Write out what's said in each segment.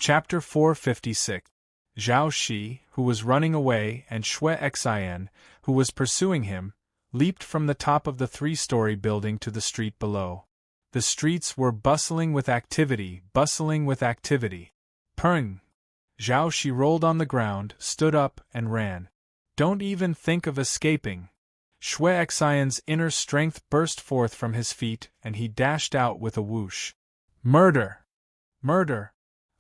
Chapter 456. Zhao Shi, who was running away, and Xue Xian, who was pursuing him, leaped from the top of the 3-story building to the street below. The streets were bustling with activity, Purring! Zhao Shi rolled on the ground, stood up, and ran. Don't even think of escaping. Xue Xian's inner strength burst forth from his feet, and he dashed out with a whoosh. Murder! Murder!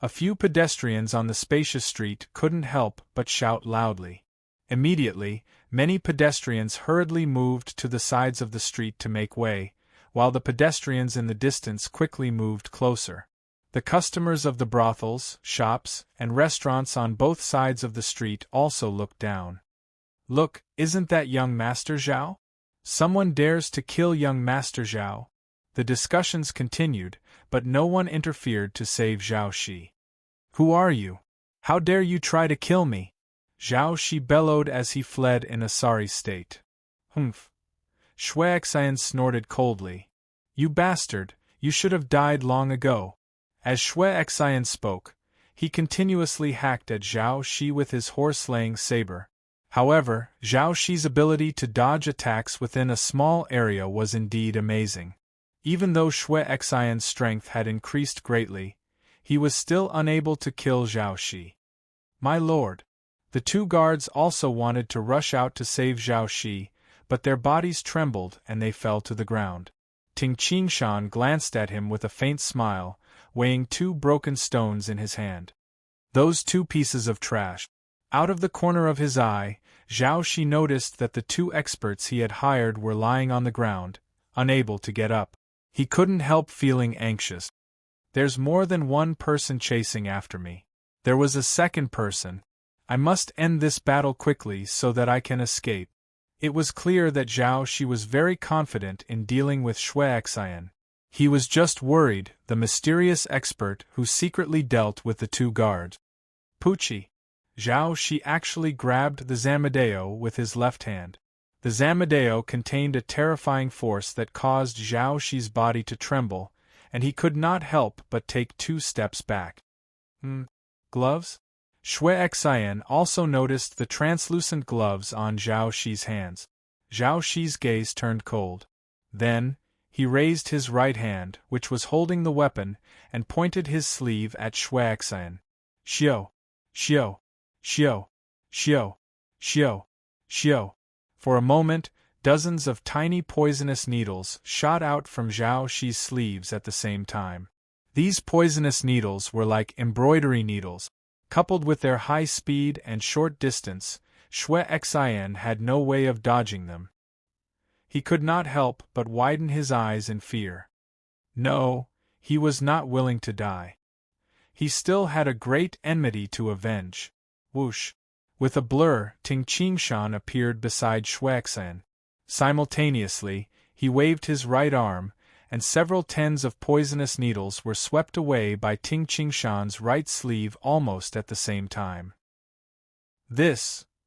A few pedestrians on the spacious street couldn't help but shout loudly. Immediately, many pedestrians hurriedly moved to the sides of the street to make way, while the pedestrians in the distance quickly moved closer. The customers of the brothels, shops, and restaurants on both sides of the street also looked down. Look, isn't that young Master Zhao? Someone dares to kill young Master Zhao. The discussions continued, but no one interfered to save Zhao Shi. Who are you? How dare you try to kill me? Zhao Shi bellowed as he fled in a sorry state. Humph! Xue Xian snorted coldly. You bastard, you should have died long ago. As Xue Xian spoke, he continuously hacked at Zhao Shi with his horse-slaying saber. However, Zhao Shi's ability to dodge attacks within a small area was indeed amazing. Even though Xue Xian's strength had increased greatly, he was still unable to kill Zhao Shi. My lord! The 2 guards also wanted to rush out to save Zhao Shi, but their bodies trembled and they fell to the ground. Ting Qingshan glanced at him with a faint smile, weighing 2 broken stones in his hand. Those 2 pieces of trash. Out of the corner of his eye, Zhao Shi noticed that the 2 experts he had hired were lying on the ground, unable to get up. He couldn't help feeling anxious. There's more than one person chasing after me. There was a second person. I must end this battle quickly so that I can escape. It was clear that Zhao Shi was very confident in dealing with Xue Xian. He was just worried, the mysterious expert who secretly dealt with the 2 guards. Pucci! Zhao Shi actually grabbed the Zamadeo with his left hand. The Zamadeo contained a terrifying force that caused Zhao Shi's body to tremble, and he could not help but take 2 steps back. Gloves? Xue Xian also noticed the translucent gloves on Zhao Shi's hands. Zhao Shi's gaze turned cold. Then, he raised his right hand, which was holding the weapon, and pointed his sleeve at Xue Xian. Xiao! Xiao! Xiao! Xiao! Xiao! Xiao! For a moment, dozens of tiny poisonous needles shot out from Zhao Shi's sleeves at the same time. These poisonous needles were like embroidery needles. Coupled with their high speed and short distance, Xue Xian had no way of dodging them. He could not help but widen his eyes in fear. No, he was not willing to die. He still had a great enmity to avenge. Whoosh! With a blur, Ting Qingshan appeared beside Xue Xian. Simultaneously, he waved his right arm, and several tens of poisonous needles were swept away by Ting Qingshan's right sleeve almost at the same time.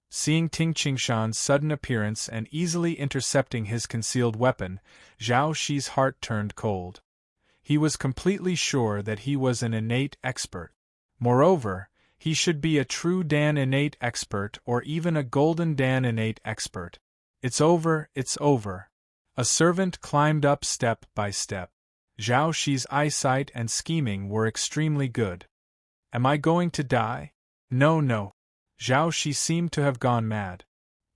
Seeing Ting Qingshan's sudden appearance and easily intercepting his concealed weapon, Zhao Shi's heart turned cold. He was completely sure that he was an innate expert. Moreover, he should be a true Dan innate expert or even a golden Dan innate expert. It's over, it's over. A servant climbed up step by step. Zhao Shi's eyesight and scheming were extremely good. Am I going to die? No. Zhao Shi seemed to have gone mad.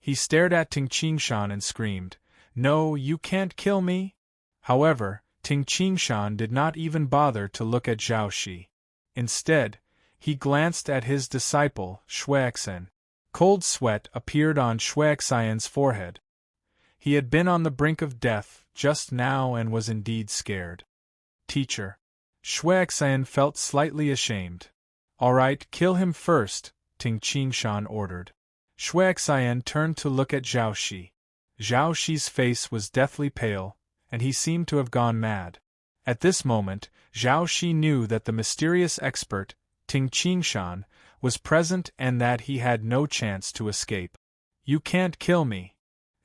He stared at Ting Qingshan and screamed, No, you can't kill me! However, Ting Qingshan did not even bother to look at Zhao Shi. Instead, he glanced at his disciple, Xue Xian. Cold sweat appeared on Xue Xian's forehead. He had been on the brink of death just now and was indeed scared. Teacher. Xue Xian felt slightly ashamed. All right, kill him first, Ting Qingshan ordered. Xue Xian turned to look at Zhao Shi. Zhao Shi's face was deathly pale, and he seemed to have gone mad. At this moment, Zhao Shi knew that the mysterious expert, Ting Qingshan, was present and that he had no chance to escape. You can't kill me.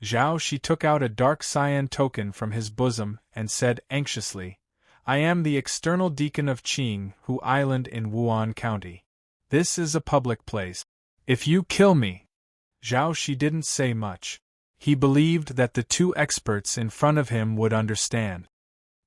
Zhao Shi took out a dark cyan token from his bosom and said anxiously, I am the external deacon of Qinghu Island in Wuan County. This is a public place. If you kill me— Zhao Shi didn't say much. He believed that the two experts in front of him would understand.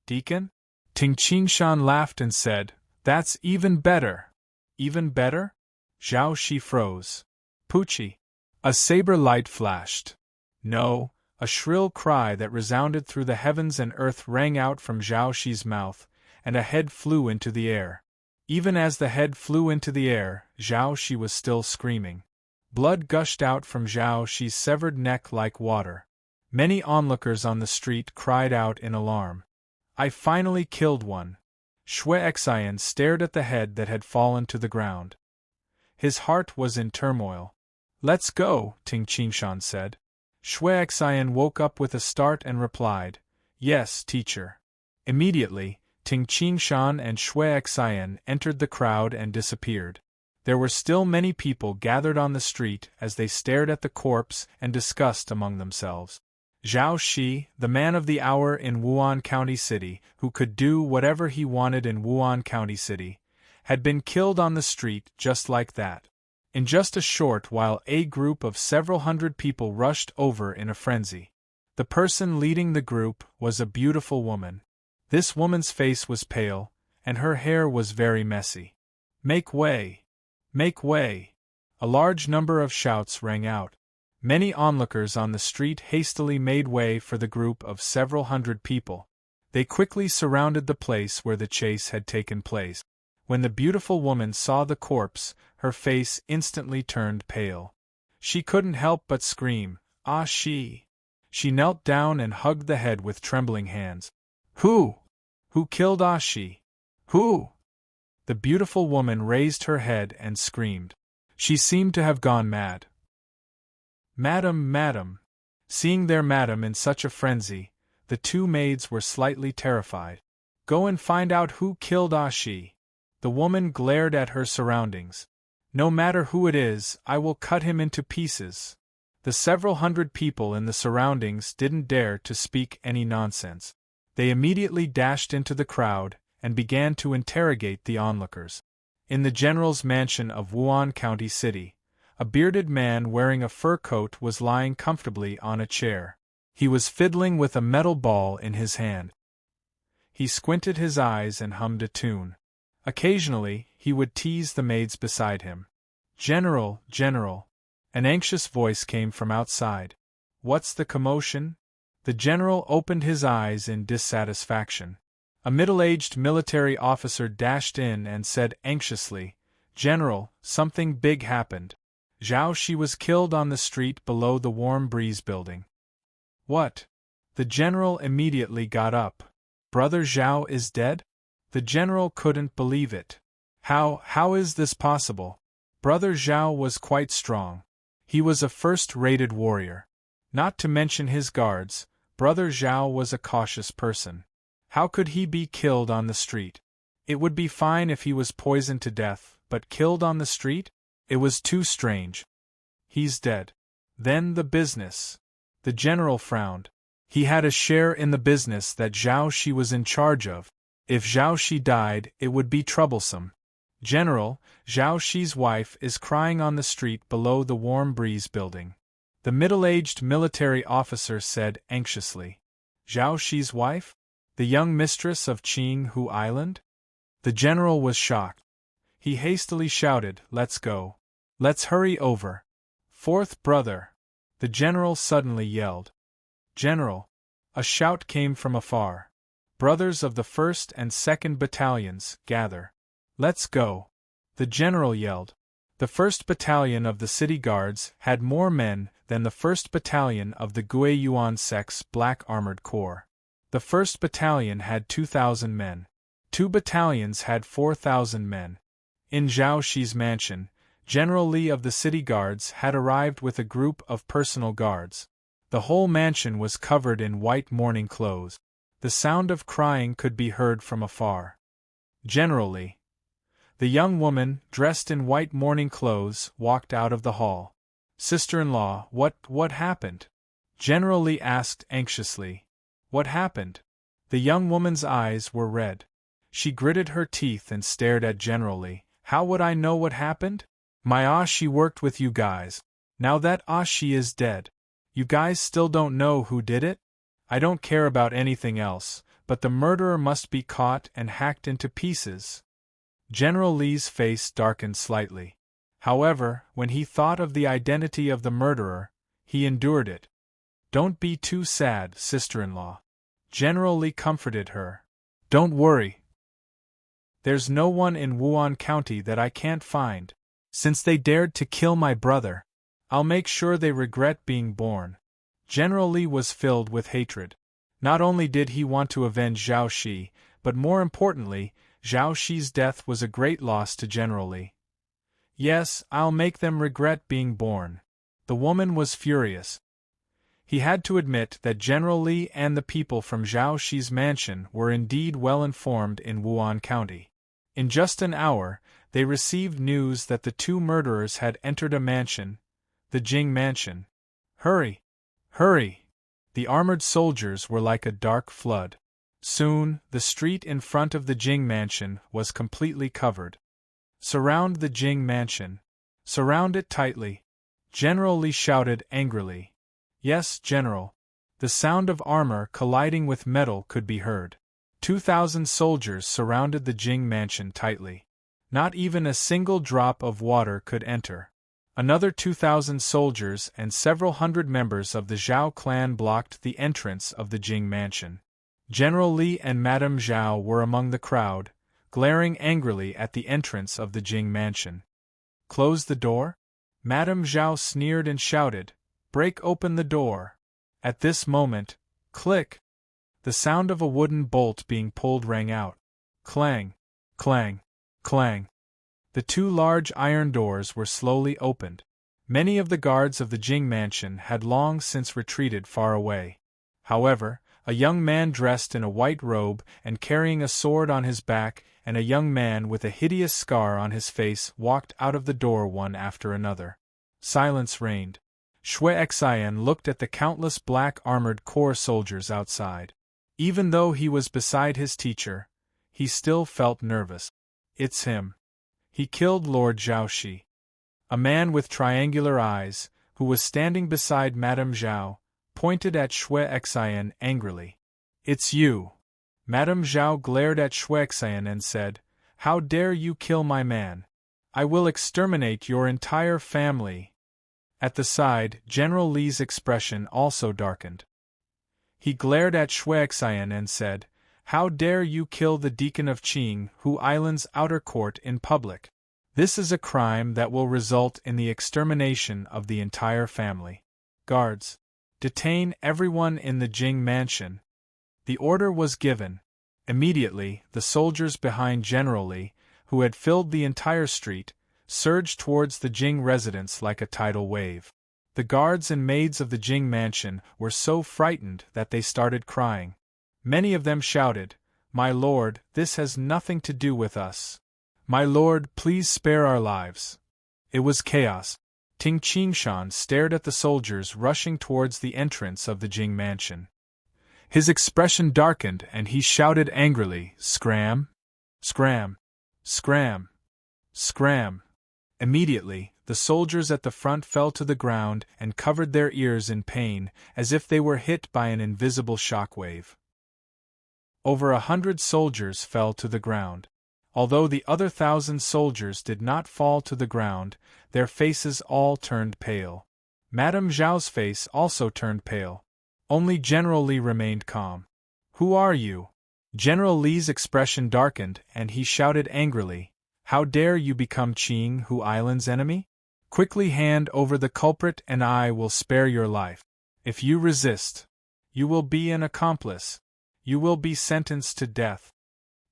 Deacon? Ting Qingshan laughed and said, That's even better. Even better? Zhao Shi froze. Pucci. A saber light flashed. No, a shrill cry that resounded through the heavens and earth rang out from Zhao Shi's mouth, and a head flew into the air. Even as the head flew into the air, Zhao Shi was still screaming. Blood gushed out from Zhao Shi's severed neck like water. Many onlookers on the street cried out in alarm. I finally killed one. Xue Xian stared at the head that had fallen to the ground. His heart was in turmoil. Let's go, Ting Qingshan said. Xue Xian woke up with a start and replied, Yes, teacher. Immediately, Ting Qingshan and Xue Xian entered the crowd and disappeared. There were still many people gathered on the street as they stared at the corpse and discussed among themselves. Zhao Shi, the man of the hour in Wuan County City, who could do whatever he wanted in Wuan County City, had been killed on the street just like that. In just a short while, a group of several hundred people rushed over in a frenzy. The person leading the group was a beautiful woman. This woman's face was pale, and her hair was very messy. Make way! Make way! A large number of shouts rang out. Many onlookers on the street hastily made way for the group of several hundred people. They quickly surrounded the place where the chase had taken place. When the beautiful woman saw the corpse, her face instantly turned pale. She couldn't help but scream, Ah Shi! She knelt down and hugged the head with trembling hands. Who? Who killed Ah Shi? Who? The beautiful woman raised her head and screamed. She seemed to have gone mad. Madam, madam. Seeing their madam in such a frenzy, the two maids were slightly terrified. Go and find out who killed Ah Shi. The woman glared at her surroundings. No matter who it is, I will cut him into pieces. The several hundred people in the surroundings didn't dare to speak any nonsense. They immediately dashed into the crowd and began to interrogate the onlookers. In the general's mansion of Wuan County City, a bearded man wearing a fur coat was lying comfortably on a chair. He was fiddling with a metal ball in his hand. He squinted his eyes and hummed a tune. Occasionally, he would tease the maids beside him. General, General. An anxious voice came from outside. What's the commotion? The general opened his eyes in dissatisfaction. A middle-aged military officer dashed in and said anxiously, General, something big happened. Zhao Shi was killed on the street below the Warm Breeze building. What? The general immediately got up. Brother Zhao is dead? The general couldn't believe it. How is this possible? Brother Zhao was quite strong. He was a first-rated warrior. Not to mention his guards, Brother Zhao was a cautious person. How could he be killed on the street? It would be fine if he was poisoned to death, but killed on the street? It was too strange. He's dead. Then the business. The general frowned. He had a share in the business that Zhao Shi was in charge of. If Zhao Shi died, it would be troublesome. General, Zhao Shi's wife is crying on the street below the Warm Breeze building. The middle-aged military officer said anxiously. Zhao Shi's wife? The young mistress of Qinghu Island? The general was shocked. He hastily shouted, Let's go. Let's hurry over. Fourth brother. The general suddenly yelled. General. A shout came from afar. Brothers of the 1st and 2nd Battalions, gather. Let's go. The general yelled. The 1st Battalion of the City Guards had more men than the 1st Battalion of the Guiyuan Sect's Black Armored Corps. The 1st Battalion had 2,000 men. 2 battalions had 4,000 men. In Zhao Shi's mansion, General Li of the City Guards had arrived with a group of personal guards. The whole mansion was covered in white mourning clothes. The sound of crying could be heard from afar. General Li. The young woman, dressed in white mourning clothes, walked out of the hall. Sister-in-law, what happened? General Li asked anxiously. What happened? The young woman's eyes were red. She gritted her teeth and stared at General Lee. How would I know what happened? She worked with you guys. Now that she is dead. You guys still don't know who did it? I don't care about anything else, but the murderer must be caught and hacked into pieces. General Lee's face darkened slightly. However, when he thought of the identity of the murderer, he endured it. Don't be too sad, sister-in-law. General Lee comforted her. Don't worry. There's no one in Wuan County that I can't find. Since they dared to kill my brother, I'll make sure they regret being born. General Lee was filled with hatred. Not only did he want to avenge Zhao Shi, but more importantly, Zhao Shi's death was a great loss to General Lee. Yes, I'll make them regret being born. The woman was furious. He had to admit that General Lee and the people from Zhao Shi's mansion were indeed well informed in Wuan County. In just an hour, they received news that the two murderers had entered a mansion, the Jing Mansion. Hurry! Hurry! The armored soldiers were like a dark flood. Soon, the street in front of the Jing Mansion was completely covered. Surround the Jing Mansion. Surround it tightly. General Lee shouted angrily. Yes, General. The sound of armor colliding with metal could be heard. 2,000 soldiers surrounded the Jing Mansion tightly. Not even a single drop of water could enter. Another 2,000 soldiers and several hundred members of the Zhao clan blocked the entrance of the Jing Mansion. General Li and Madame Zhao were among the crowd, glaring angrily at the entrance of the Jing Mansion. Close the door? Madame Zhao sneered and shouted, break open the door. At this moment, click! The sound of a wooden bolt being pulled rang out. Clang! Clang! Clang! The two large iron doors were slowly opened. Many of the guards of the Jing Mansion had long since retreated far away. However, a young man dressed in a white robe and carrying a sword on his back and a young man with a hideous scar on his face walked out of the door one after another. Silence reigned. Xue Xian looked at the countless black armored corps soldiers outside. Even though he was beside his teacher, he still felt nervous. It's him. He killed Lord Zhaoxi. A man with triangular eyes, who was standing beside Madame Zhao, pointed at Xue Xian angrily. It's you. Madame Zhao glared at Xue Xian and said, how dare you kill my man? I will exterminate your entire family. At the side, General Li's expression also darkened. He glared at Xue Xian and said, how dare you kill the deacon of Qing Hu Island's outer court in public? This is a crime that will result in the extermination of the entire family. Guards, detain everyone in the Jing Mansion. The order was given. Immediately, the soldiers behind General Li, who had filled the entire street, surged towards the Jing residence like a tidal wave. The guards and maids of the Jing Mansion were so frightened that they started crying. Many of them shouted, my lord, this has nothing to do with us. My lord, please spare our lives. It was chaos. Ting Qingshan stared at the soldiers rushing towards the entrance of the Jing Mansion. His expression darkened and he shouted angrily, scram! Scram! Scram! Scram! Immediately, the soldiers at the front fell to the ground and covered their ears in pain, as if they were hit by an invisible shockwave. Over 100 soldiers fell to the ground. Although the other 1,000 soldiers did not fall to the ground, their faces all turned pale. Madame Zhao's face also turned pale. Only General Li remained calm. Who are you? General Li's expression darkened and he shouted angrily, how dare you become Qing Hu Island's enemy? Quickly hand over the culprit and I will spare your life. If you resist, you will be an accomplice. You will be sentenced to death.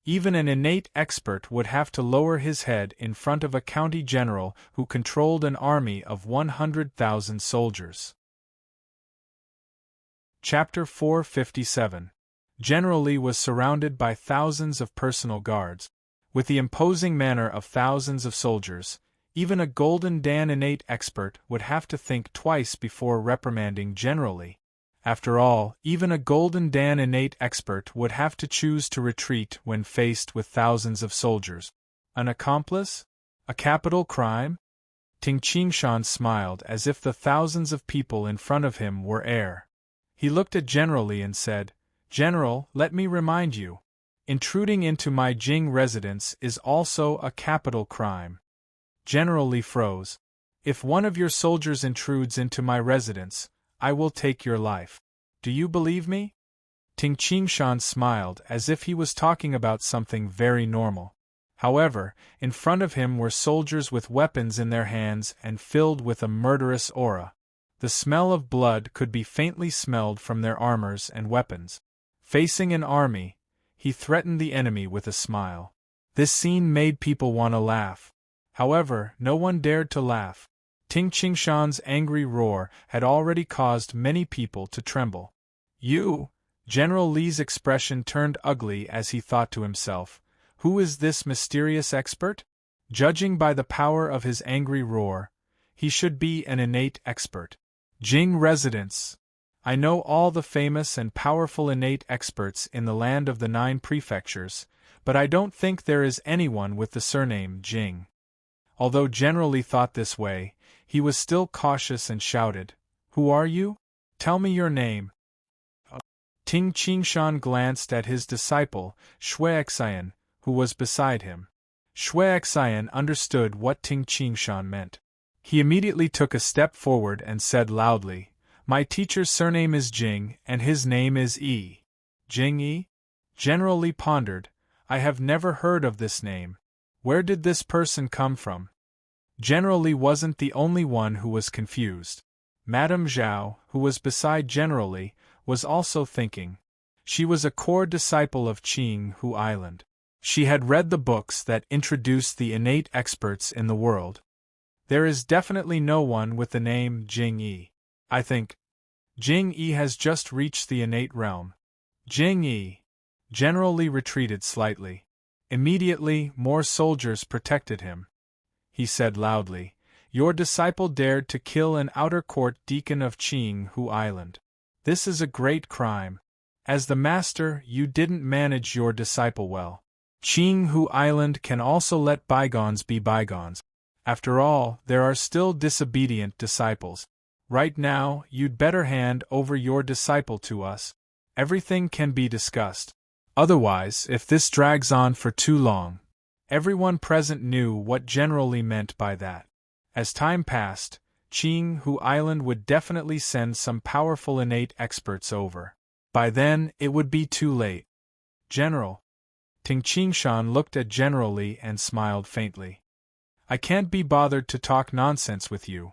Even an innate expert would have to lower his head in front of a county general who controlled an army of 100,000 soldiers. Chapter 457. General Li was surrounded by thousands of personal guards. With the imposing manner of thousands of soldiers, even a Golden Dan innate expert would have to think twice before reprimanding General Li. After all, even a Golden Dan innate expert would have to choose to retreat when faced with thousands of soldiers. An accomplice? A capital crime? Ting Qingshan smiled as if the thousands of people in front of him were air. He looked at General Li and said, "General, let me remind you. Intruding into my Jing residence is also a capital crime." General Li froze. "If one of your soldiers intrudes into my residence, I will take your life. Do you believe me?" Ting Qingshan smiled as if he was talking about something very normal. However, in front of him were soldiers with weapons in their hands and filled with a murderous aura. The smell of blood could be faintly smelled from their armors and weapons. Facing an army, he threatened the enemy with a smile. This scene made people want to laugh. However, no one dared to laugh. Ting Qingshan's angry roar had already caused many people to tremble. "You?" General Li's expression turned ugly as he thought to himself, "Who is this mysterious expert?" Judging by the power of his angry roar, he should be an innate expert. Jing residence. I know all the famous and powerful innate experts in the land of the 9 prefectures, but I don't think there is anyone with the surname Jing. Although General Li thought this way, he was still cautious and shouted, "Who are you? Tell me your name." Ting Qingshan glanced at his disciple, Xuexian, who was beside him. Xuexian understood what Ting Qingshan meant. He immediately took a step forward and said loudly, "My teacher's surname is Jing, and his name is Yi." "Jing Yi?" General Li pondered. "I have never heard of this name. Where did this person come from?" General Li wasn't the only one who was confused. Madame Zhao, who was beside General Li, was also thinking. She was a core disciple of Qing Hu Island. She had read the books that introduced the innate experts in the world. There is definitely no one with the name Jing Yi. I think Jing Yi has just reached the innate realm. Jing Yi. General Li retreated slightly. Immediately, more soldiers protected him. He said loudly, "Your disciple dared to kill an outer court deacon of Qing Hu Island. This is a great crime. As the master, you didn't manage your disciple well. Qing Hu Island can also let bygones be bygones. After all, there are still disobedient disciples. Right now, you'd better hand over your disciple to us. Everything can be discussed. Otherwise, if this drags on for too long..." Everyone present knew what General Li meant by that. As time passed, Qing Hu Island would definitely send some powerful innate experts over. By then, it would be too late. "General." Ting Qingshan looked at General Li and smiled faintly. "I can't be bothered to talk nonsense with you.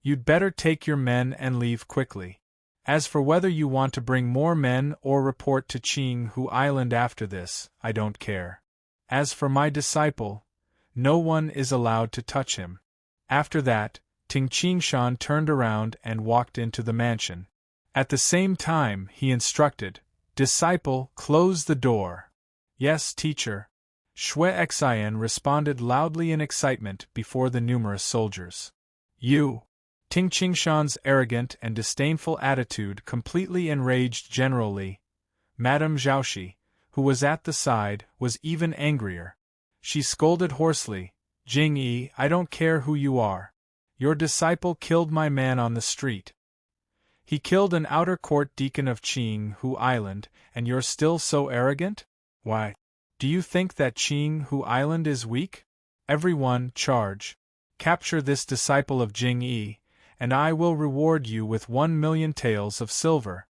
You'd better take your men and leave quickly. As for whether you want to bring more men or report to Qing Hu Island after this, I don't care. As for my disciple, no one is allowed to touch him." After that, Ting Qingshan turned around and walked into the mansion. At the same time, he instructed, "Disciple, close the door." "Yes, teacher." Xuexian responded loudly in excitement before the numerous soldiers. "You!" Ting Qingshan's arrogant and disdainful attitude completely enraged General Li. Madame Zhaoxi, who was at the side, was even angrier. She scolded hoarsely, "Jing Yi, I don't care who you are. Your disciple killed my man on the street. He killed an outer court deacon of Qing Hu Island, and you're still so arrogant? Why? Do you think that Qing Hu Island is weak? Everyone, charge. Capture this disciple of Jing Yi, and I will reward you with 1,000,000 taels of silver."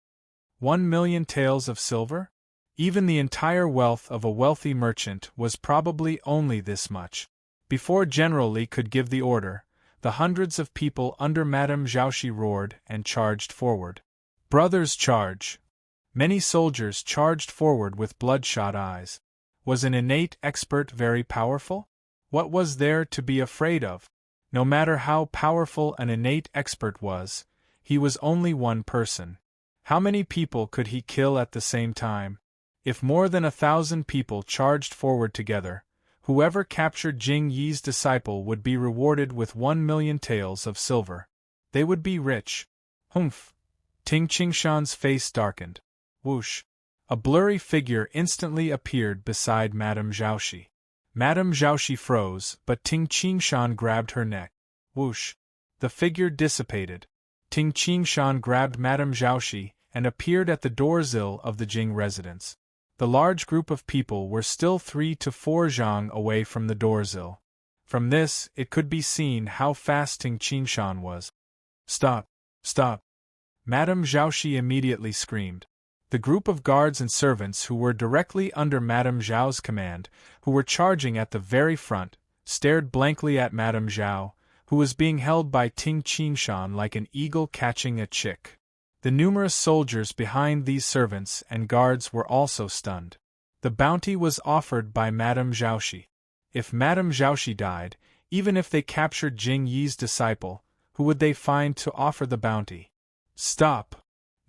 1,000,000 taels of silver? Even the entire wealth of a wealthy merchant was probably only this much. Before General Li could give the order, the hundreds of people under Madame Zhaoxi roared and charged forward. "Brothers, charge!" Many soldiers charged forward with bloodshot eyes. Was an innate expert very powerful? What was there to be afraid of? No matter how powerful an innate expert was, he was only one person. How many people could he kill at the same time? If more than 1,000 people charged forward together, whoever captured Jing Yi's disciple would be rewarded with 1,000,000 taels of silver. They would be rich. Humph! Ting Qingshan's face darkened. Whoosh! A blurry figure instantly appeared beside Madame Zhaoxi. Madame Zhaoxi froze, but Ting Qingshan grabbed her neck. Whoosh! The figure dissipated. Ting Qingshan grabbed Madame Zhaoxi and appeared at the doorsill of the Jing residence. The large group of people were still 3 to 4 zhang away from the doorsill. From this, it could be seen how fast Ting Qingshan was. Stop! Stop! Madame Zhaoxi immediately screamed. The group of guards and servants who were directly under Madame Zhao's command, who were charging at the very front, stared blankly at Madame Zhao, who was being held by Ting Qingshan like an eagle catching a chick. The numerous soldiers behind these servants and guards were also stunned. The bounty was offered by Madame Zhaoxi. If Madame Zhaoxi died, even if they captured Jing Yi's disciple, who would they find to offer the bounty? Stop!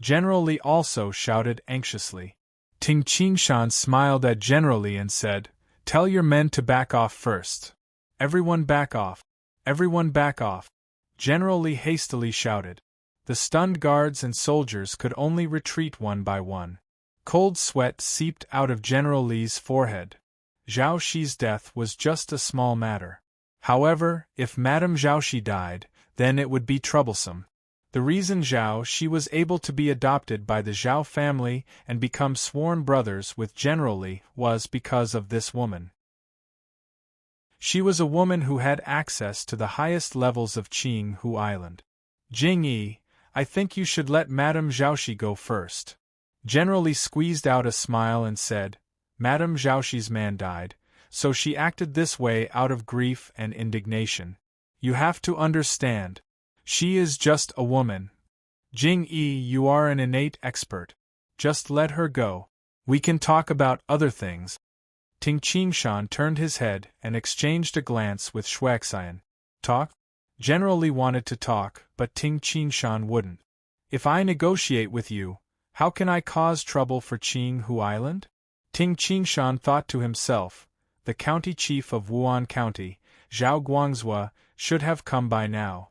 General Li also shouted anxiously. Ting Qingshan smiled at General Li and said, "Tell your men to back off first. Everyone back off. Everyone back off." General Li hastily shouted. The stunned guards and soldiers could only retreat one by one. Cold sweat seeped out of General Li's forehead. Zhao Xi's death was just a small matter. However, if Madame Zhaoxi died, then it would be troublesome. The reason Zhao Xi was able to be adopted by the Zhao family and become sworn brothers with General Li was because of this woman. She was a woman who had access to the highest levels of Qinghu Island. Jing Yi, I think you should let Madame Zhaoxi go first. General Li squeezed out a smile and said, Madame Zhaoxi's man died, so she acted this way out of grief and indignation. You have to understand. She is just a woman. Jing Yi, you are an innate expert. Just let her go. We can talk about other things. Ting Qingshan turned his head and exchanged a glance with Xuexian. Talk? General Li wanted to talk, but Ting Qingshan wouldn't. If I negotiate with you, how can I cause trouble for Qinghu Island? Ting Qingshan thought to himself, the county chief of Wuan County, Zhao Guangzhou, should have come by now.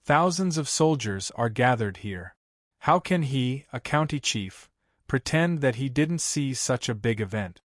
Thousands of soldiers are gathered here. How can he, a county chief, pretend that he didn't see such a big event?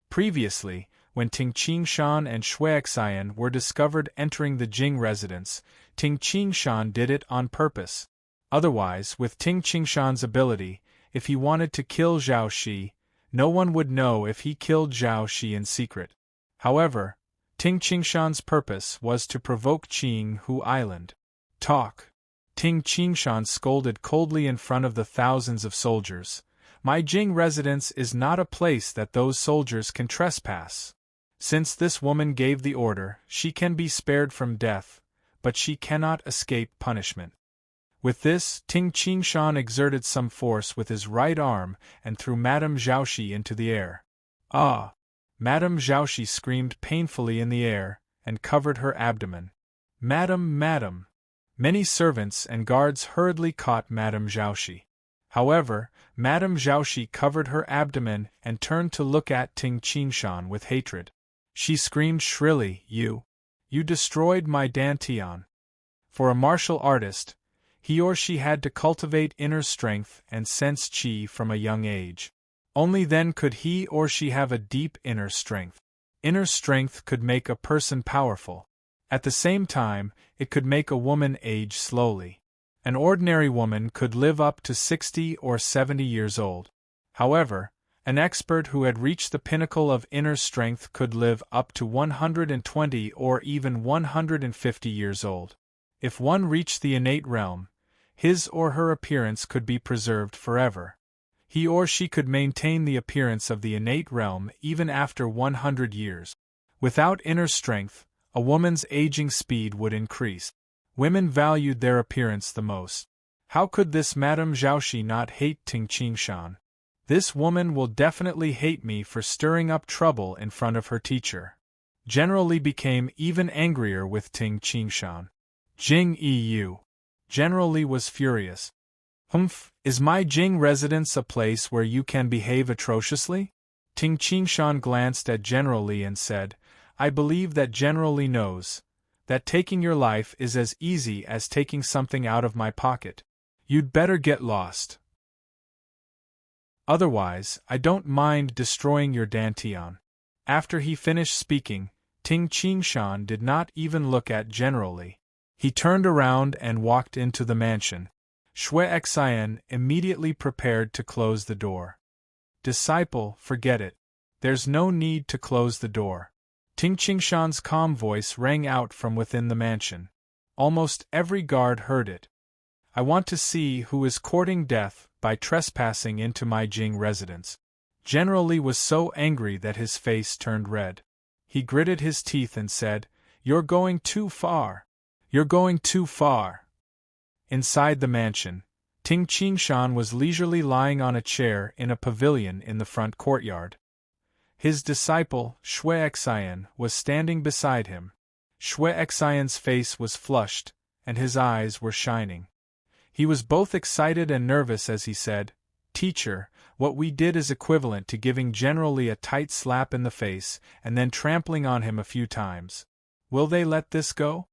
Previously, when Ting Qingshan and Xuexian were discovered entering the Jing residence, Ting Qingshan did it on purpose. Otherwise, with Ting Qingshan's ability, if he wanted to kill Zhao Xi, no one would know if he killed Zhao Xi in secret. However, Ting Qingshan's purpose was to provoke Qinghu Island. Talk. Ting Qingshan scolded coldly in front of the thousands of soldiers. My Jing residence is not a place that those soldiers can trespass. Since this woman gave the order, she can be spared from death, but she cannot escape punishment. With this, Ting Qingshan exerted some force with his right arm and threw Madame Zhaoxi into the air. Ah! Madame Zhaoxi screamed painfully in the air and covered her abdomen. Madame, Madame! Many servants and guards hurriedly caught Madame Zhaoxi. However, Madame Zhaoxi covered her abdomen and turned to look at Ting Qingshan with hatred. She screamed shrilly, You destroyed my dantian. For a martial artist, he or she had to cultivate inner strength and sense qi from a young age. Only then could he or she have a deep inner strength. Inner strength could make a person powerful. At the same time, it could make a woman age slowly. An ordinary woman could live up to 60 or 70 years old. However, an expert who had reached the pinnacle of inner strength could live up to 120 or even 150 years old. If one reached the innate realm, his or her appearance could be preserved forever. He or she could maintain the appearance of the innate realm even after 100 years. Without inner strength, a woman's aging speed would increase. Women valued their appearance the most. How could this Madame Zhaoxi not hate Ting Qingshan? This woman will definitely hate me for stirring up trouble in front of her teacher. General Li became even angrier with Ting Qingshan. Jing Yu. General Li was furious. Is my Jing residence a place where you can behave atrociously? Ting Qingshan glanced at General Li and said, I believe that General Li knows that taking your life is as easy as taking something out of my pocket. You'd better get lost, Otherwise, I don't mind destroying your dantian. After he finished speaking, Ting Qingshan did not even look at General Li. He turned around and walked into the mansion. Shui Xian immediately prepared to close the door. Disciple, forget it. There's no need to close the door. Ting Qingshan's calm voice rang out from within the mansion. Almost every guard heard it. I want to see who is courting death by trespassing into my Jing residence. General Li was so angry that his face turned red. He gritted his teeth and said, "You're going too far. You're going too far." Inside the mansion, Ting Qingshan was leisurely lying on a chair in a pavilion in the front courtyard. His disciple, Shui Xian, was standing beside him. Shui Xian's face was flushed, and his eyes were shining. He was both excited and nervous as he said, "Teacher, what we did is equivalent to giving General Li a tight slap in the face and then trampling on him a few times. Will they let this go?"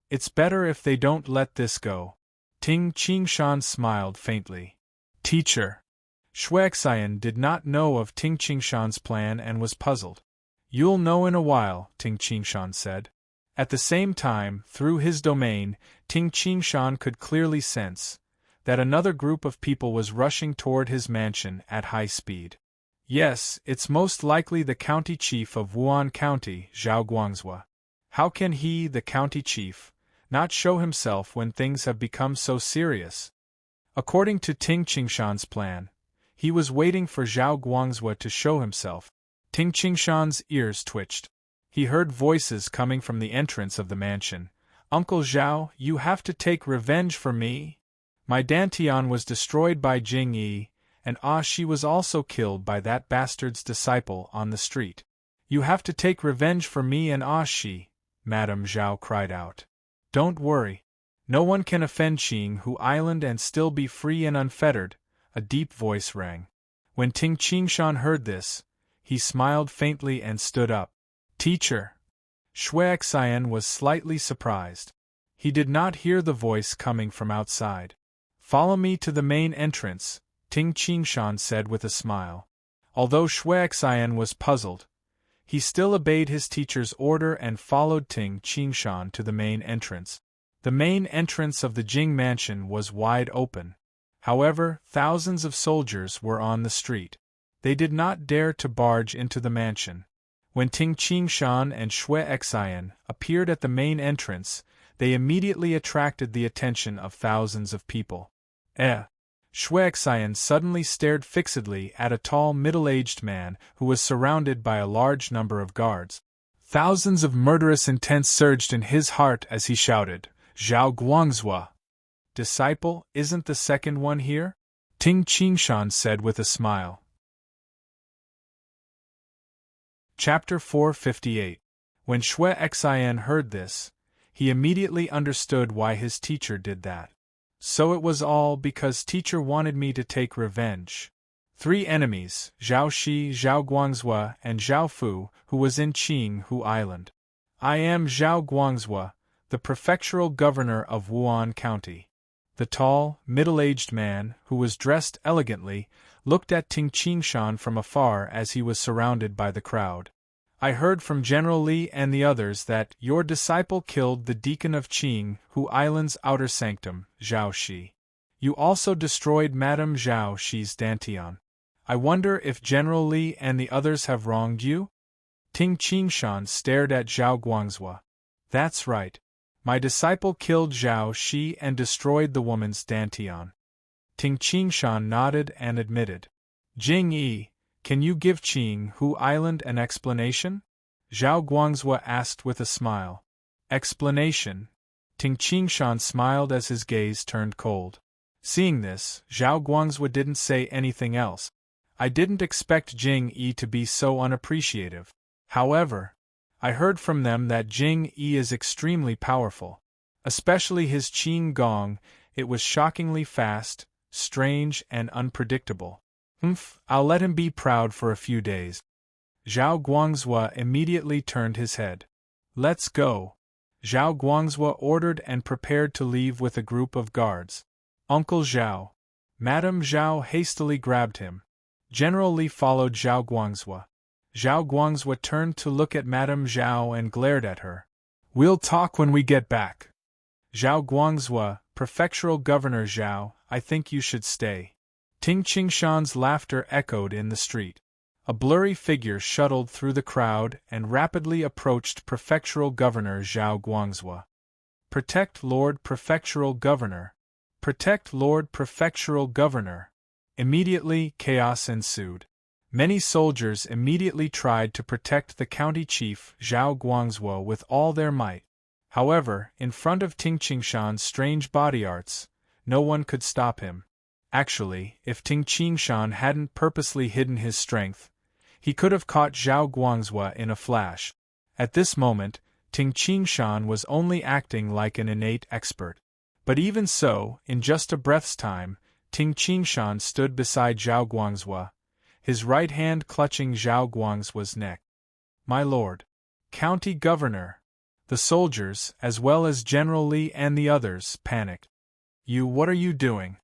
"It's better if they don't let this go." Ting Qingshan smiled faintly. "Teacher." Shui Xian did not know of Ting Qingshan's plan and was puzzled. "You'll know in a while," Ting Qingshan said. At the same time, through his domain, Ting Qingshan could clearly sense that another group of people was rushing toward his mansion at high speed. "Yes, it's most likely the county chief of Wuan County, Zhao Guangzhou. How can he, the county chief, not show himself when things have become so serious?" According to Ting Qingshan's plan, he was waiting for Zhao Guangzhou to show himself. Ting Qingshan's ears twitched. He heard voices coming from the entrance of the mansion. "Uncle Zhao, you have to take revenge for me. My dantian was destroyed by Jing Yi, and she was also killed by that bastard's disciple on the street. You have to take revenge for me and she," Madame Zhao cried out. "Don't worry. No one can offend Qinghu Island and still be free and unfettered," a deep voice rang. When Ting Qingshan heard this, he smiled faintly and stood up. "Teacher." Shui Xian was slightly surprised. He did not hear the voice coming from outside. "Follow me to the main entrance," Ting Qingshan said with a smile. Although Shui Xian was puzzled, he still obeyed his teacher's order and followed Ting Qingshan to the main entrance. The main entrance of the Jing mansion was wide open. However, thousands of soldiers were on the street. They did not dare to barge into the mansion. When Ting Qingshan and Shui Xian appeared at the main entrance, they immediately attracted the attention of thousands of people. Shui Xian suddenly stared fixedly at a tall middle-aged man who was surrounded by a large number of guards. Thousands of murderous intent surged in his heart as he shouted, "Zhao Guangzhou! Disciple, isn't the second one here?" Ting Qingshan said with a smile. Chapter 458. When Shui Xian heard this, he immediately understood why his teacher did that. So it was all because teacher wanted me to take revenge. 3 enemies, Zhao Shi, Zhao Guangzhou, and Zhao Fu, who was in Qinghu Island. I am Zhao Guangzhou, the prefectural governor of Wuan County. The tall, middle-aged man, who was dressed elegantly, looked at Ting Qingshan from afar as he was surrounded by the crowd. "I heard from General Li and the others that your disciple killed the deacon of Qinghu Island's outer sanctum, Zhao Shi. You also destroyed Madame Zhao Shi's dantian. I wonder if General Li and the others have wronged you?" Ting Qingshan stared at Zhao Guangzhou. "That's right. My disciple killed Zhao Shi and destroyed the woman's dantian." Ting Qingshan nodded and admitted. "Jing Yi, can you give Qinghu Island an explanation?" Zhao Guangzhou asked with a smile. "Explanation?" Ting Qingshan smiled as his gaze turned cold. Seeing this, Zhao Guangzhou didn't say anything else. "I didn't expect Jing Yi to be so unappreciative. However, I heard from them that Jing Yi is extremely powerful. Especially his Qing Gong, it was shockingly fast, strange, and unpredictable. I'll let him be proud for a few days." Zhao Guangzhou immediately turned his head. "Let's go." Zhao Guangzhou ordered and prepared to leave with a group of guards. "Uncle Zhao." Madame Zhao hastily grabbed him. General Li followed Zhao Guangzhou. Zhao Guangzhou turned to look at Madame Zhao and glared at her. "We'll talk when we get back." "Zhao Guangzhou, Prefectural Governor Zhao, I think you should stay." Ting Qingshan's laughter echoed in the street. A blurry figure shuttled through the crowd and rapidly approached Prefectural Governor Zhao Guangzhou. "Protect Lord Prefectural Governor! Protect Lord Prefectural Governor!" Immediately, chaos ensued. Many soldiers immediately tried to protect the county chief Zhao Guangzhou with all their might. However, in front of Ting Qingshan's strange body arts, no one could stop him. Actually, if Ting Qingshan hadn't purposely hidden his strength, he could have caught Zhao Guangzhou in a flash. At this moment, Ting Qingshan was only acting like an innate expert. But even so, in just a breath's time, Ting Qingshan stood beside Zhao Guangzhou, his right hand clutching Zhao Guangzhou's neck. "My lord, County Governor!" The soldiers, as well as General Li and the others, panicked. What are you doing?"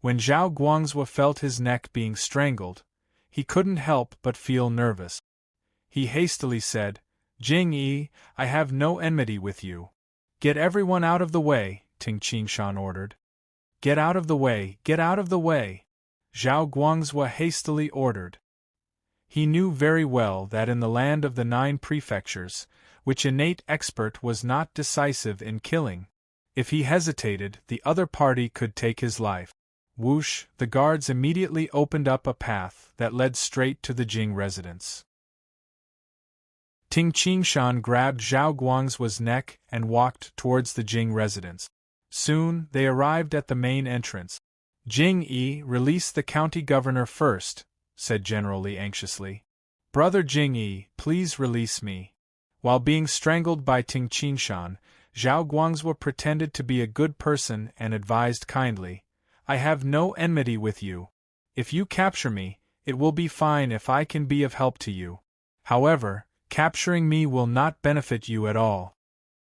When Zhao Guangzhou felt his neck being strangled, he couldn't help but feel nervous. He hastily said, "Jing Yi, I have no enmity with you." "Get everyone out of the way," Ting Qingshan ordered. "Get out of the way, get out of the way!" Zhao Guangzhou hastily ordered. He knew very well that in the land of the 9 prefectures, which innate expert was not decisive in killing, if he hesitated, the other party could take his life. Whoosh, the guards immediately opened up a path that led straight to the Jing residence. Ting Qingshan grabbed Zhao Guangzhu's neck and walked towards the Jing residence. Soon, they arrived at the main entrance. "Jing Yi, release the county governor first," said General Li anxiously. "Brother Jing Yi, please release me." While being strangled by Ting Qingshan, Zhao Guangzhou pretended to be a good person and advised kindly, "I have no enmity with you. If you capture me, it will be fine if I can be of help to you. However, capturing me will not benefit you at all."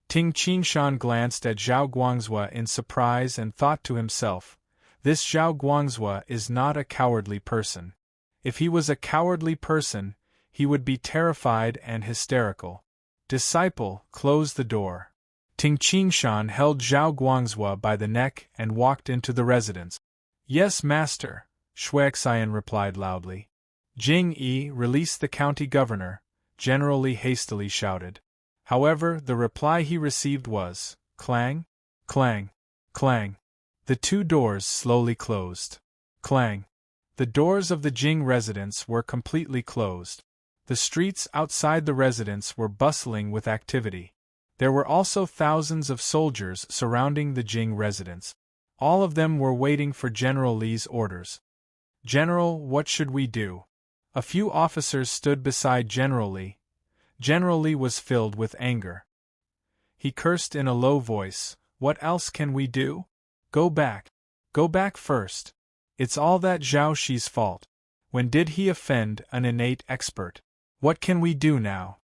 Ting Qingshan glanced at Zhao Guangzhou in surprise and thought to himself, "This Zhao Guangzhou is not a cowardly person. If he was a cowardly person, he would be terrified and hysterical." "Disciple, close the door." Ting Qingshan held Zhao Guangzhou by the neck and walked into the residence. "Yes, master," Xuexian replied loudly. "Jing Yi, release the county governor," General Li hastily shouted. However, the reply he received was, clang, clang, clang. The 2 doors slowly closed. Clang. The doors of the Jing residence were completely closed. The streets outside the residence were bustling with activity. There were also thousands of soldiers surrounding the Jing residence. All of them were waiting for General Li's orders. "General, what should we do?" A few officers stood beside General Li. General Li was filled with anger. He cursed in a low voice, "What else can we do? Go back. Go back first. It's all that Zhao Shi's fault. When did he offend an innate expert? What can we do now?"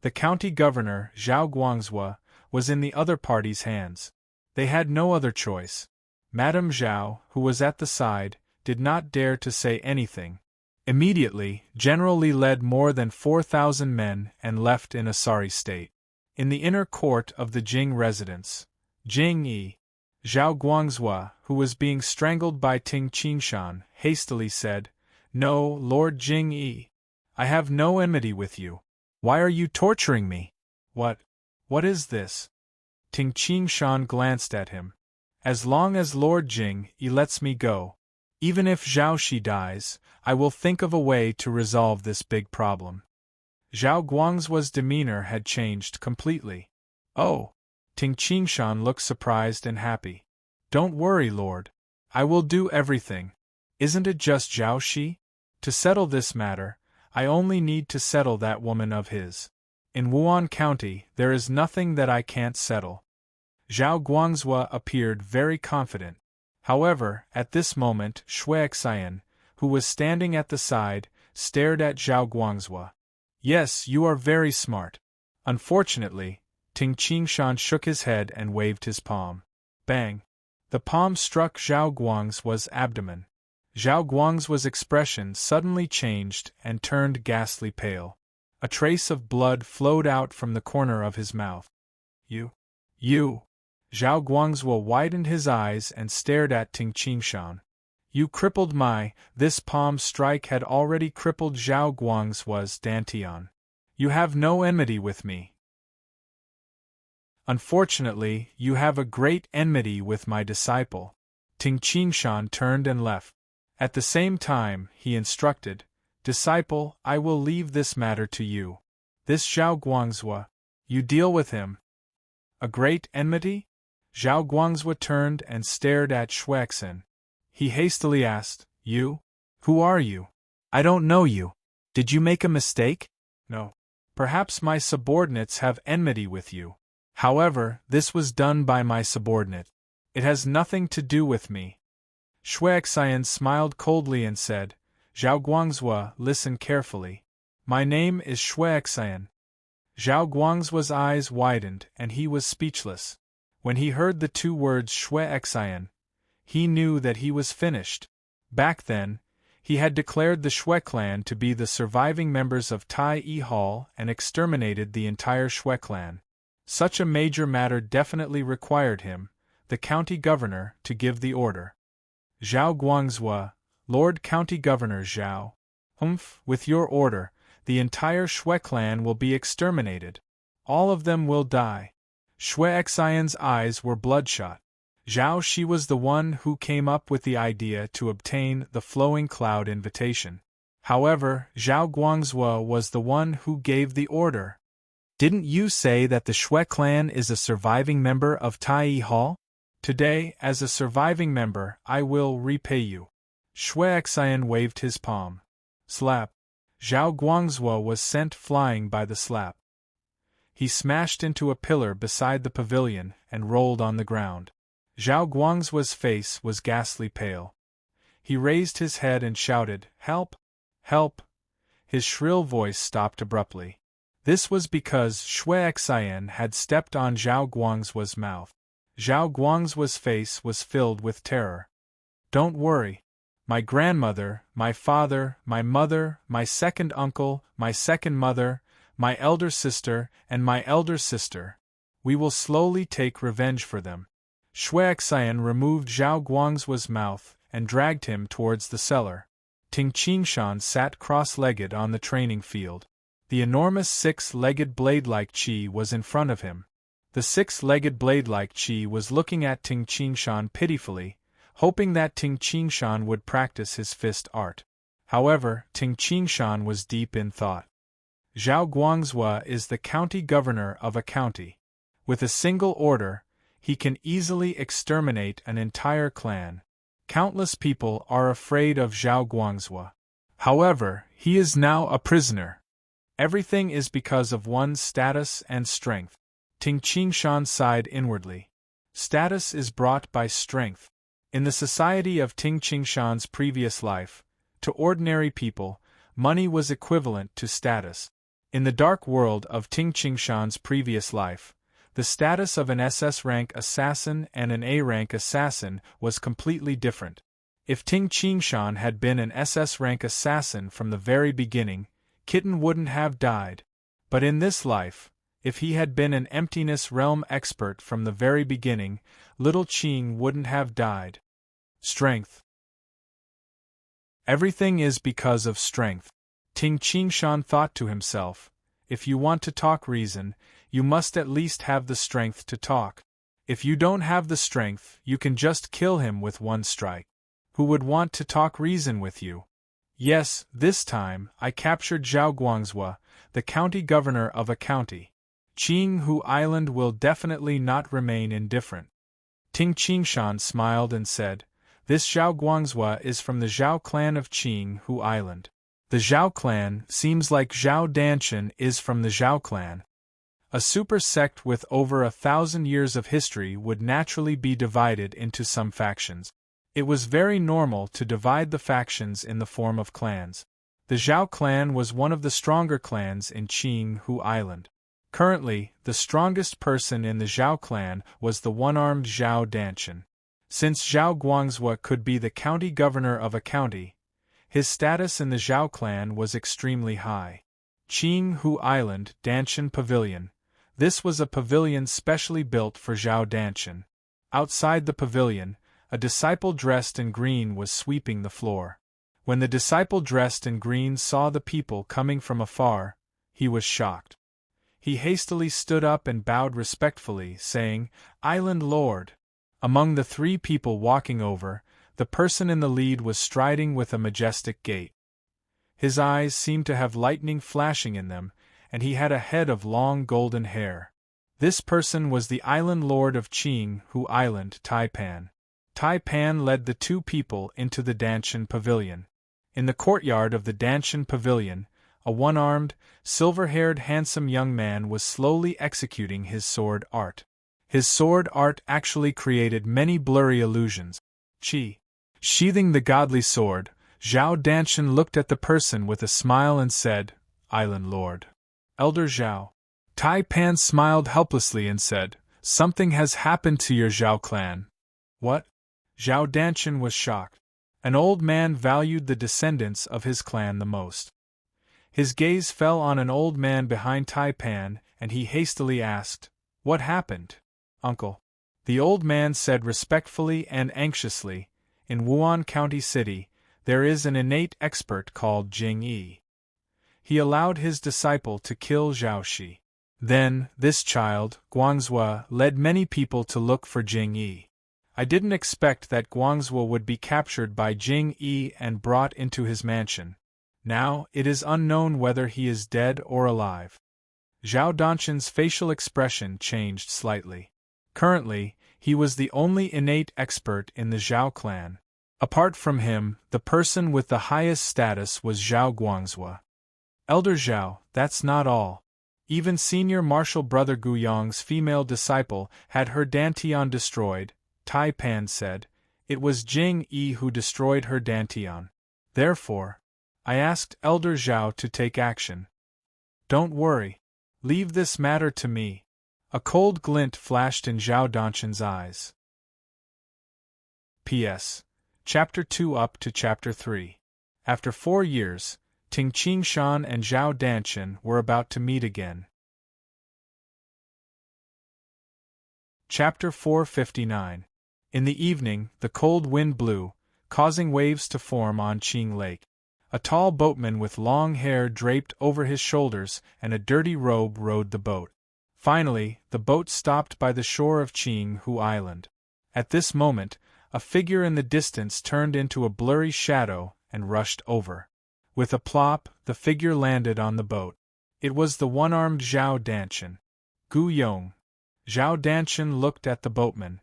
The county governor, Zhao Guangzhou, was in the other party's hands. They had no other choice. Madame Zhao, who was at the side, did not dare to say anything. Immediately, General Li led more than 4,000 men and left in a sorry state. In the inner court of the Jing residence, Jing Yi, Zhao Guangzhou, who was being strangled by Ting Qingshan, hastily said, "No, Lord Jing Yi. I have no enmity with you. Why are you torturing me? What is this?" Ting Qingshan glanced at him. "As long as Lord Jing Yi lets me go, even if Zhao Shi dies, I will think of a way to resolve this big problem." Zhao Guangzhu's demeanor had changed completely. "Oh!" Ting Qingshan looked surprised and happy. "Don't worry, Lord. I will do everything. Isn't it just Zhao Shi? To settle this matter, I only need to settle that woman of his. In Wuan County, there is nothing that I can't settle." Zhao Guangzhou appeared very confident. However, at this moment, Xuexian, who was standing at the side, stared at Zhao Guangzhou. "Yes, you are very smart." Unfortunately, Ting Qingshan shook his head and waved his palm. Bang! The palm struck Zhao Guangzhu's abdomen. Zhao Guangzuo's expression suddenly changed and turned ghastly pale. A trace of blood flowed out from the corner of his mouth. You! Zhao Guangzuo widened his eyes and stared at Ting Qingshan. You crippled my. This palm strike had already crippled Zhao Guangzuo's dantian. You have no enmity with me. Unfortunately, you have a great enmity with my disciple. Ting Qingshan turned and left. At the same time, he instructed, Disciple, I will leave this matter to you. This Zhao Guangzuo, you deal with him. A great enmity? Zhao Guangzuo turned and stared at Xuexin. He hastily asked, You? Who are you? I don't know you. Did you make a mistake? No. Perhaps my subordinates have enmity with you. However, this was done by my subordinate. It has nothing to do with me. Xuexin smiled coldly and said, Zhao Guangzuo, listen carefully. My name is Xuexin. Zhao Guangzuo's eyes widened and he was speechless. When he heard the two words Xuexin, he knew that he was finished. Back then, he had declared the Xue clan to be the surviving members of Tai Yi Hall and exterminated the entire Xue clan. Such a major matter definitely required him, the county governor, to give the order. Zhao Guangzuo, Lord County Governor Zhao. With your order, the entire Xue clan will be exterminated. All of them will die. Xuexin's eyes were bloodshot. Zhao Shi was the one who came up with the idea to obtain the flowing cloud invitation. However, Zhao Guangzuo was the one who gave the order. Didn't you say that the Xue clan is a surviving member of Tai Yi Hall? Today, as a surviving member, I will repay you. Xuexin waved his palm. Slap. Zhao Guangzuo was sent flying by the slap. He smashed into a pillar beside the pavilion and rolled on the ground. Zhao Guangzuo's face was ghastly pale. He raised his head and shouted, Help! Help! His shrill voice stopped abruptly. This was because Xuexin had stepped on Zhao Guangzuo's mouth. Zhao Guangzuo's face was filled with terror. Don't worry. My grandmother, my father, my mother, my second uncle, my second mother, my elder sister, and my elder sister. We will slowly take revenge for them. Xuexin removed Zhao Guangzuo's mouth and dragged him towards the cellar. Ting Qingshan sat cross-legged on the training field. The enormous six-legged blade-like Qi was in front of him. The six-legged blade-like Qi was looking at Ting Qingshan pitifully, hoping that Ting Qingshan would practice his fist art. However, Ting Qingshan was deep in thought. Zhao Guangzuo is the county governor of a county. With a single order, he can easily exterminate an entire clan. Countless people are afraid of Zhao Guangzuo. However, he is now a prisoner. Everything is because of one's status and strength. Ting Qingshan sighed inwardly. Status is brought by strength. In the society of Ting Qingshan's previous life, to ordinary people, money was equivalent to status. In the dark world of Ting Qingshan's previous life, the status of an SS rank assassin and an A rank assassin was completely different. If Ting Qingshan had been an SS rank assassin from the very beginning, Kitten wouldn't have died. But in this life, if he had been an emptiness realm expert from the very beginning, little Qing wouldn't have died. Strength. Everything is because of strength. Ting Qingshan thought to himself, if you want to talk reason, you must at least have the strength to talk. If you don't have the strength, you can just kill him with one strike. Who would want to talk reason with you? Yes, this time, I captured Zhao Guangzuo, the county governor of a county. Qinghu Island will definitely not remain indifferent. Ting Qingshan smiled and said, This Zhao Guangzuo is from the Zhao clan of Qinghu Island. The Zhao clan seems like Zhao Danshan is from the Zhao clan. A super sect with over 1,000 years of history would naturally be divided into some factions. It was very normal to divide the factions in the form of clans. The Zhao clan was one of the stronger clans in Qinghu Island. Currently, the strongest person in the Zhao clan was the one-armed Zhao Danshan. Since Zhao Guangzhou could be the county governor of a county, his status in the Zhao clan was extremely high. Qinghu Island Danshan Pavilion. This was a pavilion specially built for Zhao Danshan. Outside the pavilion, a disciple dressed in green was sweeping the floor. When the disciple dressed in green saw the people coming from afar, he was shocked. He hastily stood up and bowed respectfully, saying, "Island Lord." Among the three people walking over, the person in the lead was striding with a majestic gait. His eyes seemed to have lightning flashing in them, and he had a head of long golden hair. This person was the Island Lord of Qinghu Island, Taipan. Taipan led the two people into the Danshan Pavilion. In the courtyard of the Danshan Pavilion, a one-armed, silver-haired handsome young man was slowly executing his sword art. His sword art actually created many blurry illusions. Sheathing the godly sword, Zhao Danshan looked at the person with a smile and said, "Island Lord." "Elder Zhao." Taipan smiled helplessly and said, "Something has happened to your Zhao clan." "What?" Zhao Danshan was shocked. An old man valued the descendants of his clan the most. His gaze fell on an old man behind Taipan, and he hastily asked, "What happened, uncle?" The old man said respectfully and anxiously, "In Wuan County City, there is an innate expert called Jing Yi. He allowed his disciple to kill Zhao Shi. Then, this child, Guangzhou, led many people to look for Jing Yi. I didn't expect that Guangzhou would be captured by Jing Yi and brought into his mansion. Now, it is unknown whether he is dead or alive." Zhao Danshan's facial expression changed slightly. Currently, he was the only innate expert in the Zhao clan. Apart from him, the person with the highest status was Zhao Guangzhou. "Elder Zhao, that's not all. Even senior martial brother Gu Yong's female disciple had her dantian destroyed," Taipan said. "It was Jing Yi who destroyed her dantian. Therefore, I asked Elder Zhao to take action." "Don't worry. Leave this matter to me." A cold glint flashed in Zhao Danshan's eyes. P.S. Chapter 2 up to Chapter 3. After 4 years, Ting Qingshan and Zhao Danshan were about to meet again. Chapter 459. In the evening, the cold wind blew, causing waves to form on Qing Lake. A tall boatman with long hair draped over his shoulders and a dirty robe rowed the boat. Finally, the boat stopped by the shore of Qinghu Island. At this moment, a figure in the distance turned into a blurry shadow and rushed over. With a plop, the figure landed on the boat. It was the one-armed Zhao Danshan. "Gu Yong." Zhao Danshan looked at the boatman.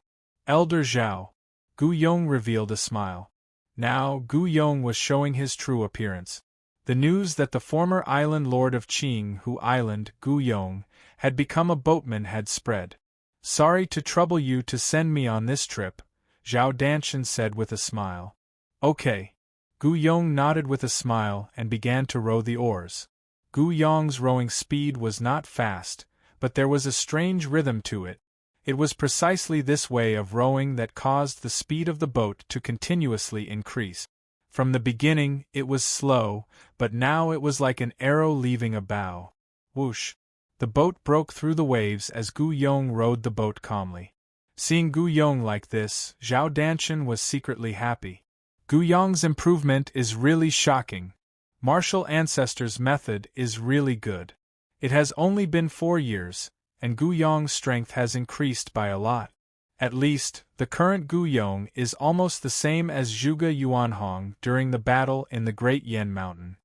"Elder Zhao." Gu Yong revealed a smile. Now Gu Yong was showing his true appearance. The news that the former island lord of Qinghu Island, Gu Yong, had become a boatman had spread. "Sorry to trouble you to send me on this trip," Zhao Danshan said with a smile. "Okay." Gu Yong nodded with a smile and began to row the oars. Gu Yong's rowing speed was not fast, but there was a strange rhythm to it. It was precisely this way of rowing that caused the speed of the boat to continuously increase. From the beginning, it was slow, but now it was like an arrow leaving a bow. Whoosh! The boat broke through the waves as Gu Yong rowed the boat calmly. Seeing Gu Yong like this, Zhao Danshan was secretly happy. Gu Yong's improvement is really shocking. Martial Ancestors' method is really good. It has only been 4 years, and Gu Yong's strength has increased by a lot. At least, the current Gu Yong is almost the same as Zhuge Yuanhong during the battle in the Great Yen Mountain.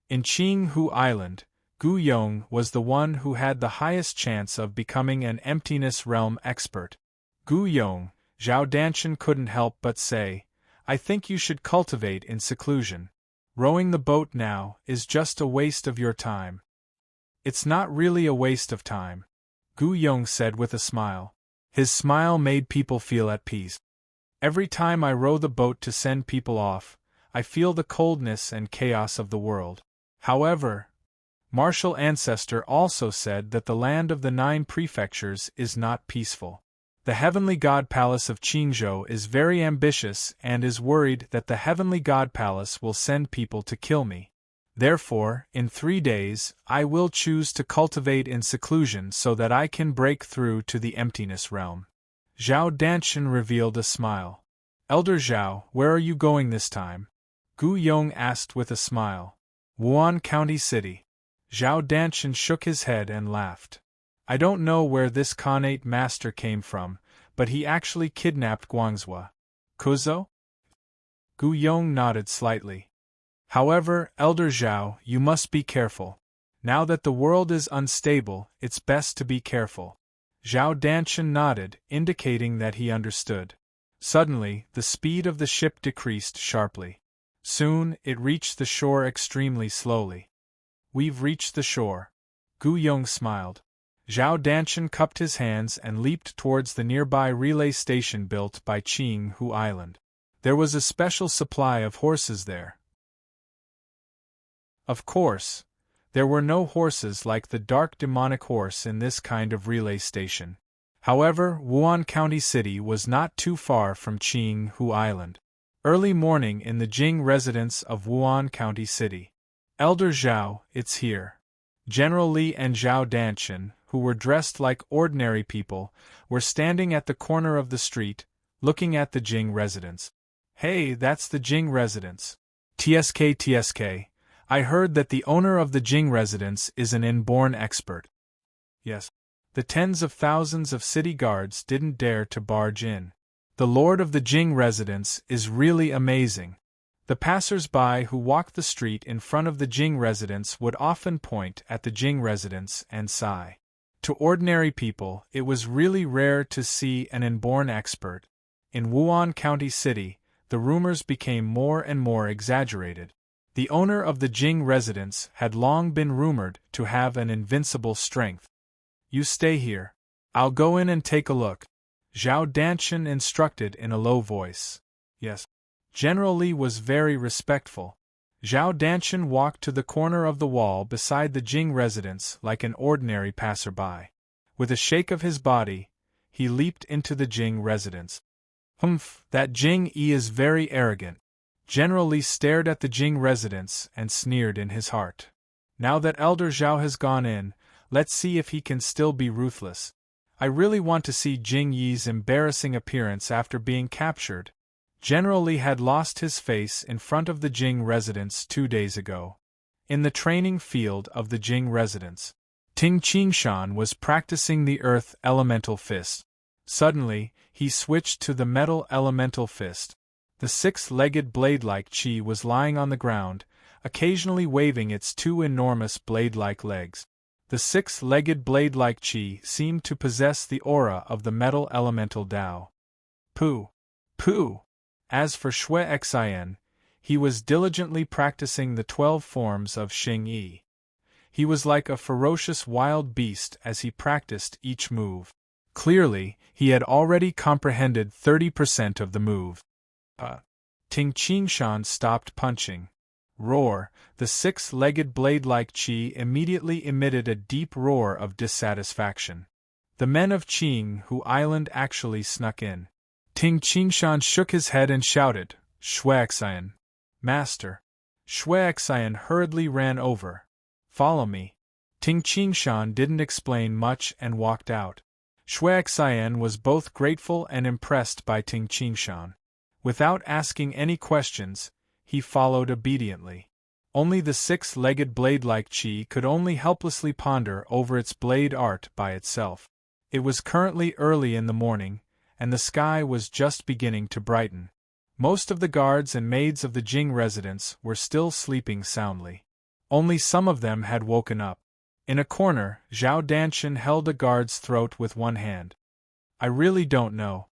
In Qinghu Island, Gu Yong was the one who had the highest chance of becoming an emptiness realm expert. "Gu Yong," Zhao Danshan couldn't help but say, "I think you should cultivate in seclusion. Rowing the boat now is just a waste of your time." "It's not really a waste of time," Gu Yong said with a smile. His smile made people feel at peace. "Every time I row the boat to send people off, I feel the coldness and chaos of the world. However, Martial Ancestor also said that the land of the 9 prefectures is not peaceful. The heavenly god palace of Qingzhou is very ambitious and is worried that the heavenly god palace will send people to kill me. Therefore, in 3 days, I will choose to cultivate in seclusion so that I can break through to the emptiness realm. Zhao Danshan revealed a smile. Elder Zhao, where are you going this time? Gu Yong asked with a smile. Wuan County City. Zhao Danshan shook his head and laughed. I don't know where this Khanate master came from, but he actually kidnapped Guangzhou. Kuzo? Gu Yong nodded slightly. However, Elder Zhao, you must be careful. Now that the world is unstable, it's best to be careful. Zhao Danshan nodded, indicating that he understood. Suddenly, the speed of the ship decreased sharply. Soon, it reached the shore extremely slowly. We've reached the shore. Gu Yong smiled. Zhao Danshan cupped his hands and leaped towards the nearby relay station built by Qinghu Island. There was a special supply of horses there. Of course, there were no horses like the dark demonic horse in this kind of relay station. However, Wuan County City was not too far from Qinghu Island. Early morning in the Jing residence of Wuan County City. Elder Zhao, it's here. General Li and Zhao Danshan, who were dressed like ordinary people, were standing at the corner of the street, looking at the Jing residence. Hey, that's the Jing residence. TSK, I heard that the owner of the Jing residence is an inborn expert. Yes. The tens of thousands of city guards didn't dare to barge in. The lord of the Jing residence is really amazing. The passers-by who walked the street in front of the Jing residence would often point at the Jing residence and sigh. To ordinary people, it was really rare to see an inborn expert. In Wuan County City, the rumors became more and more exaggerated. The owner of the Jing residence had long been rumored to have an invincible strength. You stay here. I'll go in and take a look. Zhao Danshan instructed in a low voice. Yes. General Li was very respectful. Zhao Danshan walked to the corner of the wall beside the Jing residence like an ordinary passerby. With a shake of his body, he leaped into the Jing residence. Humph, that Jing Yi is very arrogant. General Li stared at the Jing residence and sneered in his heart. Now that Elder Zhao has gone in, let's see if he can still be ruthless. I really want to see Jing Yi's embarrassing appearance after being captured. General Li had lost his face in front of the Jing residence 2 days ago. In the training field of the Jing residence, Ting Qingshan was practicing the earth elemental fist. Suddenly, he switched to the metal elemental fist. The 6-legged blade-like chi was lying on the ground, occasionally waving its 2 enormous blade-like legs. The 6-legged blade-like chi seemed to possess the aura of the metal elemental Tao. Pooh! Pooh! As for Xue Xian, he was diligently practicing the 12 forms of Xing Yi. He was like a ferocious wild beast as he practiced each move. Clearly, he had already comprehended 30% of the move. Ting Qingshan stopped punching. Roar! The 6-legged blade-like chi immediately emitted a deep roar of dissatisfaction. The men of Qinghu Island actually snuck in. Ting Qingshan shook his head and shouted, Xue Xian. Master. Xue Xian hurriedly ran over. Follow me. Ting Qingshan didn't explain much and walked out. Xue Xian was both grateful and impressed by Ting Qingshan. Without asking any questions, he followed obediently. Only the 6-legged blade-like chi could only helplessly ponder over its blade art by itself. It was currently early in the morning, and the sky was just beginning to brighten. Most of the guards and maids of the Jing residence were still sleeping soundly. Only some of them had woken up. In a corner, Zhao Danshan held a guard's throat with one hand. I really don't know.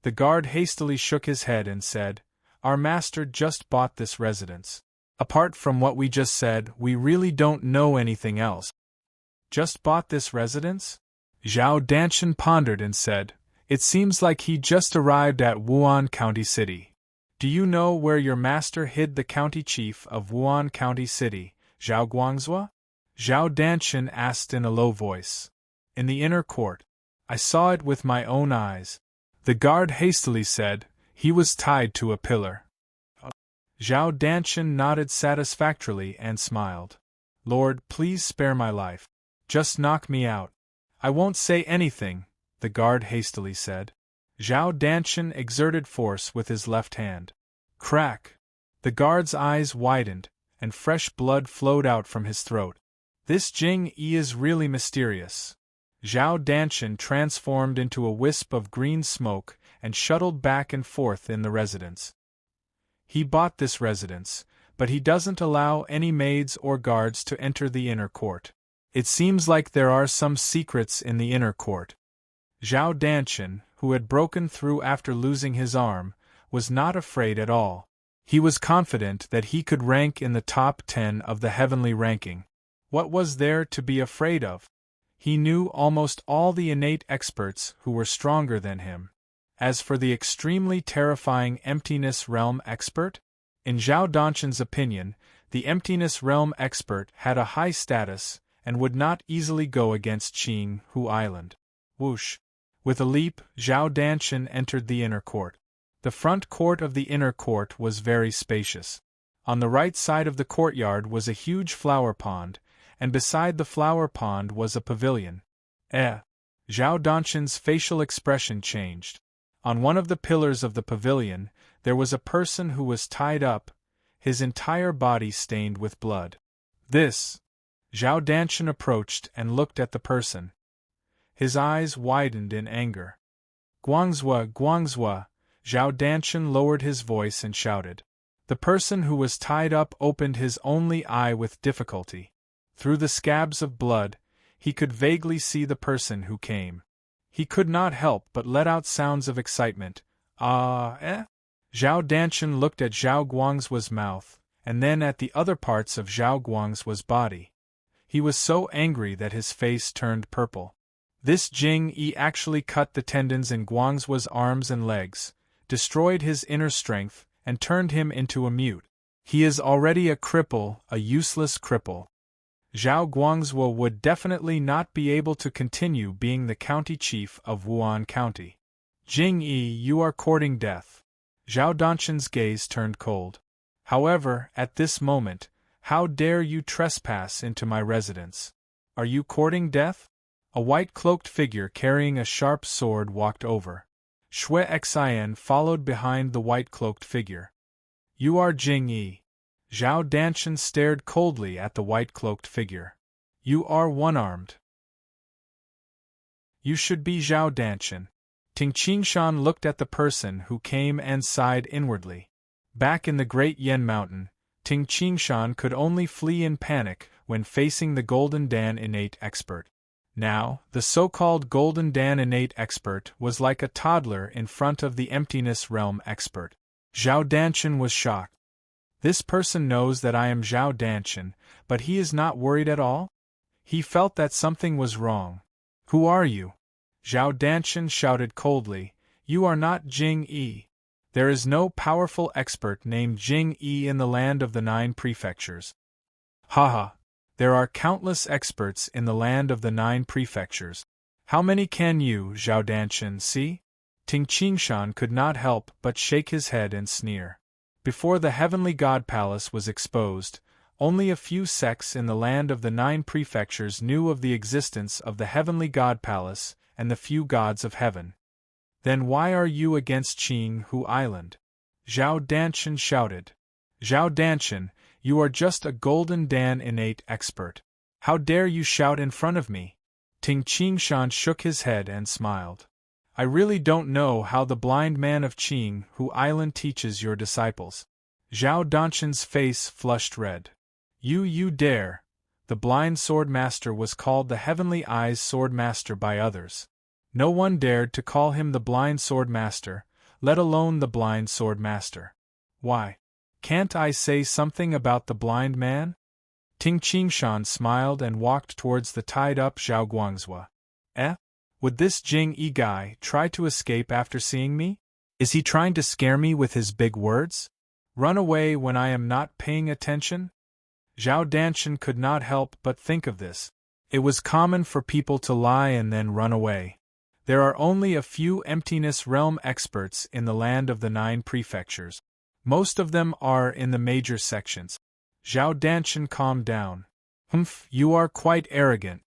The guard hastily shook his head and said, Our master just bought this residence. Apart from what we just said, we really don't know anything else. Just bought this residence? Zhao Danshan pondered and said, It seems like he just arrived at Wuan County City. Do you know where your master hid the county chief of Wuan County City, Zhao Guangzhou? Zhao Danshan asked in a low voice. In the inner court. I saw it with my own eyes. The guard hastily said, he was tied to a pillar. Zhao Danshan nodded satisfactorily and smiled. Lord, please spare my life. Just knock me out. I won't say anything, the guard hastily said. Zhao Danshan exerted force with his left hand. Crack! The guard's eyes widened, and fresh blood flowed out from his throat. This Jing Yi is really mysterious. Zhao Danshan transformed into a wisp of green smoke and shuttled back and forth in the residence. He bought this residence, but he doesn't allow any maids or guards to enter the inner court. It seems like there are some secrets in the inner court. Zhao Danshan, who had broken through after losing his arm, was not afraid at all. He was confident that he could rank in the top 10 of the heavenly ranking. What was there to be afraid of? He knew almost all the innate experts who were stronger than him. As for the extremely terrifying Emptiness Realm expert, in Zhao Danshan's opinion, the Emptiness Realm expert had a high status and would not easily go against Qing Hu Island. Whoosh! With a leap, Zhao Danshan entered the inner court. The front court of the inner court was very spacious. On the right side of the courtyard was a huge flower pond, and beside the flower pond was a pavilion. Zhao Danshan's facial expression changed. On one of the pillars of the pavilion, there was a person who was tied up, his entire body stained with blood. This! Zhao Danshan approached and looked at the person. His eyes widened in anger. Guangzhou, Guangzhou! Zhao Danshan lowered his voice and shouted. The person who was tied up opened his only eye with difficulty. Through the scabs of blood, he could vaguely see the person who came. He could not help but let out sounds of excitement. Zhao Danshan looked at Zhao Guangzhu's mouth, and then at the other parts of Zhao Guangzhu's body. He was so angry that his face turned purple. This Jing Yi actually cut the tendons in Guangzhu's arms and legs, destroyed his inner strength, and turned him into a mute. He is already a cripple, a useless cripple. Zhao Guangzhou would definitely not be able to continue being the county chief of Wuan County. Jing Yi, you are courting death. Zhao Danshan's gaze turned cold. However, at this moment, how dare you trespass into my residence? Are you courting death? A white-cloaked figure carrying a sharp sword walked over. Shui Xian followed behind the white-cloaked figure. You are Jing Yi. Zhao Danshan stared coldly at the white-cloaked figure. You are one-armed. You should be Zhao Danshan. Ting Qingshan looked at the person who came and sighed inwardly. Back in the Great Yen Mountain, Ting Qingshan could only flee in panic when facing the Golden Dan innate expert. Now, the so-called Golden Dan innate expert was like a toddler in front of the Emptiness Realm expert. Zhao Danshan was shocked. This person knows that I am Zhao Danshan, but he is not worried at all? He felt that something was wrong. Who are you? Zhao Danshan shouted coldly. You are not Jing Yi. There is no powerful expert named Jing Yi in the land of the 9 prefectures. Haha. There are countless experts in the land of the 9 prefectures. How many can you, Zhao Danshan, see? Ting Qingshan could not help but shake his head and sneer. Before the Heavenly God Palace was exposed, only a few sects in the land of the 9 prefectures knew of the existence of the Heavenly God Palace and the few gods of heaven. Then why are you against Qing Hu Island? Zhao Danshan shouted. Zhao Danshan, you are just a Golden Dan innate expert. How dare you shout in front of me? Ting Qingshan shook his head and smiled. I really don't know how the blind man of Qing Hu Island teaches your disciples. Zhao Danshan's face flushed red. You dare! The blind sword master was called the Heavenly Eyes Sword Master by others. No one dared to call him the blind sword master, let alone the blind sword master. Why? Can't I say something about the blind man? Ting Qingshan smiled and walked towards the tied-up Zhao Guangzhou. Would this Jing Yi guy try to escape after seeing me? Is he trying to scare me with his big words? Run away when I am not paying attention? Zhao Danshan could not help but think of this. It was common for people to lie and then run away. There are only a few emptiness realm experts in the land of the 9 prefectures. Most of them are in the major sections. Zhao Danshan calmed down. Humph, you are quite arrogant.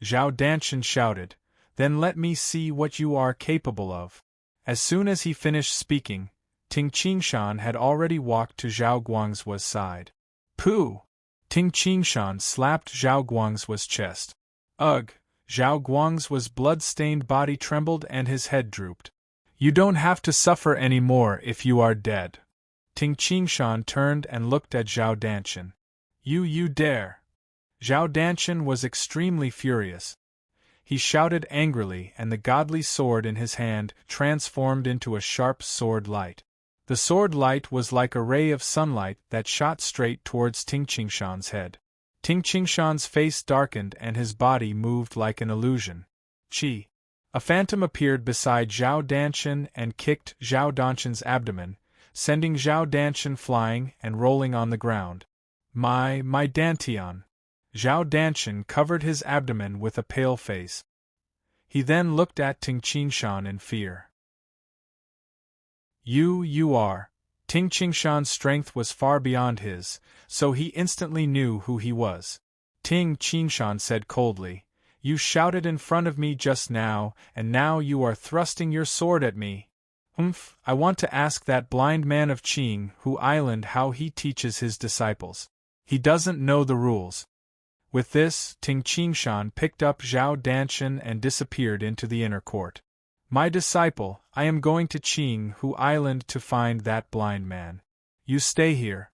Zhao Danshan shouted. Then let me see what you are capable of. As soon as he finished speaking, Ting Qingshan had already walked to Zhao Guangzuo's side. Pooh! Ting Qingshan slapped Zhao Guangzuo's chest. Ugh! Zhao Guangzuo's blood-stained body trembled and his head drooped. You don't have to suffer any more if you are dead. Ting Qingshan turned and looked at Zhao Danshan. You dare! Zhao Danshan was extremely furious. He shouted angrily, and the godly sword in his hand transformed into a sharp sword light. The sword light was like a ray of sunlight that shot straight towards Ting Qingshan's head. Ting Qingshan's face darkened and his body moved like an illusion. Chi! A phantom appeared beside Zhao Danshan and kicked Zhao Danshan's abdomen, sending Zhao Danshan flying and rolling on the ground. My Dantian! Zhao Danshan covered his abdomen with a pale face. He then looked at Ting Qingshan in fear. You are. Ting Qingshan's strength was far beyond his, so he instantly knew who he was. Ting Qingshan said coldly, You shouted in front of me just now, and now you are thrusting your sword at me. I want to ask that blind man of Qing Hu Island how he teaches his disciples. He doesn't know the rules. With this, Ting Qingshan picked up Zhao Danshan and disappeared into the inner court. My disciple, I am going to Qing Hu Island to find that blind man. You stay here.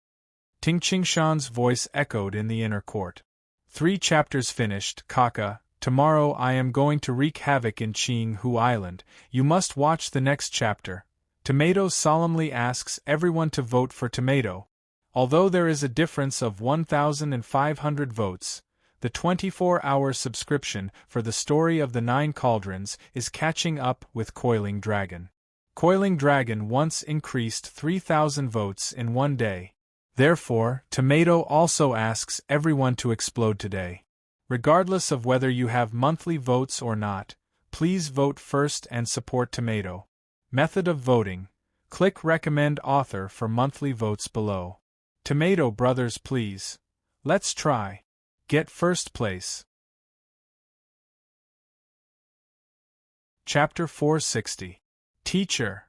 Ting Qingshan's voice echoed in the inner court. 3 chapters finished, Kaka. Tomorrow I am going to wreak havoc in Qing Hu Island. You must watch the next chapter. Tomato solemnly asks everyone to vote for Tomato. Although there is a difference of 1,500 votes, the 24-hour subscription for the story of the 9 cauldrons is catching up with Coiling Dragon. Coiling Dragon once increased 3,000 votes in one day. Therefore, Tomato also asks everyone to explode today. Regardless of whether you have monthly votes or not, please vote first and support Tomato. Method of voting. Click Recommend Author for monthly votes below. Tomato Brothers, please. Let's try. Get first place. Chapter 460. Teacher.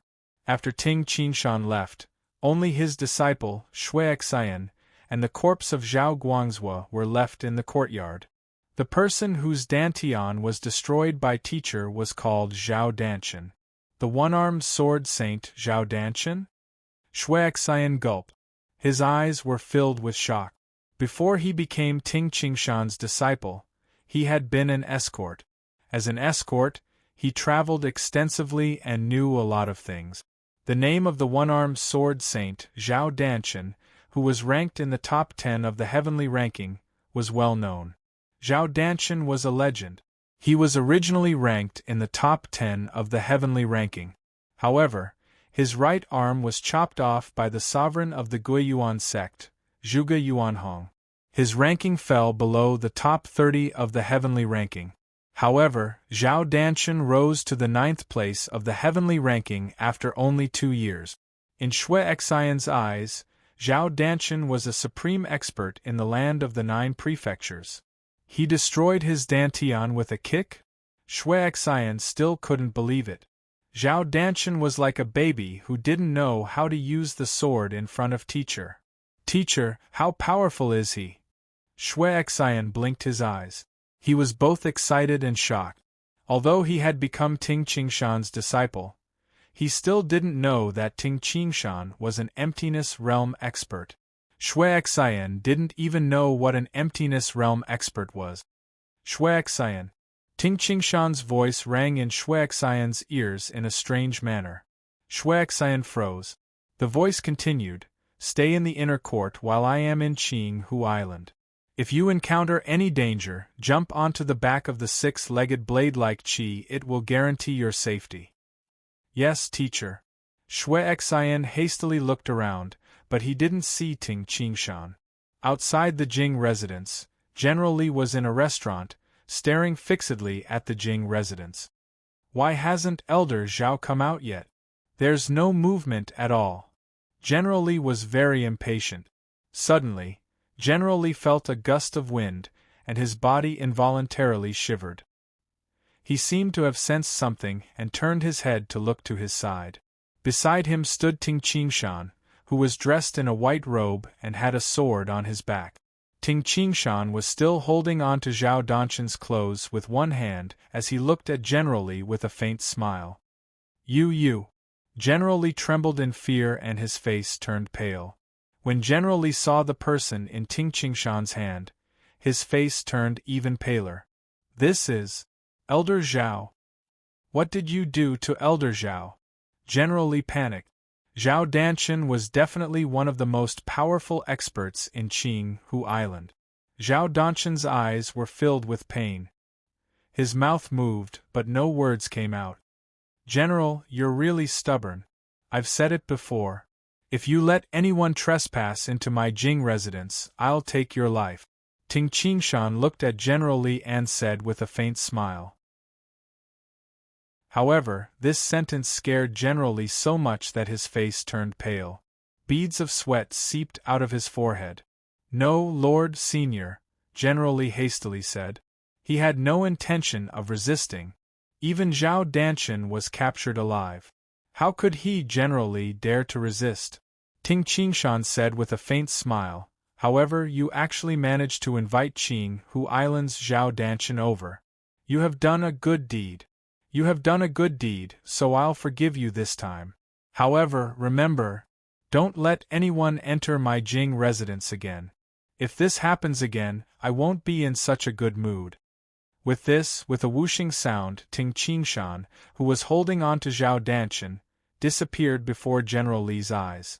After Ting Qingshan left, only his disciple, Xuexian, and the corpse of Zhao Guangzuo were left in the courtyard. The person whose dantian was destroyed by teacher was called Zhao Danshan. The one-armed sword saint Zhao Danshan? Xuexian gulped. His eyes were filled with shock. Before he became Ting Qingshan's disciple, he had been an escort. As an escort, he traveled extensively and knew a lot of things. The name of the one-armed sword saint, Zhao Danshan, who was ranked in the top 10 of the heavenly ranking, was well known. Zhao Danshan was a legend. He was originally ranked in the top 10 of the heavenly ranking. However, his right arm was chopped off by the sovereign of the Guiyuan sect, Zhuge Yuanhong. His ranking fell below the top 30 of the heavenly ranking. However, Zhao Danshan rose to the 9th place of the heavenly ranking after only 2 years. In Xuexian's eyes, Zhao Danshan was a supreme expert in the land of the 9 prefectures. He destroyed his dantian with a kick? Xuexian still couldn't believe it. Zhao Danshan was like a baby who didn't know how to use the sword in front of teacher. Teacher, how powerful is he? Xuexian blinked his eyes. He was both excited and shocked. Although he had become Ting Qingshan's disciple, he still didn't know that Ting Qingshan was an emptiness realm expert. Xuexian didn't even know what an emptiness realm expert was. Xuexian. Ting Qingshan's voice rang in Xuexian's ears in a strange manner. Xuexian froze. The voice continued, Stay in the inner court while I am in Qing Hu Island. If you encounter any danger, jump onto the back of the 6-legged blade-like Qi. It will guarantee your safety. Yes, teacher. Xuexian hastily looked around, but he didn't see Ting Qingshan. Outside the Jing residence, General Li was in a restaurant, staring fixedly at the Jing residence. Why hasn't Elder Zhao come out yet? There's no movement at all. General Li was very impatient. Suddenly, General Li felt a gust of wind, and his body involuntarily shivered. He seemed to have sensed something and turned his head to look to his side. Beside him stood Ting Qingshan, who was dressed in a white robe and had a sword on his back. Ting Qingshan was still holding on to Zhao Danshan's clothes with one hand as he looked at General Li with a faint smile. You. General Li trembled in fear and his face turned pale. When General Li saw the person in Ting Qingshan's hand, his face turned even paler. This is Elder Zhao. What did you do to Elder Zhao? General Li panicked. Zhao Danshan was definitely one of the most powerful experts in Qinghu Island. Zhao Danshan's eyes were filled with pain. His mouth moved, but no words came out. General, you're really stubborn. I've said it before. If you let anyone trespass into my Jing residence, I'll take your life. Ting Qingshan looked at General Li and said with a faint smile. However, this sentence scared General Li so much that his face turned pale. Beads of sweat seeped out of his forehead. No, Lord Senior, General Li hastily said. He had no intention of resisting. Even Zhao Danshan was captured alive. How could he, General Li, dare to resist? Ting Qingshan said with a faint smile. However, you actually managed to invite Qinghu Island's Zhao Danshan over. You have done a good deed. You have done a good deed, so I'll forgive you this time. However, remember, don't let anyone enter my Jing residence again. If this happens again, I won't be in such a good mood. With this, with a whooshing sound, Ting Qingshan, who was holding on to Zhao Danshan, disappeared before General Li's eyes.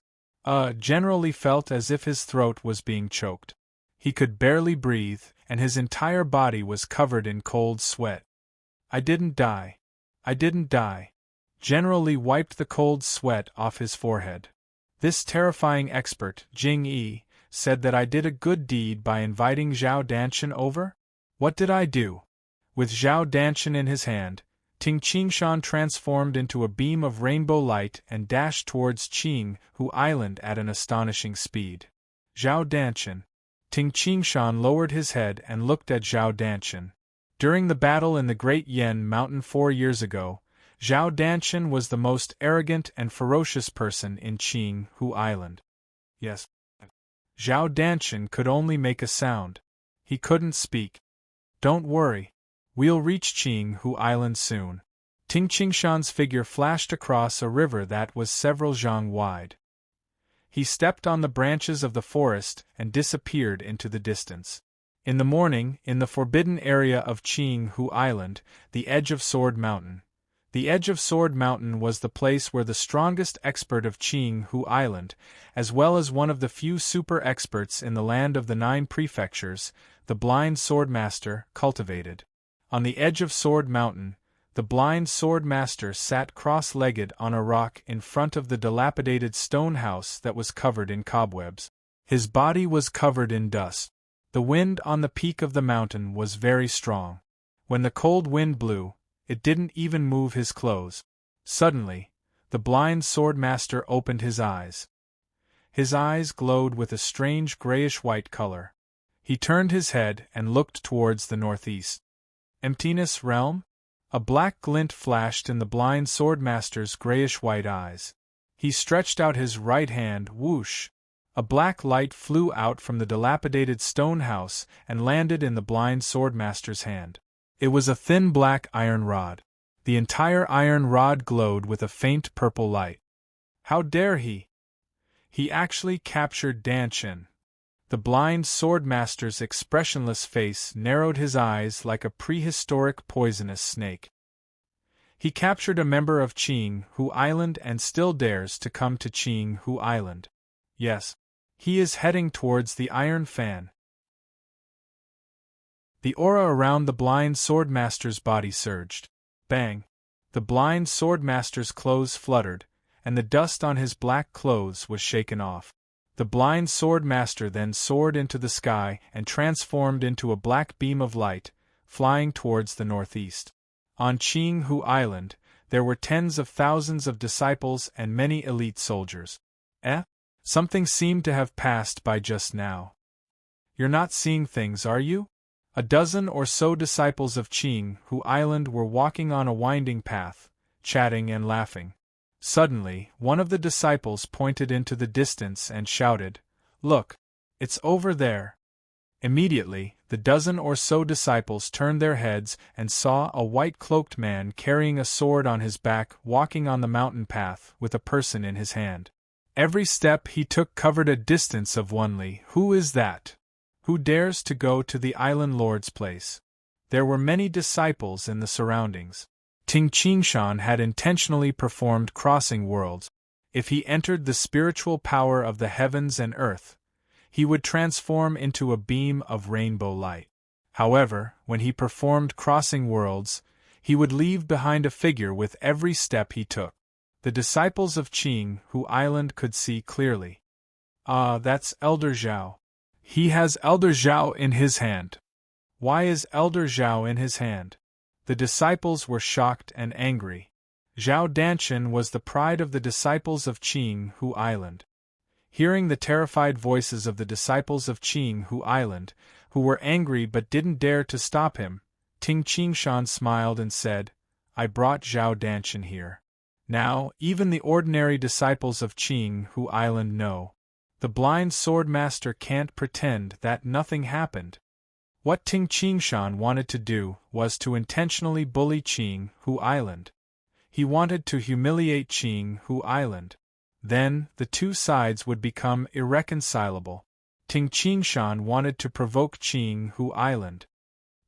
General Li felt as if his throat was being choked. He could barely breathe, and his entire body was covered in cold sweat. I didn't die. General Li wiped the cold sweat off his forehead. This terrifying expert, Jing Yi, said that I did a good deed by inviting Zhao Danshan over? What did I do? With Zhao Danshan in his hand, Ting Qingshan transformed into a beam of rainbow light and dashed towards Qinghu Island at an astonishing speed. Zhao Danshan. Ting Qingshan lowered his head and looked at Zhao Danshan. During the battle in the Great Yen Mountain 4 years ago, Zhao Danshan was the most arrogant and ferocious person in Qinghu Island. Yes. Zhao Danshan could only make a sound. He couldn't speak. Don't worry. We'll reach Qinghu Island soon. Ting Qingshan's figure flashed across a river that was several zhang wide. He stepped on the branches of the forest and disappeared into the distance. In the morning, in the forbidden area of Qinghu Island, the edge of Sword Mountain. The edge of Sword Mountain was the place where the strongest expert of Qinghu Island, as well as one of the few super experts in the land of the 9 prefectures, the blind swordmaster, cultivated. On the edge of Sword Mountain, the blind swordmaster sat cross-legged on a rock in front of the dilapidated stone house that was covered in cobwebs. His body was covered in dust. The wind on the peak of the mountain was very strong. When the cold wind blew, it didn't even move his clothes. Suddenly, the blind swordmaster opened his eyes. His eyes glowed with a strange grayish-white color. He turned his head and looked towards the northeast. Emptiness realm? A black glint flashed in the blind swordmaster's grayish-white eyes. He stretched out his right hand, whoosh. A black light flew out from the dilapidated stone house and landed in the blind swordmaster's hand. It was a thin black iron rod. The entire iron rod glowed with a faint purple light. How dare he? He actually captured Danshan. The blind swordmaster's expressionless face narrowed his eyes like a prehistoric poisonous snake. He captured a member of Qinghu Island and still dares to come to Qinghu Island. Yes. He is heading towards the Iron Fan. The aura around the blind swordmaster's body surged. Bang! The blind swordmaster's clothes fluttered, and the dust on his black clothes was shaken off. The blind swordmaster then soared into the sky and transformed into a black beam of light, flying towards the northeast. On Qinghu Island, there were tens of thousands of disciples and many elite soldiers. Something seemed to have passed by just now. You're not seeing things, are you? A dozen or so disciples of Qinghu Island were walking on a winding path, chatting and laughing. Suddenly, one of the disciples pointed into the distance and shouted, "Look! It's over there!" Immediately, the dozen or so disciples turned their heads and saw a white-cloaked man carrying a sword on his back walking on the mountain path with a person in his hand. Every step he took covered a distance of 1 li. Who is that? Who dares to go to the island lord's place? There were many disciples in the surroundings. Ting Qingshan had intentionally performed crossing worlds. If he entered the spiritual power of the heavens and earth, he would transform into a beam of rainbow light. However, when he performed crossing worlds, he would leave behind a figure with every step he took. The disciples of Qinghu Island could see clearly. Ah, that's Elder Zhao. He has Elder Zhao in his hand. Why is Elder Zhao in his hand? The disciples were shocked and angry. Zhao Danshan was the pride of the disciples of Qinghu Island. Hearing the terrified voices of the disciples of Qinghu Island, who were angry but didn't dare to stop him, Ting Qingshan smiled and said, "I brought Zhao Danshan here. Now, even the ordinary disciples of Qinghu Island know. The blind sword master can't pretend that nothing happened." What Ting Qingshan wanted to do was to intentionally bully Qinghu Island. He wanted to humiliate Qinghu Island. Then, the two sides would become irreconcilable. Ting Qingshan wanted to provoke Qinghu Island.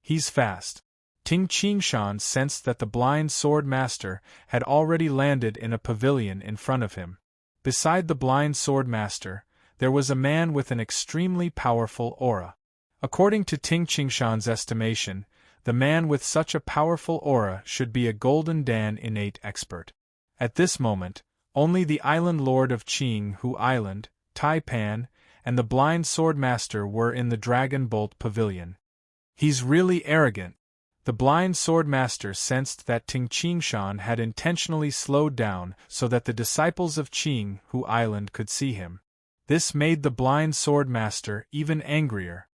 He's fast. Ting Qingshan sensed that the blind sword master had already landed in a pavilion in front of him. Beside the blind sword master, there was a man with an extremely powerful aura. According to Ting Qingshan's estimation, the man with such a powerful aura should be a Golden Dan innate expert. At this moment, only the island lord of Qinghu Island, Tai Pan, and the blind sword master were in the Dragon Bolt Pavilion. He's really arrogant. The blind sword master sensed that Ting Qingshan had intentionally slowed down so that the disciples of Qinghu Island could see him. This made the blind sword master even angrier.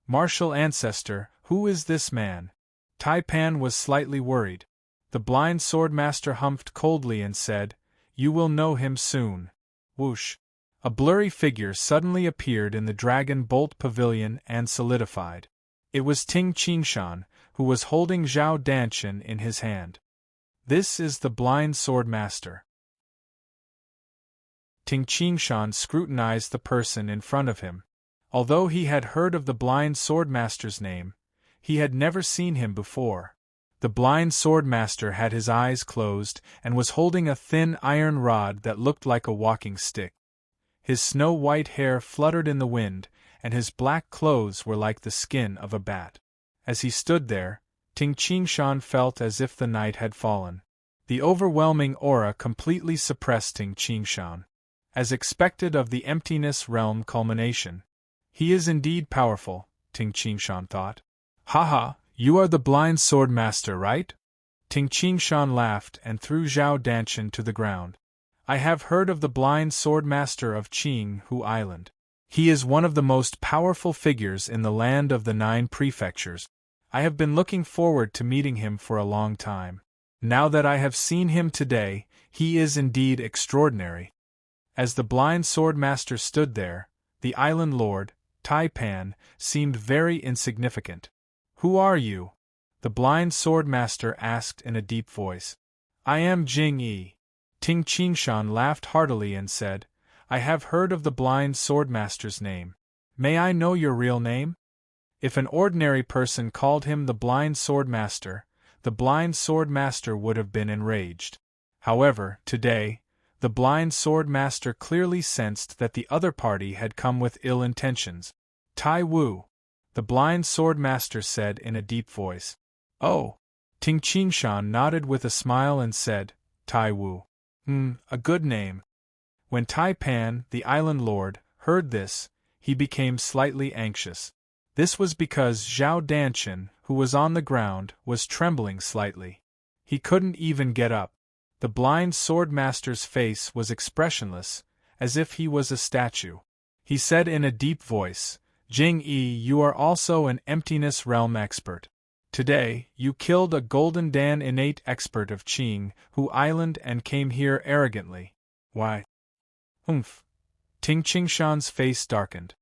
Martial ancestor, who is this man? Tai Pan was slightly worried. The blind sword master humphed coldly and said, "You will know him soon." Whoosh! A blurry figure suddenly appeared in the Dragon Bolt Pavilion and solidified. It was Ting Qingshan, who was holding Zhao Danshan in his hand. This is the blind sword master. Ting Qingshan scrutinized the person in front of him. Although he had heard of the blind sword master's name, he had never seen him before. The blind sword master had his eyes closed and was holding a thin iron rod that looked like a walking stick. His snow-white hair fluttered in the wind, and his black clothes were like the skin of a bat. As he stood there, Ting Qingshan felt as if the night had fallen. The overwhelming aura completely suppressed Ting Qingshan. As expected of the emptiness realm culmination. He is indeed powerful, Ting Qingshan thought. Haha, you are the blind sword master, right? Ting Qingshan laughed and threw Zhao Danshan to the ground. I have heard of the blind sword master of Qinghu Island. He is one of the most powerful figures in the land of the 9 prefectures. I have been looking forward to meeting him for a long time. Now that I have seen him today, he is indeed extraordinary. As the blind sword master stood there, the island lord, Tai Pan, seemed very insignificant. Who are you? The blind sword master asked in a deep voice. I am Jing Yi. Ting Qingshan laughed heartily and said, I have heard of the blind sword master's name. May I know your real name? If an ordinary person called him the blind sword master, the blind sword master would have been enraged. However, today, the blind sword master clearly sensed that the other party had come with ill intentions. Tai Wu, the blind sword master said in a deep voice. Oh! Ting Qingshan nodded with a smile and said, Tai Wu. A good name. When Tai Pan, the island lord, heard this, he became slightly anxious. This was because Zhao Danshan, who was on the ground, was trembling slightly. He couldn't even get up. The blind sword master's face was expressionless, as if he was a statue. He said in a deep voice, "Jing-yi, you are also an emptiness realm expert. Today, you killed a Golden Dan innate expert of Qing Hu Island and came here arrogantly. Why?" "Humph." Ting Qingshan's face darkened.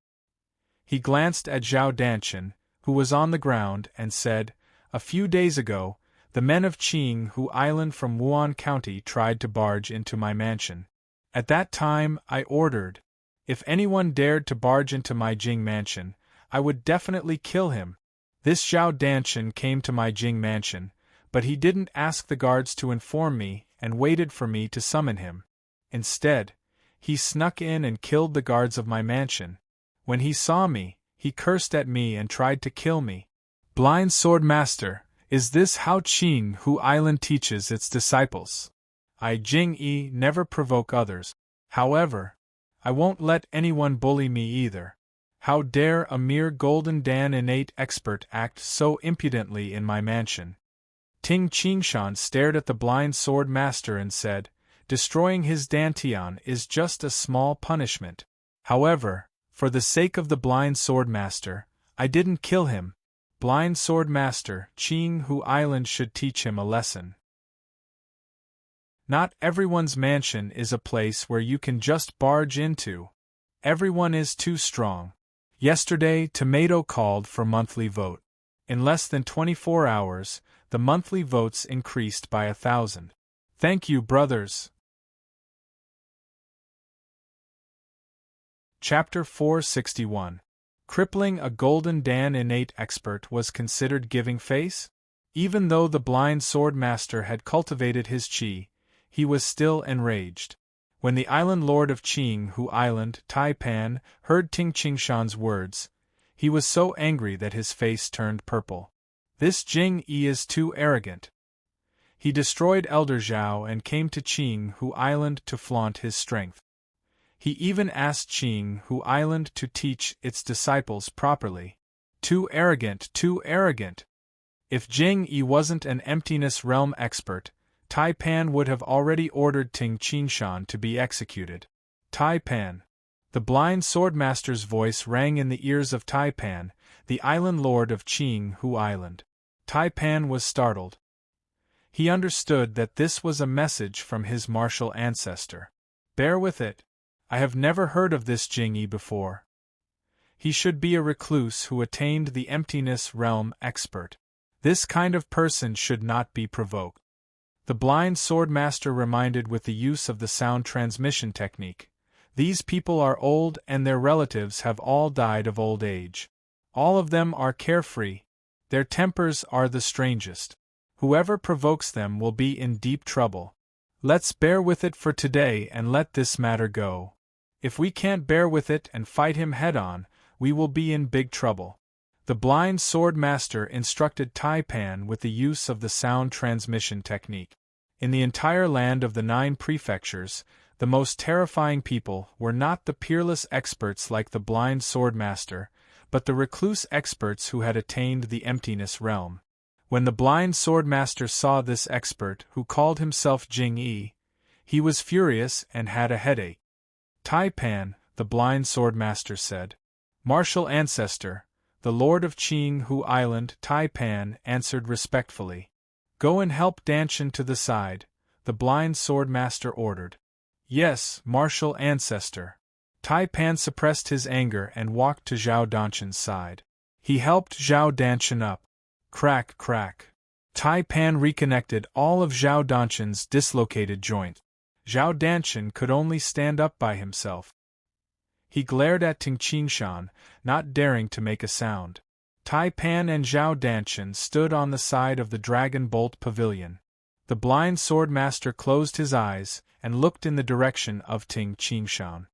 He glanced at Zhao Danshan, who was on the ground, and said, "A few days ago, the men of Qing Hu Island from Wuan County tried to barge into my mansion. At that time, I ordered, if anyone dared to barge into my Jing mansion, I would definitely kill him. This Zhao Danshan came to my Jing mansion, but he didn't ask the guards to inform me and waited for me to summon him. Instead, he snuck in and killed the guards of my mansion. When he saw me, he cursed at me and tried to kill me." "Blind Sword Master, is this how Qing Hu Island teaches its disciples? I Jing-yi never provoke others. However, I won't let anyone bully me either. How dare a mere Golden Dan innate expert act so impudently in my mansion?" Ting Qingshan stared at the blind sword master and said, "Destroying his dantian is just a small punishment. However, for the sake of the blind sword master, I didn't kill him. Blind sword master, Qing Hu Island should teach him a lesson. Not everyone's mansion is a place where you can just barge into. Everyone is too strong. Yesterday, Tomato called for monthly vote. In less than 24 hours, the monthly votes increased by 1,000. Thank you, brothers." Chapter 461. Crippling a Golden Dan innate expert was considered giving face? Even though the blind sword master had cultivated his qi, he was still enraged. When the island lord of Qing Hu Island, Taipan, heard Ting Qingshan's words, he was so angry that his face turned purple. This Jing-yi is too arrogant. He destroyed Elder Zhao and came to Qing Hu Island to flaunt his strength. He even asked Qing Hu Island to teach its disciples properly. Too arrogant, too arrogant! If Jing-yi wasn't an emptiness realm expert, Taipan would have already ordered Ting Qingshan to be executed. Taipan. The blind swordmaster's voice rang in the ears of Taipan, the island lord of Qing Hu Island. Taipan was startled. He understood that this was a message from his martial ancestor. Bear with it. I have never heard of this Jing-yi before. He should be a recluse who attained the emptiness realm expert. This kind of person should not be provoked. The blind swordmaster reminded with the use of the sound transmission technique. These people are old and their relatives have all died of old age. All of them are carefree. Their tempers are the strangest. Whoever provokes them will be in deep trouble. Let's bear with it for today and let this matter go. If we can't bear with it and fight him head-on, we will be in big trouble. The blind sword master instructed Taipan with the use of the sound transmission technique. In the entire land of the 9 prefectures, the most terrifying people were not the peerless experts like the blind sword master, but the recluse experts who had attained the emptiness realm. When the blind sword master saw this expert who called himself Jing-yi, he was furious and had a headache. Taipan, the blind sword master said. Martial ancestor, the lord of Qing Hu Island, Taipan answered respectfully. Go and help Danshan to the side, the blind sword master ordered. Yes, martial ancestor. Taipan suppressed his anger and walked to Zhao Danshan's side. He helped Zhao Danshan up. Crack, crack. Taipan reconnected all of Zhao Danshan's dislocated joint. Zhao Danshan could only stand up by himself. He glared at Ting Qingshan, not daring to make a sound. Taipan and Zhao Danshan stood on the side of the Dragon Bolt Pavilion. The blind sword master closed his eyes and looked in the direction of Ting Qingshan.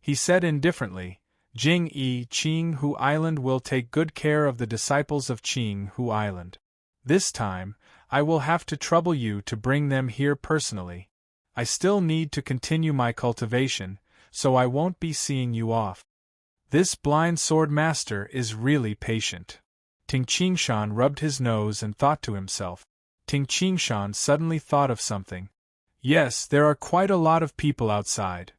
He said indifferently, Jing-yi, Qing Hu Island will take good care of the disciples of Qing Hu Island. This time, I will have to trouble you to bring them here personally. I still need to continue my cultivation, so I won't be seeing you off. This blind sword master is really patient. Ting Qingshan rubbed his nose and thought to himself. Ting Qingshan suddenly thought of something. Yes, there are quite a lot of people outside.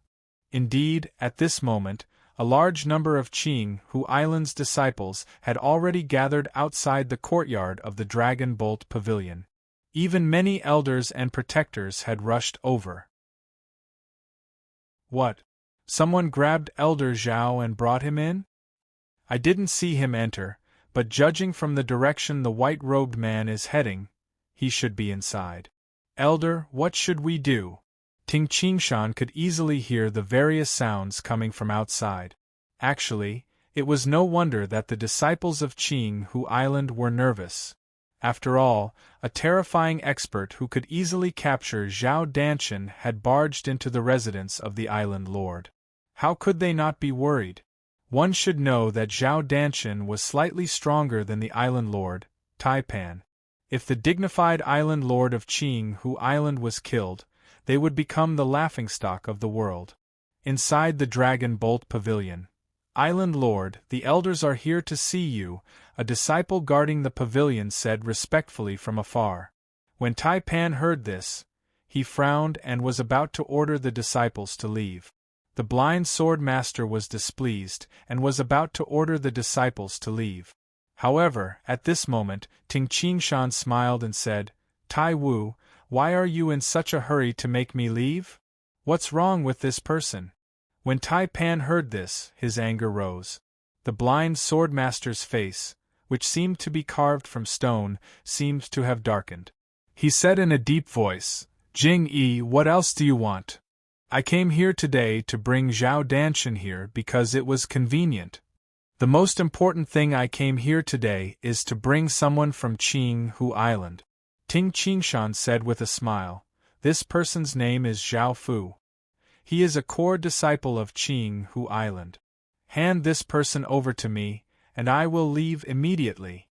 Indeed, at this moment, a large number of Qing Hu Island's disciples had already gathered outside the courtyard of the Dragon Bolt Pavilion. Even many elders and protectors had rushed over. What? Someone grabbed Elder Zhao and brought him in? I didn't see him enter, but judging from the direction the white-robed man is heading, he should be inside. Elder, what should we do? Ting Qingshan could easily hear the various sounds coming from outside. Actually, it was no wonder that the disciples of Qing Hu Island were nervous. After all, a terrifying expert who could easily capture Zhao Danshan had barged into the residence of the island lord. How could they not be worried? One should know that Zhao Danshan was slightly stronger than the island lord, Taipan. If the dignified island lord of Qing Hu Island was killed, they would become the laughingstock of the world. Inside the Dragon Bolt Pavilion. Island Lord, the elders are here to see you, a disciple guarding the pavilion said respectfully from afar. When Taipan heard this, he frowned and was about to order the disciples to leave. The blind sword master was displeased and was about to order the disciples to leave. However, at this moment, Ting Qingshan smiled and said, Tai Wu, why are you in such a hurry to make me leave? What's wrong with this person? When Taipan heard this, his anger rose. The blind swordmaster's face, which seemed to be carved from stone, seemed to have darkened. He said in a deep voice, Jing Yi, what else do you want? I came here today to bring Zhao Danshan here because it was convenient. The most important thing I came here today is to bring someone from Qing Hu Island. Ting Qingshan said with a smile, this person's name is Zhao Fu. He is a core disciple of Qing Hu Island. Hand this person over to me, and I will leave immediately.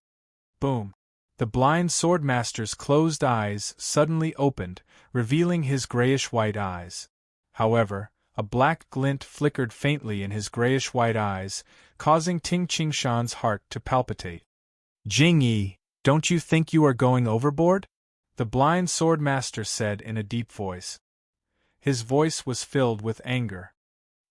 Boom. The blind swordmaster's closed eyes suddenly opened, revealing his grayish-white eyes. However, a black glint flickered faintly in his grayish-white eyes, causing Ting Qingshan's heart to palpitate. Jing Yi, don't you think you are going overboard? The blind swordmaster said in a deep voice. His voice was filled with anger.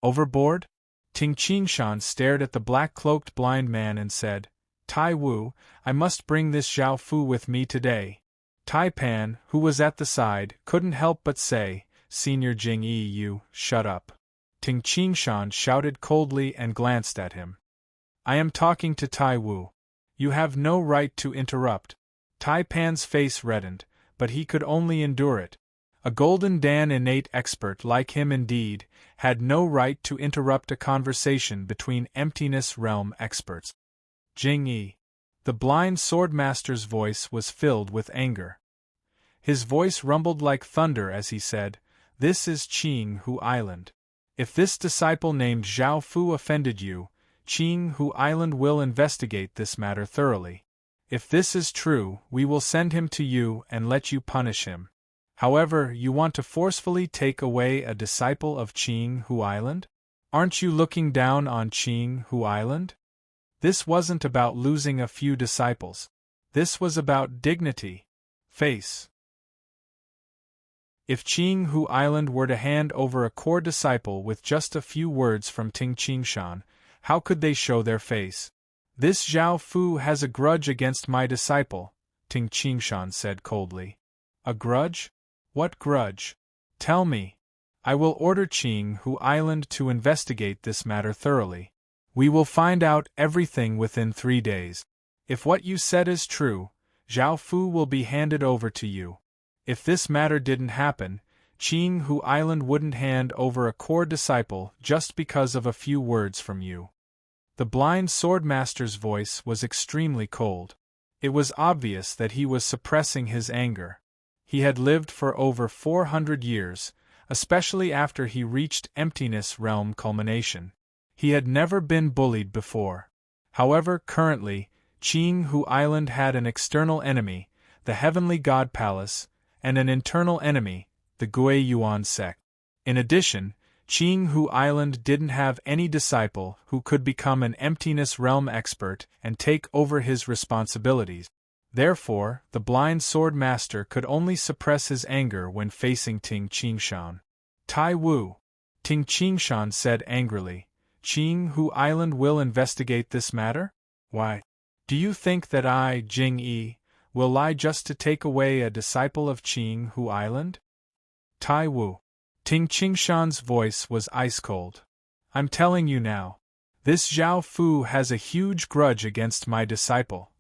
Overboard? Ting Qingshan stared at the black-cloaked blind man and said, Tai Wu, I must bring this Zhao Fu with me today. Taipan, who was at the side, couldn't help but say, Senior Jing Yi, you, shut up. Ting Qingshan shouted coldly and glanced at him. I am talking to Tai Wu. You have no right to interrupt. Taipan's face reddened, but he could only endure it. A Golden Dan innate expert like him indeed, had no right to interrupt a conversation between Emptiness Realm experts. Jing Yi. The blind swordmaster's voice was filled with anger. His voice rumbled like thunder as he said, This is Qing Hu Island. If this disciple named Zhao Fu offended you, Qing Hu Island will investigate this matter thoroughly. If this is true, we will send him to you and let you punish him. However, you want to forcefully take away a disciple of Qing Hu Island? Aren't you looking down on Qing Hu Island? This wasn't about losing a few disciples. This was about dignity. Face. If Qing Hu Island were to hand over a core disciple with just a few words from Ting Qingshan, how could they show their face? This Zhao Fu has a grudge against my disciple, Ting Qingshan said coldly. A grudge? What grudge? Tell me. I will order Qing Hu Island to investigate this matter thoroughly. We will find out everything within 3 days. If what you said is true, Zhao Fu will be handed over to you. If this matter didn't happen, Qing Hu Island wouldn't hand over a core disciple just because of a few words from you. The blind swordmaster's voice was extremely cold. It was obvious that he was suppressing his anger. He had lived for over 400 years, especially after he reached Emptiness Realm culmination. He had never been bullied before. However, currently, Qing Hu Island had an external enemy, the Heavenly God Palace, and an internal enemy, the Gui Yuan sect. In addition, Qing Hu Island didn't have any disciple who could become an Emptiness Realm expert and take over his responsibilities. Therefore, the blind sword master could only suppress his anger when facing Ting Qingshan. Tai Wu, Ting Qingshan said angrily, Qing Hu Island will investigate this matter? Why? Do you think that I, Jing Yi, will lie just to take away a disciple of Qing Hu Island? Tai Wu. Ting Qingshan's voice was ice-cold. I'm telling you now. This Zhao Fu has a huge grudge against my disciple.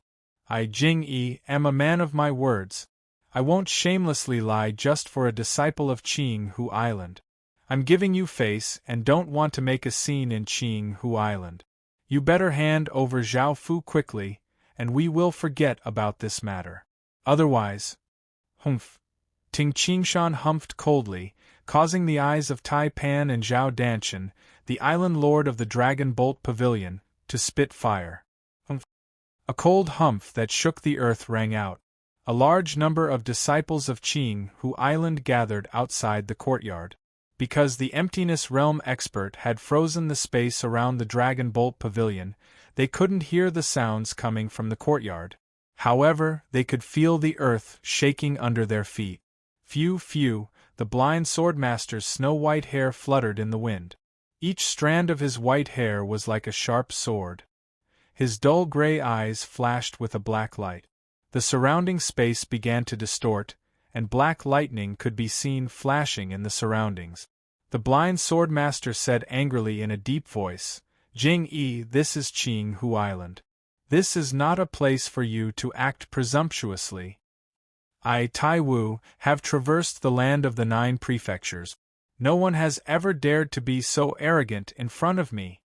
I, Jing Yi, am a man of my words. I won't shamelessly lie just for a disciple of Qing Hu Island. I'm giving you face and don't want to make a scene in Qing Hu Island. You better hand over Zhao Fu quickly, and we will forget about this matter. Otherwise… Humph. Ting Qingshan humphed coldly, causing the eyes of Tai Pan and Zhao Danshan, the island lord of the Dragon Bolt Pavilion, to spit fire. Humph. A cold humph that shook the earth rang out. A large number of disciples of Qing Hu Island gathered outside the courtyard. Because the Emptiness Realm expert had frozen the space around the Dragon Bolt Pavilion, they couldn't hear the sounds coming from the courtyard. However, they could feel the earth shaking under their feet. Phew, the blind swordmaster's snow-white hair fluttered in the wind. Each strand of his white hair was like a sharp sword. His dull gray eyes flashed with a black light. The surrounding space began to distort, and black lightning could be seen flashing in the surroundings. The blind swordmaster said angrily in a deep voice, Jing Yi, this is Qing Hu Island. This is not a place for you to act presumptuously. I, Tai Wu, have traversed the land of the 9 prefectures. No one has ever dared to be so arrogant in front of me.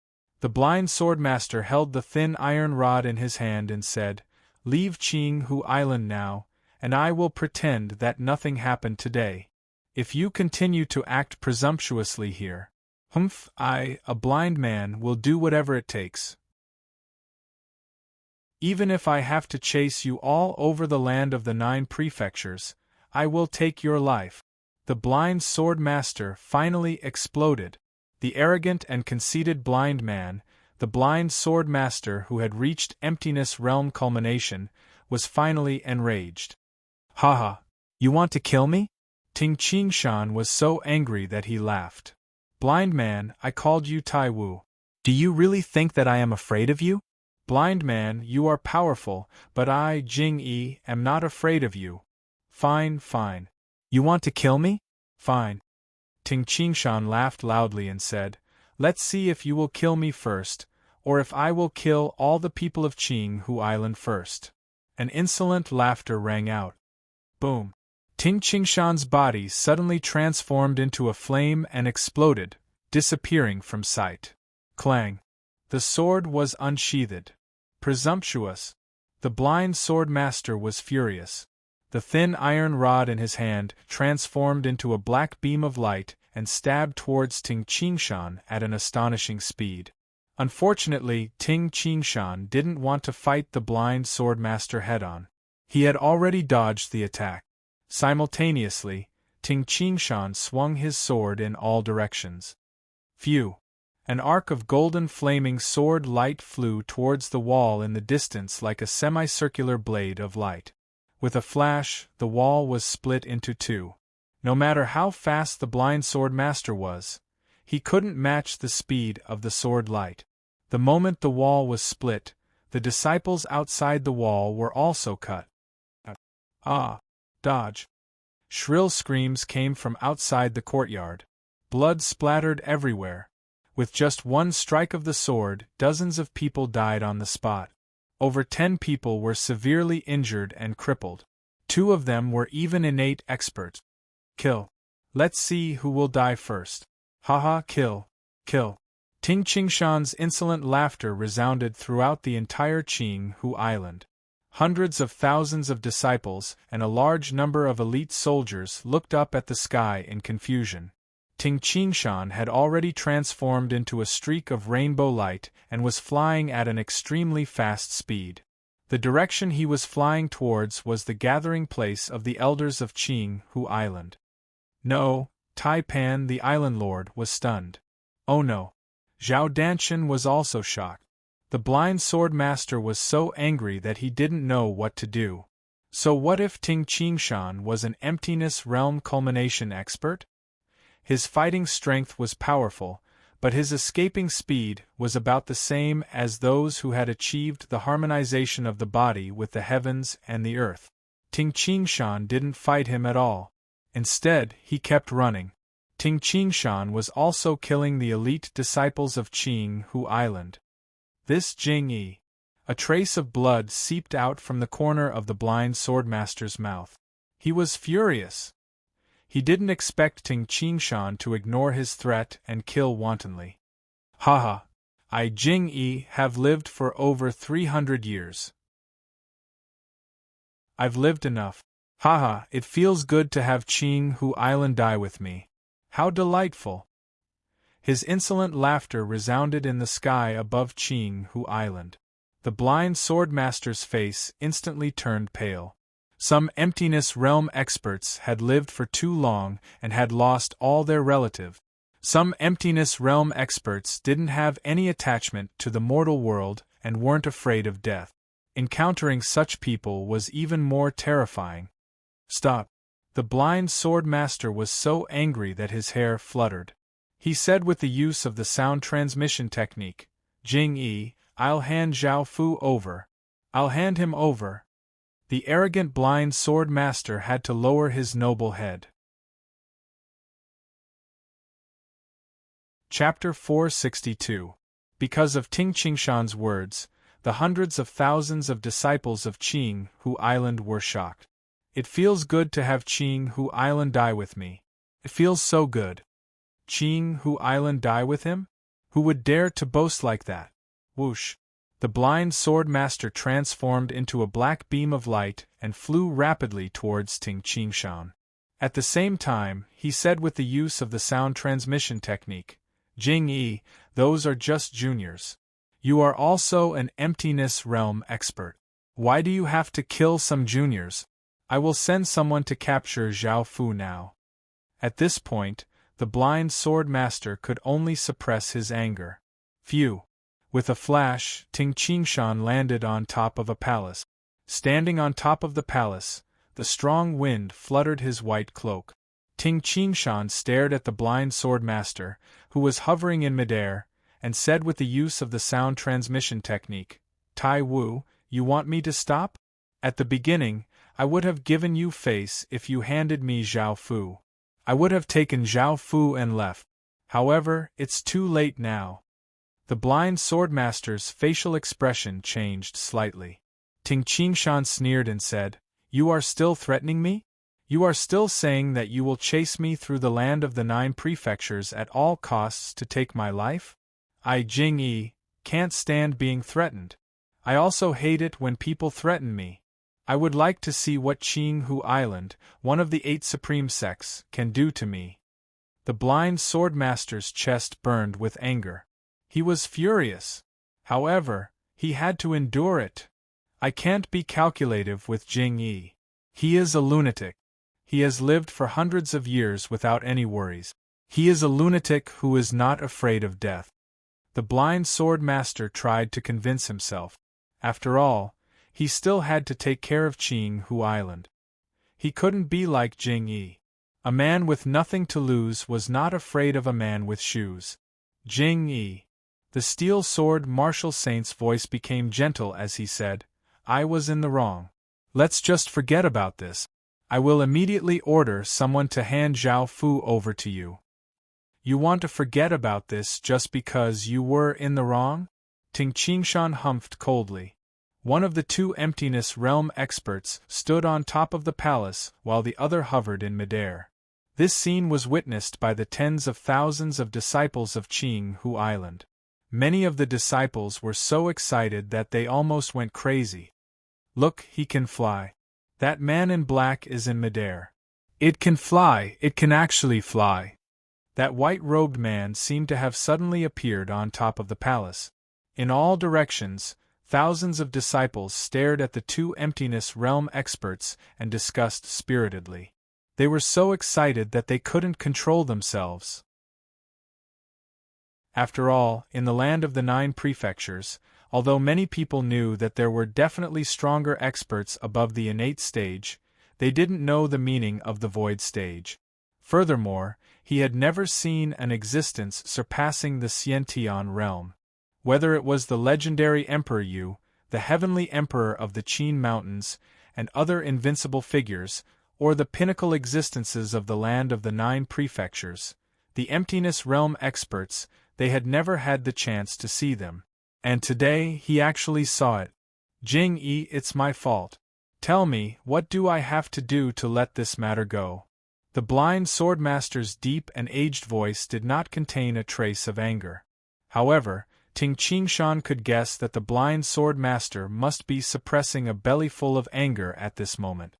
The blind swordmaster held the thin iron rod in his hand and said, Leave Qing Hu Island now, and I will pretend that nothing happened today. If you continue to act presumptuously here, I, a blind man, will do whatever it takes. Even if I have to chase you all over the land of the 9 prefectures, I will take your life. The blind sword master finally exploded. The arrogant and conceited blind man, the blind sword master who had reached Emptiness Realm culmination, was finally enraged. Haha, you want to kill me? Ting Qingshan was so angry that he laughed. Blind man, I called you Tai Wu. Do you really think that I am afraid of you? Blind man, you are powerful, but I, Jing Yi, am not afraid of you. Fine. You want to kill me? Fine. Ting Qingshan laughed loudly and said, Let's see if you will kill me first, or if I will kill all the people of Qing Hu Island first. An insolent laughter rang out. Boom. Ting Qingshan's body suddenly transformed into a flame and exploded, disappearing from sight. Clang. The sword was unsheathed. Presumptuous. The blind sword master was furious. The thin iron rod in his hand transformed into a black beam of light and stabbed towards Ting Qingshan at an astonishing speed. Unfortunately, Ting Qingshan didn't want to fight the blind sword master head-on. He had already dodged the attack. Simultaneously, Ting Qingshan swung his sword in all directions. Phew! An arc of golden flaming sword light flew towards the wall in the distance like a semicircular blade of light. With a flash, the wall was split into 2. No matter how fast the blind sword master was, he couldn't match the speed of the sword light. The moment the wall was split, the disciples outside the wall were also cut. Ah! Dodge! Shrill screams came from outside the courtyard. Blood splattered everywhere. With just one strike of the sword, dozens of people died on the spot. Over 10 people were severely injured and crippled. 2 of them were even innate experts. Kill. Let's see who will die first. Haha, kill. Ting Qingshan's insolent laughter resounded throughout the entire Qing Hu Island. Hundreds of thousands of disciples and a large number of elite soldiers looked up at the sky in confusion. Ting Qingshan had already transformed into a streak of rainbow light and was flying at an extremely fast speed. The direction he was flying towards was the gathering place of the elders of Qing Hu Island. No, Tai Pan the island lord was stunned. Oh no. Zhao Danshan was also shocked. The blind sword master was so angry that he didn't know what to do. So what if Ting Qingshan was an emptiness realm culmination expert? His fighting strength was powerful, but his escaping speed was about the same as those who had achieved the harmonization of the body with the heavens and the earth. Ting Qingshan didn't fight him at all. Instead, he kept running. Ting Qingshan was also killing the elite disciples of Qing Hu Island. This Jing Yi. A trace of blood seeped out from the corner of the blind swordmaster's mouth. He was furious. He didn't expect Ting Qingshan to ignore his threat and kill wantonly. Haha! I Jing Yi have lived for over 300 years. I've lived enough. Haha, it feels good to have Qing Hu Island die with me. How delightful! His insolent laughter resounded in the sky above Qing Hu Island. The blind swordmaster's face instantly turned pale. Some emptiness realm experts had lived for too long and had lost all their relative. Some emptiness realm experts didn't have any attachment to the mortal world and weren't afraid of death. Encountering such people was even more terrifying. Stop! The blind swordmaster was so angry that his hair fluttered. He said with the use of the sound transmission technique, Jing Yi, I'll hand Zhao Fu over. I'll hand him over. The arrogant blind sword master had to lower his noble head. Chapter 462. Because of Ting Qingshan's words, the hundreds of thousands of disciples of Qing Hu Island were shocked. It feels good to have Qing Hu Island die with me. It feels so good. Qing Hu Island die with him? Who would dare to boast like that? Whoosh! The blind sword master transformed into a black beam of light and flew rapidly towards Ting Qingshan. At the same time, he said with the use of the sound transmission technique, Jing Yi, those are just juniors. You are also an emptiness realm expert. Why do you have to kill some juniors? I will send someone to capture Zhao Fu now. At this point, the blind sword master could only suppress his anger. Phew! With a flash, Ting Qingshan landed on top of a palace. Standing on top of the palace, the strong wind fluttered his white cloak. Ting Qingshan stared at the blind sword master, who was hovering in midair, and said with the use of the sound transmission technique, Tai Wu, you want me to stop? At the beginning, I would have given you face if you handed me Zhao Fu. I would have taken Zhao Fu and left. However, it's too late now. The blind swordmaster's facial expression changed slightly. Ting Qingshan sneered and said, You are still threatening me? You are still saying that you will chase me through the land of the 9 prefectures at all costs to take my life? I Jing Yi can't stand being threatened. I also hate it when people threaten me. I would like to see what Qing Hu Island, one of the 8 supreme sects, can do to me. The blind swordmaster's chest burned with anger. He was furious. However, he had to endure it. I can't be calculative with Jing Yi. He is a lunatic. He has lived for hundreds of years without any worries. He is a lunatic who is not afraid of death. The blind sword master tried to convince himself. After all, he still had to take care of Qing Hu Island. He couldn't be like Jing Yi. A man with nothing to lose was not afraid of a man with shoes. Jing Yi. The steel sword martial saint's voice became gentle as he said, I was in the wrong. Let's just forget about this. I will immediately order someone to hand Zhao Fu over to you. You want to forget about this just because you were in the wrong? Ting Qingshan humphed coldly. One of the 2 emptiness realm experts stood on top of the palace while the other hovered in midair. This scene was witnessed by the tens of thousands of disciples of Qing Hu Island. Many of the disciples were so excited that they almost went crazy. Look, he can fly. That man in black is in midair. It can fly, it can actually fly. That white-robed man seemed to have suddenly appeared on top of the palace. In all directions, thousands of disciples stared at the 2 emptiness realm experts and discussed spiritedly. They were so excited that they couldn't control themselves. After all, in the land of the 9 prefectures, Although many people knew that there were definitely stronger experts above the innate stage, they didn't know the meaning of the void stage. Furthermore, he had never seen an existence surpassing the Xiantian realm. Whether it was the legendary Emperor Yu, the heavenly emperor of the Qin Mountains, and other invincible figures, or the pinnacle existences of the land of the 9 prefectures, the emptiness realm experts, they had never had the chance to see them. And today he actually saw it. Jing-yi, it's my fault. Tell me, what do I have to do to let this matter go? The blind swordmaster's deep and aged voice did not contain a trace of anger. However, Ting Qingshan could guess that the blind swordmaster must be suppressing a belly full of anger at this moment.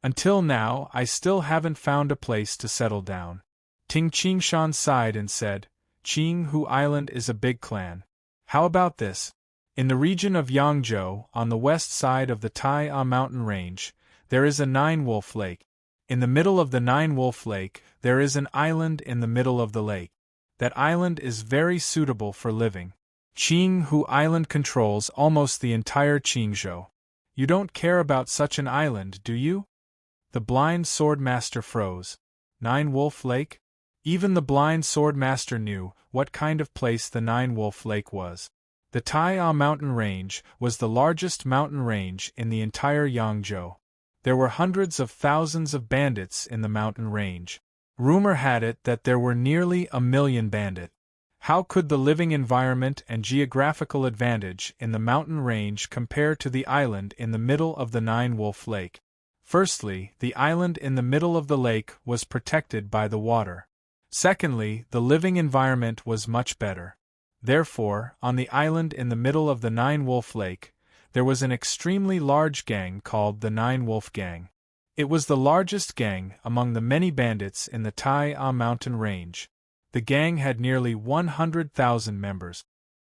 Until now, I still haven't found a place to settle down. Ting Qingshan sighed and said, Qinghu Island is a big clan. How about this? In the region of Yangzhou, on the west side of the Tai mountain range, there is a 9-wolf lake. In the middle of the 9-wolf lake, there is an island in the middle of the lake. That island is very suitable for living. Qinghu Island controls almost the entire Qingzhou. You don't care about such an island, do you? The blind swordmaster froze. 9-wolf lake? Even the blind swordmaster knew what kind of place the 9-wolf lake was. The Tai mountain range was the largest mountain range in the entire Yangzhou. There were hundreds of thousands of bandits in the mountain range. Rumor had it that there were nearly 1 million bandits. How could the living environment and geographical advantage in the mountain range compare to the island in the middle of the 9-wolf lake? Firstly, the island in the middle of the lake was protected by the water. Secondly, the living environment was much better. Therefore, on the island in the middle of the 9-wolf lake, there was an extremely large gang called the 9-wolf gang. It was the largest gang among the many bandits in the Tai mountain range. The gang had nearly 100,000 members.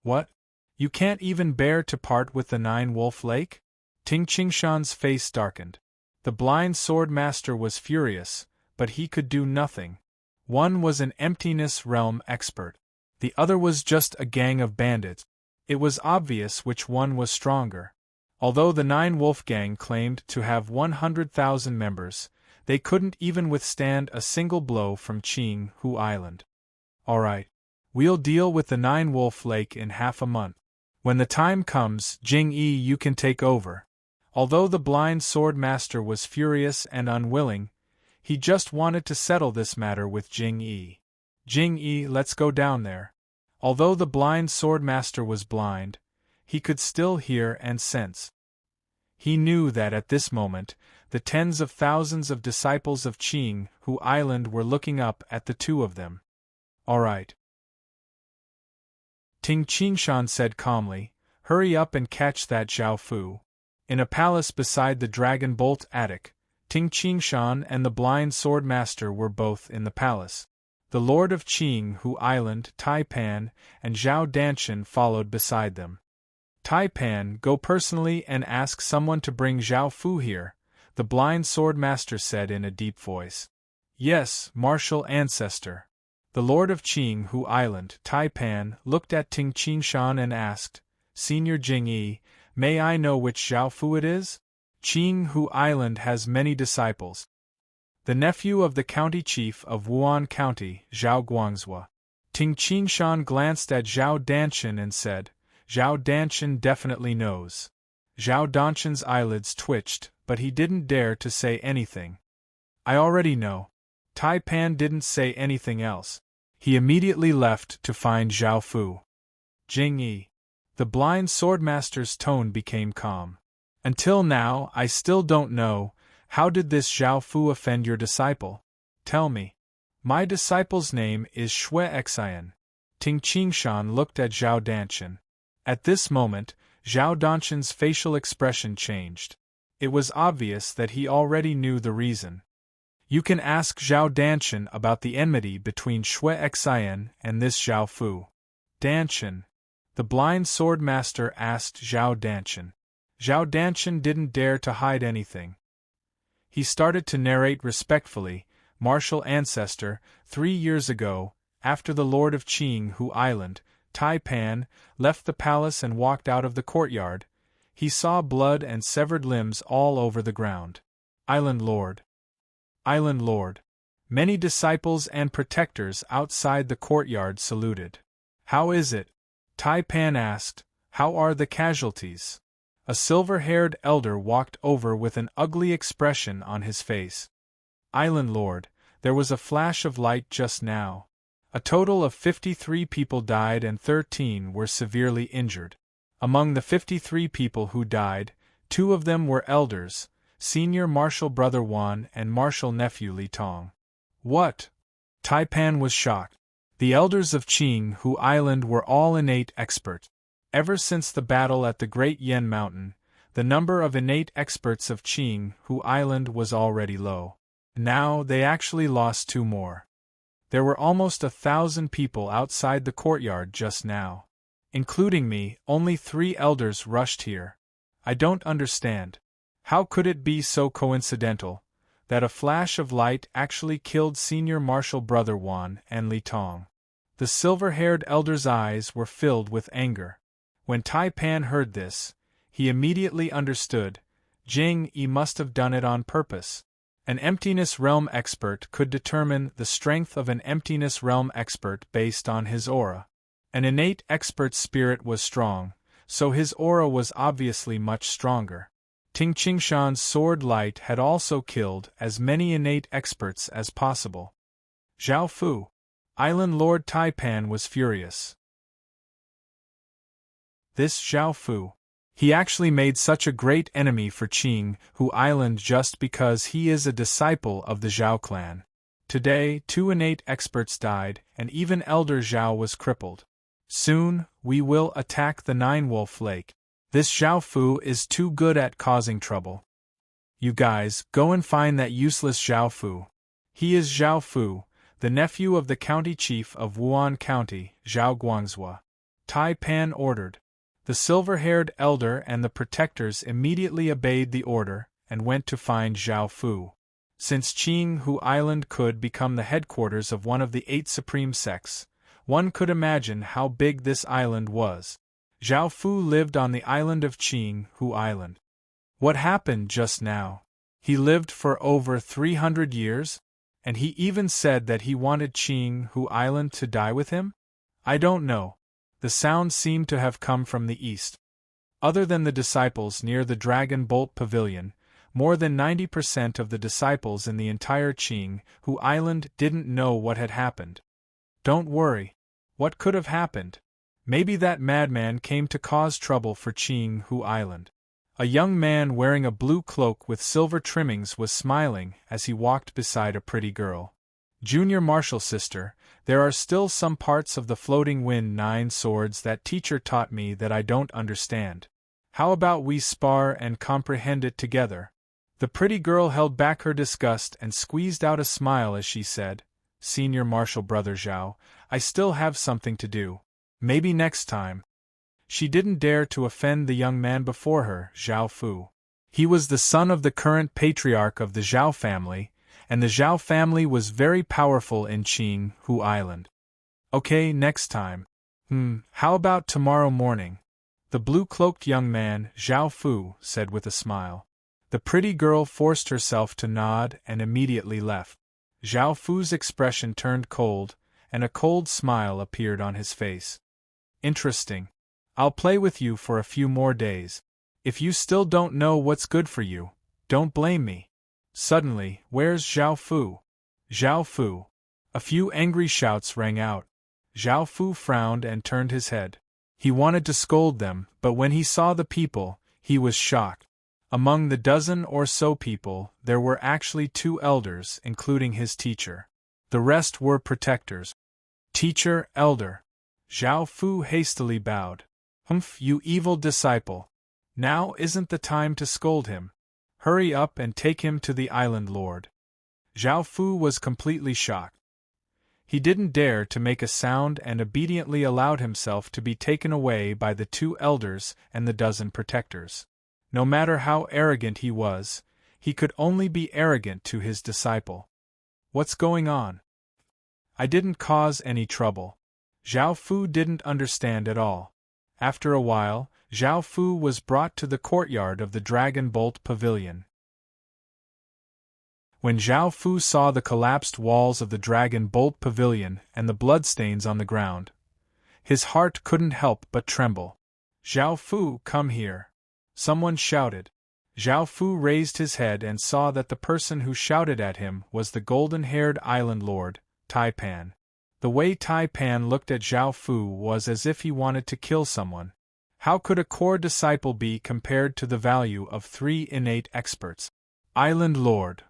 What? You can't even bear to part with the 9-wolf lake? Ting Qingshan's face darkened. The blind swordmaster was furious, but he could do nothing. One was an emptiness realm expert. The other was just a gang of bandits. It was obvious which one was stronger. Although the 9-wolf gang claimed to have 100,000 members, they couldn't even withstand a single blow from Qinghu Island. All right. We'll deal with the 9-wolf lake in half a month. When the time comes, Jing-yi, you can take over. Although the blind swordmaster was furious and unwilling, he just wanted to settle this matter with Jing-yi. Jing-yi, let's go down there. Although the blind swordmaster was blind, he could still hear and sense. He knew that at this moment, the tens of thousands of disciples of Qinghu Island were looking up at the two of them. All right. Ting Qingshan said calmly, hurry up and catch that Zhao Fu. In a palace beside the Dragon Bolt attic, Ting Qingshan and the blind swordmaster were both in the palace. The lord of Qinghu Island, Taipan, and Zhao Danshan followed beside them. Taipan, go personally and ask someone to bring Zhao Fu here, the blind swordmaster said in a deep voice. Yes, martial ancestor. The lord of Qinghu Island, Taipan, looked at Ting Qingshan and asked, Senior Jing-yi, may I know which Zhao Fu it is? Qinghu Island has many disciples. The nephew of the county chief of Wuan County, Zhao Guangzhou. Ting Qingshan glanced at Zhao Danshan and said, Zhao Danshan definitely knows. Zhao Danshan's eyelids twitched, but he didn't dare to say anything. I already know. Taipan didn't say anything else. He immediately left to find Zhao Fu. Jing-yi. The blind swordmaster's tone became calm. Until now, I still don't know, how did this Zhao Fu offend your disciple? Tell me. My disciple's name is Xue Xian. Ting Qingshan looked at Zhao Danshan. At this moment, Zhao Danshan's facial expression changed. It was obvious that he already knew the reason. You can ask Zhao Danshan about the enmity between Xue Xian and this Zhao Fu. Danshan. The blind swordmaster asked Zhao Danshan. Zhao Danshan didn't dare to hide anything. He started to narrate respectfully, martial ancestor, 3 years ago, after the lord of Qinghu Island, Tai Pan, left the palace and walked out of the courtyard, he saw blood and severed limbs all over the ground. Island Lord! Island Lord! Many disciples and protectors outside the courtyard saluted. How is it? Tai Pan asked. How are the casualties? A silver-haired elder walked over with an ugly expression on his face. Island Lord, there was a flash of light just now. A total of 53 people died and 13 were severely injured. Among the 53 people who died, 2 of them were elders, Senior Marshal Brother Wan and Marshal Nephew Li Tong. What? Tai Pan was shocked. The elders of Qinghu Island were all innate experts. Ever since the battle at the Great Yen Mountain, the number of innate experts of Qinghu Island was already low. Now they actually lost 2 more. There were almost 1,000 people outside the courtyard just now. Including me, only 3 elders rushed here. I don't understand. How could it be so coincidental that a flash of light actually killed Senior Marshal Brother Wan and Li Tong? The silver-haired elder's eyes were filled with anger. When Tai Pan heard this, he immediately understood. Jing Yi must have done it on purpose. An emptiness realm expert could determine the strength of an emptiness realm expert based on his aura. An innate expert's spirit was strong, so his aura was obviously much stronger. Ting Qingshan's sword light had also killed as many innate experts as possible. Zhao Fu. Island Lord Tai Pan was furious. This Zhao Fu. He actually made such a great enemy for Qinghu Island just because he is a disciple of the Zhao clan. Today, 2 innate experts died, and even Elder Zhao was crippled. Soon, we will attack the Nine-Wolf Lake. This Zhao Fu is too good at causing trouble. You guys, go and find that useless Zhao Fu. He is Zhao Fu, the nephew of the county chief of Wuan County, Zhao Guangzhou. Tai Pan ordered. The silver-haired elder and the protectors immediately obeyed the order and went to find Zhao Fu. Since Qinghu Island could become the headquarters of one of the 8 supreme sects, one could imagine how big this island was. Zhao Fu lived on the island of Qinghu Island. What happened just now? He lived for over 300 years? And he even said that he wanted Qinghu Island to die with him? I don't know. The sound seemed to have come from the east. Other than the disciples near the Dragon Bolt Pavilion, more than 90% of the disciples in the entire Qinghu Island didn't know what had happened. Don't worry. What could have happened? Maybe that madman came to cause trouble for Qinghu Island. A young man wearing a blue cloak with silver trimmings was smiling as he walked beside a pretty girl. Junior Marshal Sister, there are still some parts of the Floating Wind 9 swords that teacher taught me that I don't understand. How about we spar and comprehend it together? The pretty girl held back her disgust and squeezed out a smile as she said, Senior Marshal Brother Zhao, I still have something to do. Maybe next time. She didn't dare to offend the young man before her, Zhao Fu. He was the son of the current patriarch of the Zhao family, and the Zhao family was very powerful in Qinghu Island. Okay, next time. How about tomorrow morning? The blue-cloaked young man, Zhao Fu, said with a smile. The pretty girl forced herself to nod and immediately left. Zhao Fu's expression turned cold, and a cold smile appeared on his face. Interesting. I'll play with you for a few more days. If you still don't know what's good for you, don't blame me. Suddenly, where's Zhao Fu? Zhao Fu. A few angry shouts rang out. Zhao Fu frowned and turned his head. He wanted to scold them, but when he saw the people, he was shocked. Among the dozen or so people, there were actually 2 elders, including his teacher. The rest were protectors. Teacher, elder. Zhao Fu hastily bowed. Humph, you evil disciple. Now isn't the time to scold him. Hurry up and take him to the island lord. Zhao Fu was completely shocked. He didn't dare to make a sound and obediently allowed himself to be taken away by the 2 elders and the dozen protectors. No matter how arrogant he was, he could only be arrogant to his disciple. What's going on? I didn't cause any trouble. Zhao Fu didn't understand at all. After a while, Zhao Fu was brought to the courtyard of the Dragon Bolt Pavilion. When Zhao Fu saw the collapsed walls of the Dragon Bolt Pavilion and the bloodstains on the ground, his heart couldn't help but tremble. "Zhao Fu, come here!" someone shouted. Zhao Fu raised his head and saw that the person who shouted at him was the golden-haired island lord, Tai Pan. The way Tai Pan looked at Zhao Fu was as if he wanted to kill someone. How could a core disciple be compared to the value of 3 innate experts? Island Lord.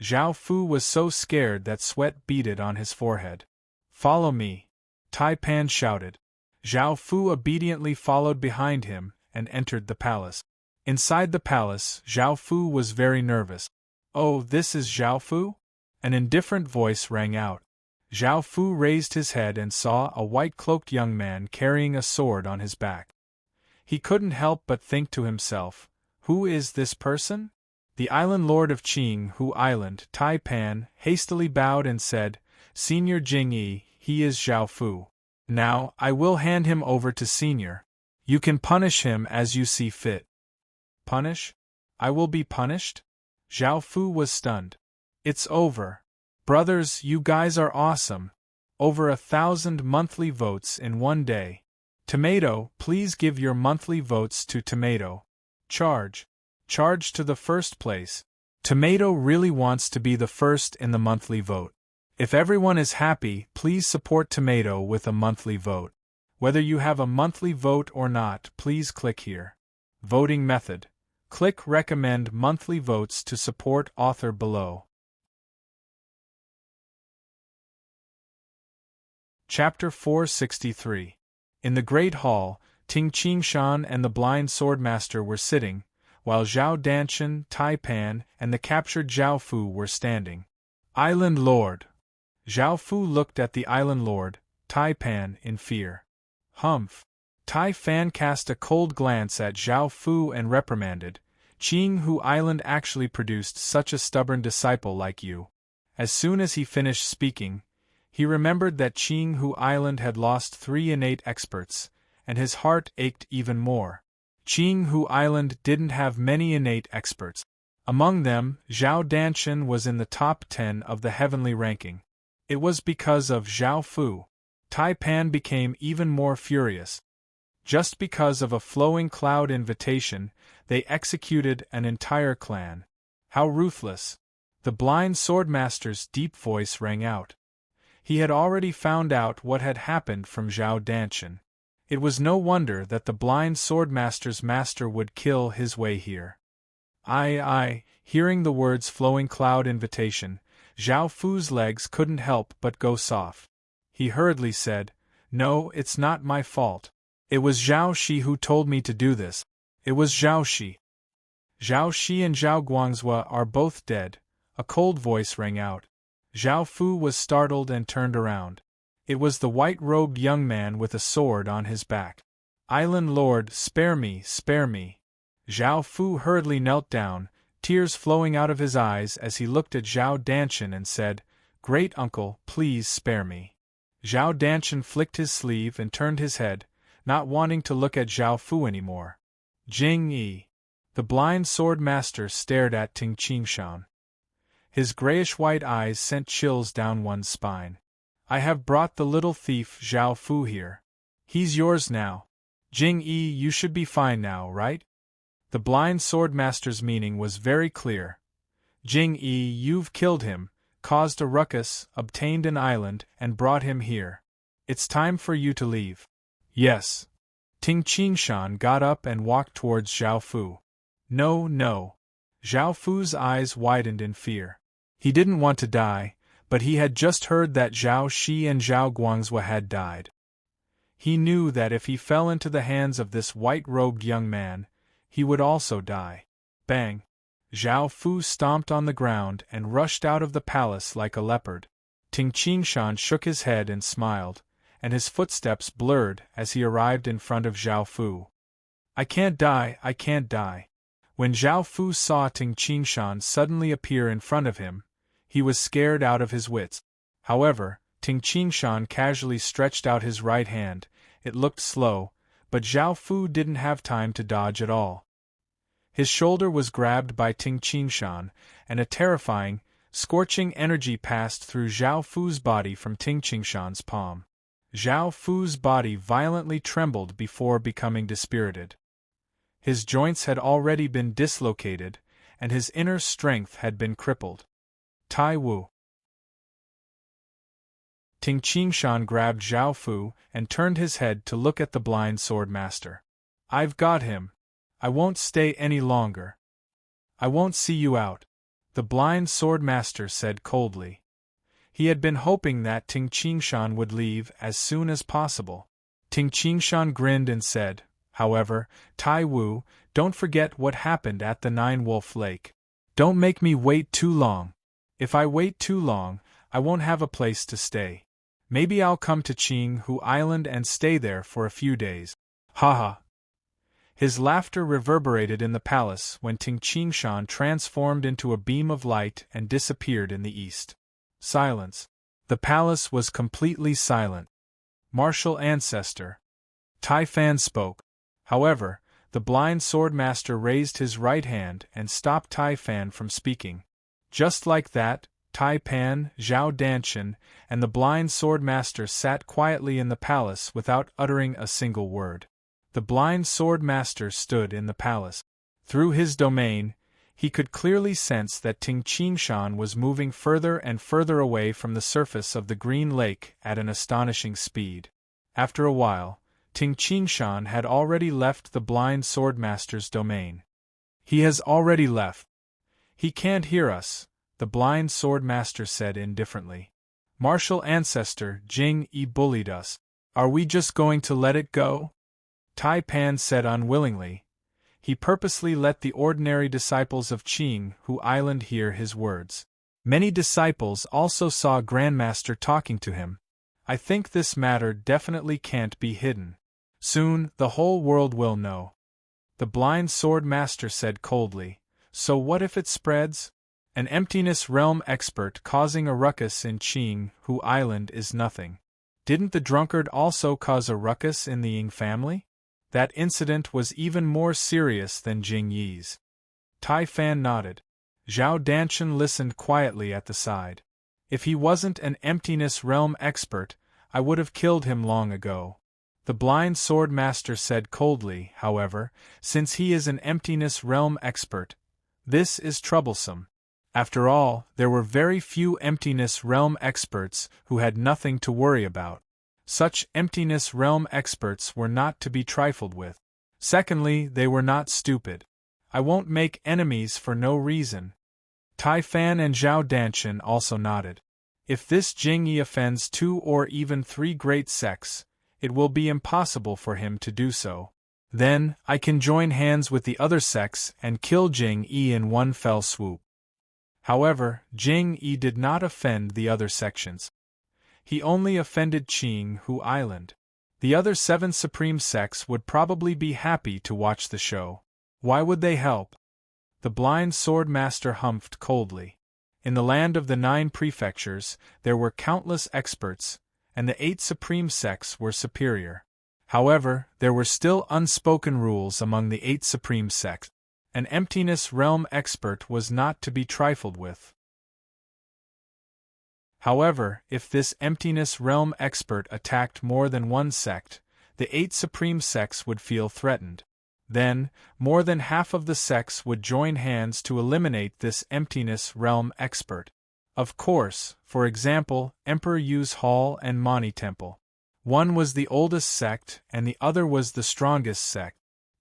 Zhao Fu was so scared that sweat beaded on his forehead. "Follow me," Tai Pan shouted. Zhao Fu obediently followed behind him and entered the palace. Inside the palace, Zhao Fu was very nervous. "Oh, this is Zhao Fu?" An indifferent voice rang out. Zhao Fu raised his head and saw a white-cloaked young man carrying a sword on his back. He couldn't help but think to himself, "Who is this person?" The island lord of Qinghu Island, Tai Pan, hastily bowed and said, "Senior Jingyi, he is Zhao Fu. Now, I will hand him over to Senior. You can punish him as you see fit." "Punish? I will be punished?" Zhao Fu was stunned. "It's over. Brothers, you guys are awesome. Over 1,000 monthly votes in one day. Tomato, please give your monthly votes to Tomato. Charge to the first place. Tomato really wants to be the first in the monthly vote. If everyone is happy, please support Tomato with a monthly vote. Whether you have a monthly vote or not, please click here. Voting method. Click recommend monthly votes to support author below." Chapter 463. In the Great Hall, Ting Qingshan and the Blind Swordmaster were sitting, while Zhao Danshan, Tai Pan, and the captured Zhao Fu were standing. "Island Lord." Zhao Fu looked at the Island Lord, Tai Pan, in fear. "Humph." Tai Fan cast a cold glance at Zhao Fu and reprimanded, "Qinghu Island actually produced such a stubborn disciple like you." As soon as he finished speaking, he remembered that Qinghu Island had lost 3 innate experts, and his heart ached even more. Qinghu Island didn't have many innate experts. Among them, Zhao Danshan was in the top 10 of the heavenly ranking. It was because of Zhao Fu. Tai Pan became even more furious. Just because of a flowing cloud invitation, they executed an entire clan. How ruthless! The blind swordmaster's deep voice rang out. He had already found out what had happened from Zhao Danshan. It was no wonder that the blind swordmaster's master would kill his way here. Hearing the words flowing cloud invitation, Zhao Fu's legs couldn't help but go soft. He hurriedly said, "No, it's not my fault. It was Zhao Shi who told me to do this. It was Zhao Shi." "Zhao Shi and Zhao Guangzhou are both dead," a cold voice rang out. Zhao Fu was startled and turned around. It was the white-robed young man with a sword on his back. "Island Lord, spare me, spare me." Zhao Fu hurriedly knelt down, tears flowing out of his eyes as he looked at Zhao Danshan and said, "Great uncle, please spare me." Zhao Danshan flicked his sleeve and turned his head, not wanting to look at Zhao Fu anymore. "Jing Yi." The blind sword master stared at Ting Qingshan. His grayish-white eyes sent chills down one's spine. "I have brought the little thief Zhao Fu here. He's yours now. Jing Yi, you should be fine now, right?" The blind swordmaster's meaning was very clear. "Jing Yi, you've killed him, caused a ruckus, obtained an island, and brought him here. It's time for you to leave." "Yes." Ting Qingshan got up and walked towards Zhao Fu. "No, no." Zhao Fu's eyes widened in fear. He didn't want to die, but he had just heard that Zhao Shi and Zhao Guangzhou had died. He knew that if he fell into the hands of this white-robed young man, he would also die. Bang! Zhao Fu stomped on the ground and rushed out of the palace like a leopard. Ting Qingshan shook his head and smiled, and his footsteps blurred as he arrived in front of Zhao Fu. "I can't die, I can't die." When Zhao Fu saw Ting Qingshan suddenly appear in front of him, he was scared out of his wits. However, Ting Qingshan casually stretched out his right hand. It looked slow, but Zhao Fu didn't have time to dodge at all. His shoulder was grabbed by Ting Qingshan, and a terrifying, scorching energy passed through Zhao Fu's body from Ting Qingshan's palm. Zhao Fu's body violently trembled before becoming dispirited. His joints had already been dislocated, and his inner strength had been crippled. Tai Wu. Ting Qingshan grabbed Zhao Fu and turned his head to look at the blind sword master. "I've got him. I won't stay any longer. I won't see you out," the blind sword master said coldly. He had been hoping that Ting Qingshan would leave as soon as possible. Ting Qingshan grinned and said, "However, Tai Wu, don't forget what happened at the Nine-Wolf Lake. Don't make me wait too long. If I wait too long, I won't have a place to stay. Maybe I'll come to Qinghu Island and stay there for a few days." "Ha." His laughter reverberated in the palace when Ting Qingshan transformed into a beam of light and disappeared in the east. Silence. The palace was completely silent. "Martial ancestor." Tai Fan spoke. However, the blind sword master raised his right hand and stopped Tai Fan from speaking. Just like that, Tai Pan, Zhao Danshan, and the blind sword master sat quietly in the palace without uttering a single word. The blind sword master stood in the palace. Through his domain, he could clearly sense that Ting Qingshan was moving further and further away from the surface of the Green Lake at an astonishing speed. After a while, Ting Qingshan had already left the blind sword master's domain. "He has already left. He can't hear us," the blind sword master said indifferently. "Martial ancestor Jing Yi bullied us. Are we just going to let it go?" Tai Pan said unwillingly. He purposely let the ordinary disciples of Qinghu Island hear his words. Many disciples also saw Grandmaster talking to him. "I think this matter definitely can't be hidden. Soon, the whole world will know," the blind sword master said coldly. "So what if it spreads? An emptiness realm expert causing a ruckus in Qinghu Island is nothing. Didn't the drunkard also cause a ruckus in the Ying family? That incident was even more serious than Jing Yi's." Tai Fan nodded. Zhao Danshan listened quietly at the side. "If he wasn't an emptiness realm expert, I would have killed him long ago," the blind sword master said coldly. "However, since he is an emptiness realm expert, this is troublesome. After all, there were very few emptiness realm experts who had nothing to worry about. Such emptiness realm experts were not to be trifled with. Secondly, they were not stupid. I won't make enemies for no reason." Tai Fan and Zhao Danshan also nodded. "If this Jing Yi offends 2 or even 3 great sects, it will be impossible for him to do so. Then, I can join hands with the other sects and kill Jing Yi in one fell swoop." However, Jing Yi did not offend the other sections. He only offended Qinghu Island. The other 7 supreme sects would probably be happy to watch the show. Why would they help? The blind sword master humphed coldly. In the land of the 9 prefectures, there were countless experts, and the 8 supreme sects were superior. However, there were still unspoken rules among the 8 supreme sects. An emptiness realm expert was not to be trifled with. However, if this emptiness realm expert attacked more than one sect, the 8 supreme sects would feel threatened. Then, more than half of the sects would join hands to eliminate this emptiness realm expert. Of course, for example, Emperor Yu's Hall and Mani Temple. One was the oldest sect and the other was the strongest sect.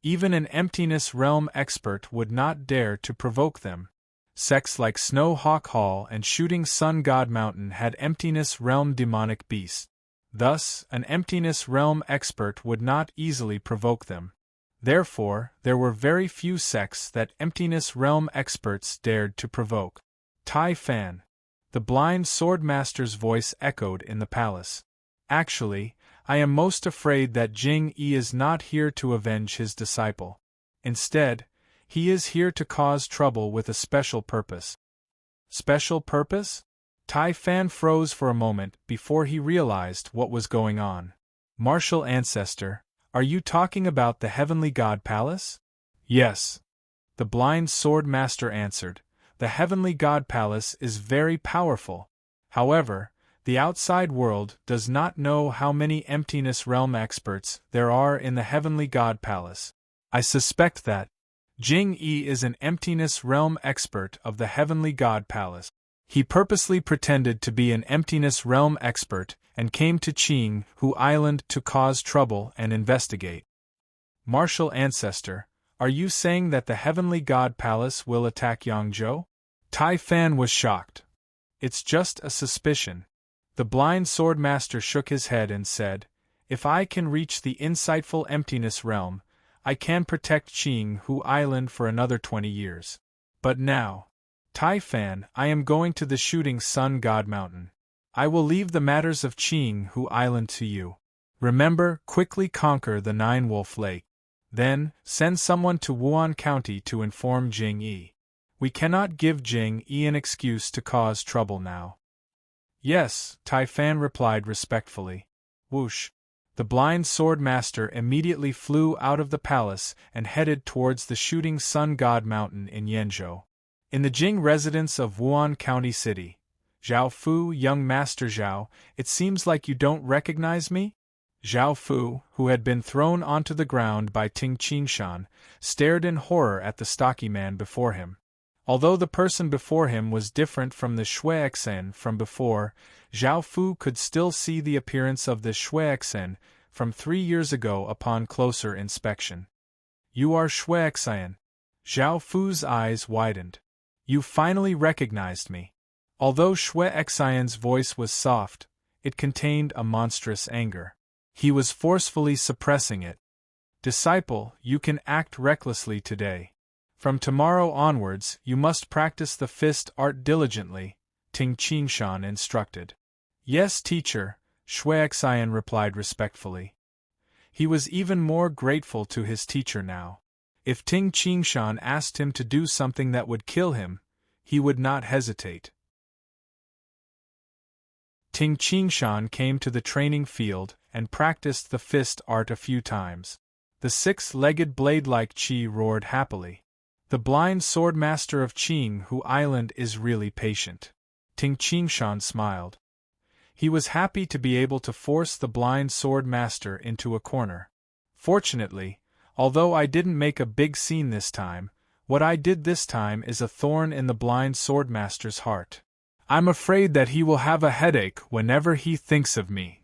Even an emptiness realm expert would not dare to provoke them. Sects like Snow Hawk Hall and Shooting Sun God Mountain had emptiness realm demonic beasts. Thus, an emptiness realm expert would not easily provoke them. Therefore, there were very few sects that emptiness realm experts dared to provoke. Tai Fan. The blind sword master's voice echoed in the palace. "Actually, I am most afraid that Jing Yi is not here to avenge his disciple. Instead, he is here to cause trouble with a special purpose." "Special purpose?" Tai Fan froze for a moment before he realized what was going on. Martial ancestor, are you talking about the Heavenly God Palace? Yes. The blind sword master answered. The Heavenly God Palace is very powerful. However, the outside world does not know how many Emptiness Realm experts there are in the Heavenly God Palace. I suspect that Jing Yi is an Emptiness Realm expert of the Heavenly God Palace. He purposely pretended to be an Emptiness Realm expert and came to Qing Hu Island to cause trouble and investigate. Martial ancestor, are you saying that the Heavenly God Palace will attack Yangzhou? Tai Fan was shocked. It's just a suspicion. The blind sword master shook his head and said, if I can reach the insightful Emptiness Realm, I can protect Qing Hu Island for another 20 years. But now, Tai Fan, I am going to the Shooting Sun God Mountain. I will leave the matters of Qing Hu Island to you. Remember, quickly conquer the Nine Wolf Lake. Then, send someone to Wuan County to inform Jing Yi. We cannot give Jing Yi an excuse to cause trouble now. Yes, Tai Fan replied respectfully. Whoosh! The blind sword master immediately flew out of the palace and headed towards the Shooting Sun God Mountain in Yenzhou. In the Jing residence of Wuan County City. Zhao Fu, young Master Zhao, it seems like you don't recognize me? Zhao Fu, who had been thrown onto the ground by Ting Qingshan, stared in horror at the stocky man before him. Although the person before him was different from the Shuexen from before, Zhao Fu could still see the appearance of the Shuexen from 3 years ago upon closer inspection. You are Shuexen. Zhao Fu's eyes widened. You finally recognized me. Although Shuexen's voice was soft, it contained a monstrous anger. He was forcefully suppressing it. Disciple, you can act recklessly today. From tomorrow onwards, you must practice the fist art diligently, Ting Qingshan instructed. Yes, teacher, Shuexen replied respectfully. He was even more grateful to his teacher now. If Ting Qingshan asked him to do something that would kill him, he would not hesitate. Ting Qingshan came to the training field and practiced the fist art a few times. The six-legged blade-like Qi roared happily. The blind sword master of Qing Hu Island is really patient. Ting Qingshan smiled. He was happy to be able to force the blind sword master into a corner. Fortunately, although I didn't make a big scene this time, what I did this time is a thorn in the blind sword master's heart. I'm afraid that he will have a headache whenever he thinks of me.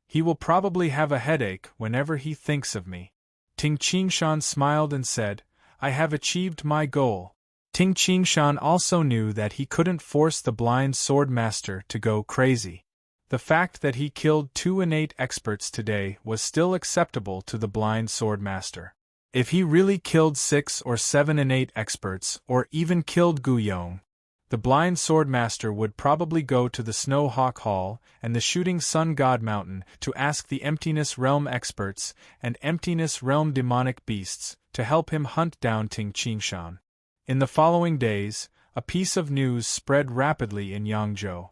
He will probably have a headache whenever he thinks of me. Ting Qingshan smiled and said, I have achieved my goal. Ting Qingshan also knew that he couldn't force the blind sword master to go crazy. The fact that he killed 2 innate experts today was still acceptable to the blind sword master. If he really killed 6 or 7 innate experts, or even killed Gu Yong, the blind sword master would probably go to the Snow Hawk Hall and the Shooting Sun God Mountain to ask the Emptiness Realm experts and Emptiness Realm demonic beasts to help him hunt down Ting Qingshan. In the following days, a piece of news spread rapidly in Yangzhou.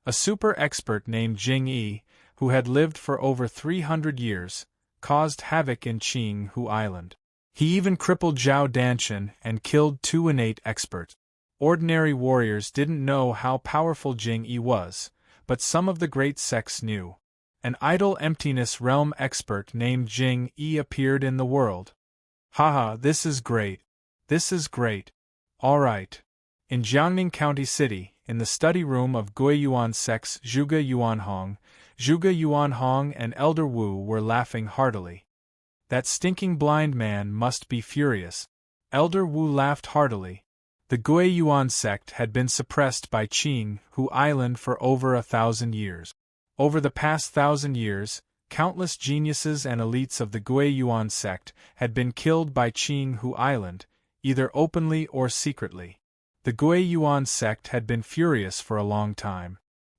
A super expert named Jing Yi, who had lived for over 300 years, caused havoc in Qing Hu Island. He even crippled Zhao Danshan and killed 2 innate experts. Ordinary warriors didn't know how powerful Jing Yi was, but some of the great sects knew. An idle Emptiness Realm expert named Jing Yi appeared in the world. Haha, this is great. This is great. Alright. In Jiangning County City, in the study room of Guiyuan sects Zhuge Yuanhong and Elder Wu were laughing heartily. That stinking blind man must be furious. Elder Wu laughed heartily. The Guiyuan sect had been suppressed by Qing Hu Island for over 1,000 years. Over the past 1,000 years, countless geniuses and elites of the Guiyuan sect had been killed by Qing Hu Island, either openly or secretly. The Guiyuan sect had been furious for a long time.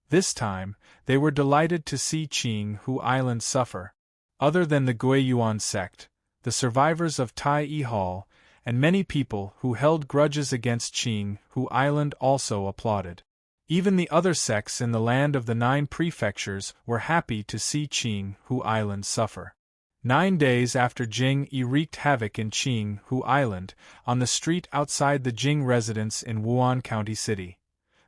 This time, they were delighted to see Qing Hu Island suffer. Other than the Guiyuan sect, the survivors of Tai Yi Hall, and many people who held grudges against Qing Hu Island also applauded. Even the other sects in the land of the 9 prefectures were happy to see Qinghu Island suffer. 9 days after Jing Yi wreaked havoc in Qinghu Island, on the street outside the Jing residence in Wuan County City.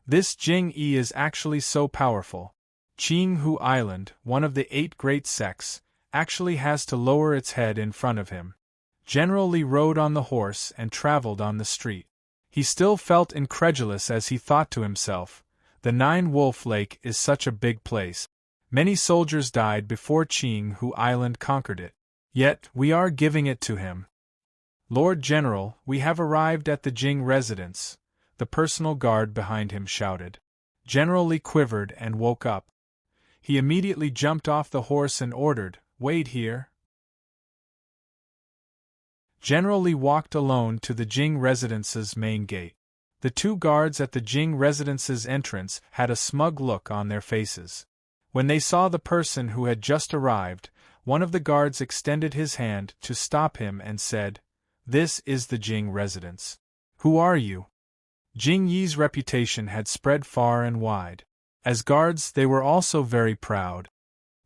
This Jing Yi is actually so powerful. Qinghu Island, one of the 8 great sects, actually has to lower its head in front of him. General Li rode on the horse and traveled on the street. He still felt incredulous as he thought to himself, the 9-Wolf Lake is such a big place. Many soldiers died before Qinghu Island conquered it. Yet, we are giving it to him. Lord General, we have arrived at the Jing residence, the personal guard behind him shouted. General Li quivered and woke up. He immediately jumped off the horse and ordered, "Wait here." General Li walked alone to the Jing residence's main gate. The 2 guards at the Jing residence's entrance had a smug look on their faces. When they saw the person who had just arrived, one of the guards extended his hand to stop him and said, "This is the Jing residence. Who are you?" Jing Yi's reputation had spread far and wide. As guards, they were also very proud.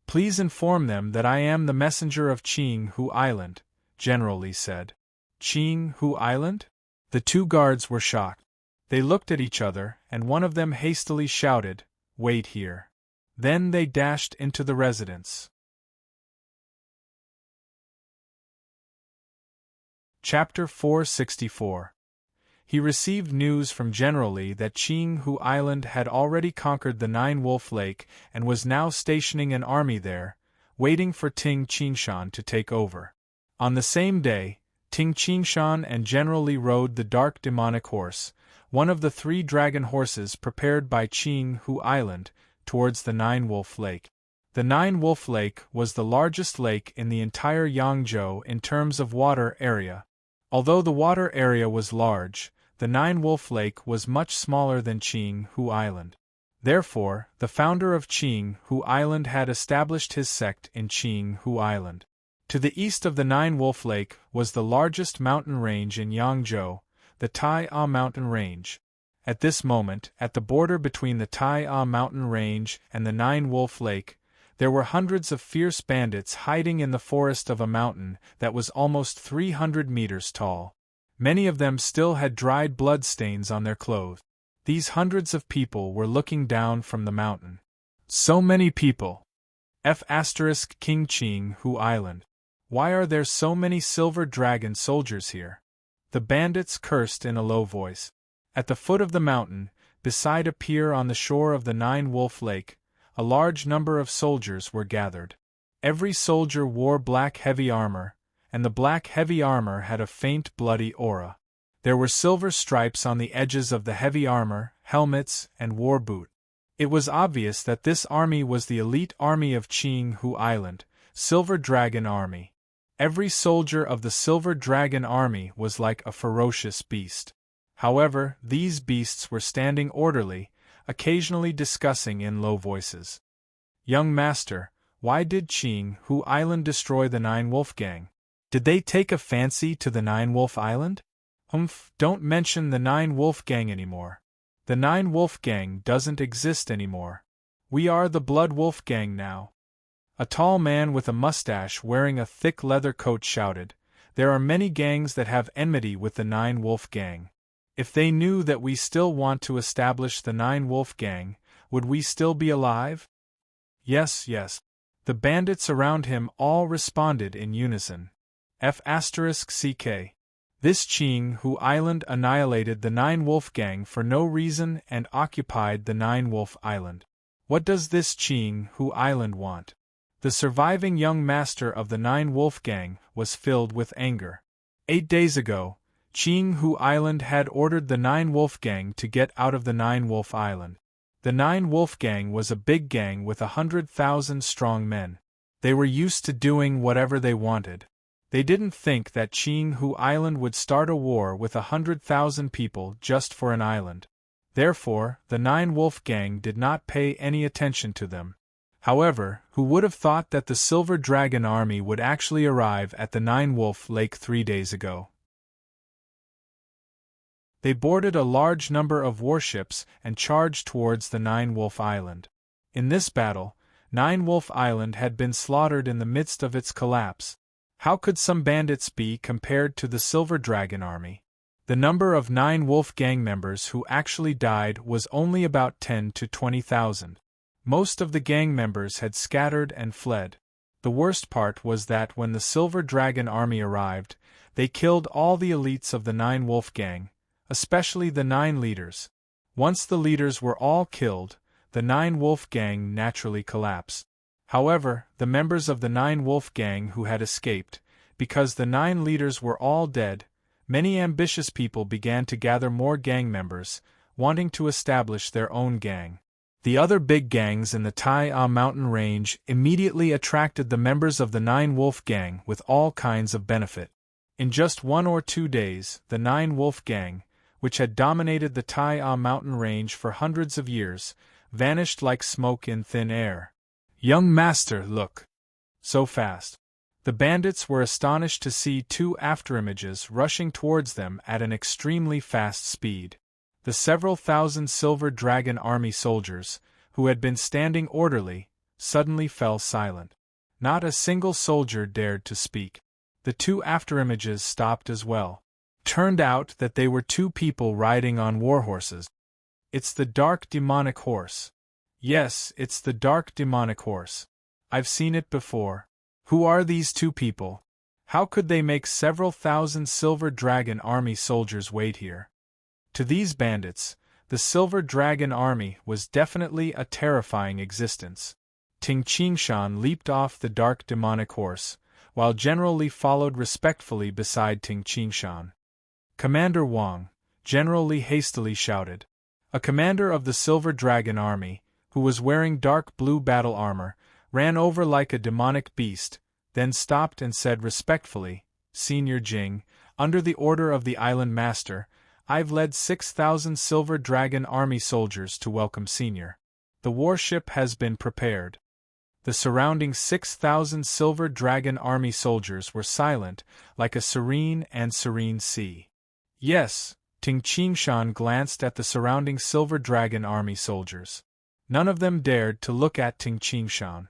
"Please inform them that I am the messenger of Qinghu Island," General Li said. "Qinghu Island?" The 2 guards were shocked. They looked at each other, and one of them hastily shouted, "Wait here." Then they dashed into the residence. Chapter 464. He received news from General Li that Qinghu Island had already conquered the 9-Wolf Lake and was now stationing an army there, waiting for Ting Qingshan to take over. On the same day, Ting Qingshan and General Li rode the dark demonic horse, one of the 3 dragon horses prepared by Qinghu Island, towards the 9-Wolf Lake. The 9-Wolf Lake was the largest lake in the entire Yangzhou in terms of water area. Although the water area was large, the 9-Wolf Lake was much smaller than Qinghu Island. Therefore, the founder of Qinghu Island had established his sect in Qinghu Island. To the east of the 9-Wolf Lake was the largest mountain range in Yangzhou, the Tai-A Mountain Range. At this moment, at the border between the Tai-A Mountain Range and the 9-Wolf Lake, there were hundreds of fierce bandits hiding in the forest of a mountain that was almost 300 meters tall. Many of them still had dried blood stains on their clothes. These hundreds of people were looking down from the mountain. So many people! King Qinghu Island. Why are there so many silver dragon soldiers here? The bandits cursed in a low voice. At the foot of the mountain, beside a pier on the shore of the 9-Wolf Lake, a large number of soldiers were gathered. Every soldier wore black heavy armor, and the black heavy armor had a faint bloody aura. There were silver stripes on the edges of the heavy armor, helmets, and war boot. It was obvious that this army was the elite army of Qinghu Island, Silver Dragon Army. Every soldier of the Silver Dragon Army was like a ferocious beast. However, these beasts were standing orderly, occasionally discussing in low voices. "Young master, why did Qinghu Island destroy the 9-Wolf Gang? Did they take a fancy to the 9-Wolf Island?" Don't mention the 9-Wolf Gang anymore. The 9-Wolf Gang doesn't exist anymore. We are the Blood Wolf Gang now. A tall man with a mustache wearing a thick leather coat shouted, "There are many gangs that have enmity with the 9-Wolf Gang. If they knew that we still want to establish the 9-Wolf Gang, would we still be alive?" "Yes, yes." The bandits around him all responded in unison. CK. This Qinghu Island annihilated the 9-Wolf Gang for no reason and occupied the 9-Wolf Island. What does this Qinghu Island want? The surviving young master of the 9-Wolf Gang was filled with anger. 8 days ago, Qinghu Island had ordered the 9-Wolf Gang to get out of the 9-Wolf Island. The 9-Wolf Gang was a big gang with 100,000 strong men. They were used to doing whatever they wanted. They didn't think that Qinghu Island would start a war with 100,000 people just for an island. Therefore, the 9-Wolf Gang did not pay any attention to them. However, who would have thought that the Silver Dragon Army would actually arrive at the 9-Wolf Lake 3 days ago? They boarded a large number of warships and charged towards the Nine Wolf Island. In this battle, Nine Wolf Island had been slaughtered in the midst of its collapse. How could some bandits be compared to the Silver Dragon army? The number of Nine Wolf gang members who actually died was only about 10 to 20,000. Most of the gang members had scattered and fled. The worst part was that when the Silver Dragon army arrived, they killed all the elites of the Nine Wolf gang, especially the 9 leaders. Once the leaders were all killed, the Nine Wolf gang naturally collapsed. However, the members of the Nine Wolf gang who had escaped, because the 9 leaders were all dead, many ambitious people began to gather more gang members, wanting to establish their own gang. The other big gangs in the Tai mountain range immediately attracted the members of the Nine Wolf gang with all kinds of benefit. In just 1 or 2 days, the Nine Wolf gang, which had dominated the Tai mountain range for hundreds of years, vanished like smoke in thin air. "Young master, look! So fast!" The bandits were astonished to see 2 afterimages rushing towards them at an extremely fast speed. The several thousand Silver Dragon army soldiers, who had been standing orderly, suddenly fell silent. Not a single soldier dared to speak. The 2 afterimages stopped as well. Turned out that they were 2 people riding on warhorses. "It's the dark demonic horse." "Yes, it's the dark demonic horse. I've seen it before." "Who are these 2 people? How could they make several thousand Silver Dragon army soldiers wait here?" To these bandits, the Silver Dragon army was definitely a terrifying existence. Ting Qingshan leaped off the dark demonic horse, while General Li followed respectfully beside Ting Qingshan. "Commander Wang," General Li hastily shouted. A commander of the Silver Dragon army, who was wearing dark blue battle armor, ran over like a demonic beast, then stopped and said respectfully, "Senior Jing, under the order of the island master, I've led 6,000 Silver Dragon army soldiers to welcome Senior. The warship has been prepared." The surrounding 6,000 Silver Dragon army soldiers were silent, like a serene and serene sea. "Yes," Ting Qingshan glanced at the surrounding Silver Dragon army soldiers. None of them dared to look at Ting Qingshan.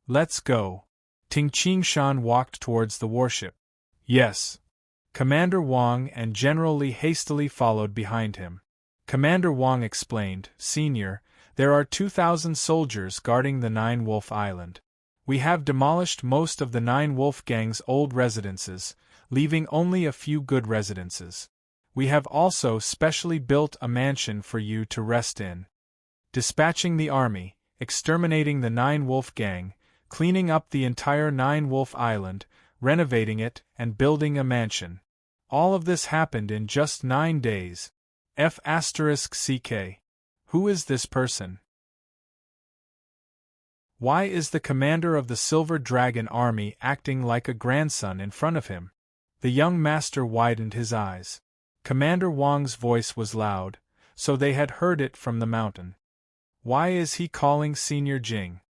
"Let's go." Ting Qingshan walked towards the warship. "Yes." Commander Wang and General Li hastily followed behind him. Commander Wang explained, "Senior, there are 2,000 soldiers guarding the Nine Wolf Island. We have demolished most of the Nine Wolf gang's old residences, leaving only a few good residences. We have also specially built a mansion for you to rest in. Dispatching the army, exterminating the Nine Wolf gang, cleaning up the entire Nine Wolf Island, renovating it, and building a mansion. All of this happened in just 9 days. F***CK. Who is this person? Why is the commander of the Silver Dragon army acting like a grandson in front of him?" The young master widened his eyes. Commander Wang's voice was loud, so they had heard it from the mountain. "Why is he calling Senior Jing?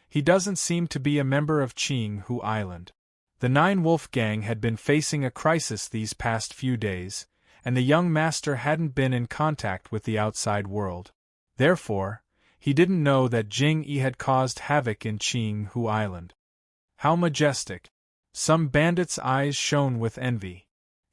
He doesn't seem to be a member of Qinghu Island." The Nine Wolf gang had been facing a crisis these past few days, and the young master hadn't been in contact with the outside world. Therefore, he didn't know that Jing Yi had caused havoc in Qinghu Island. How majestic! Some bandits' eyes shone with envy.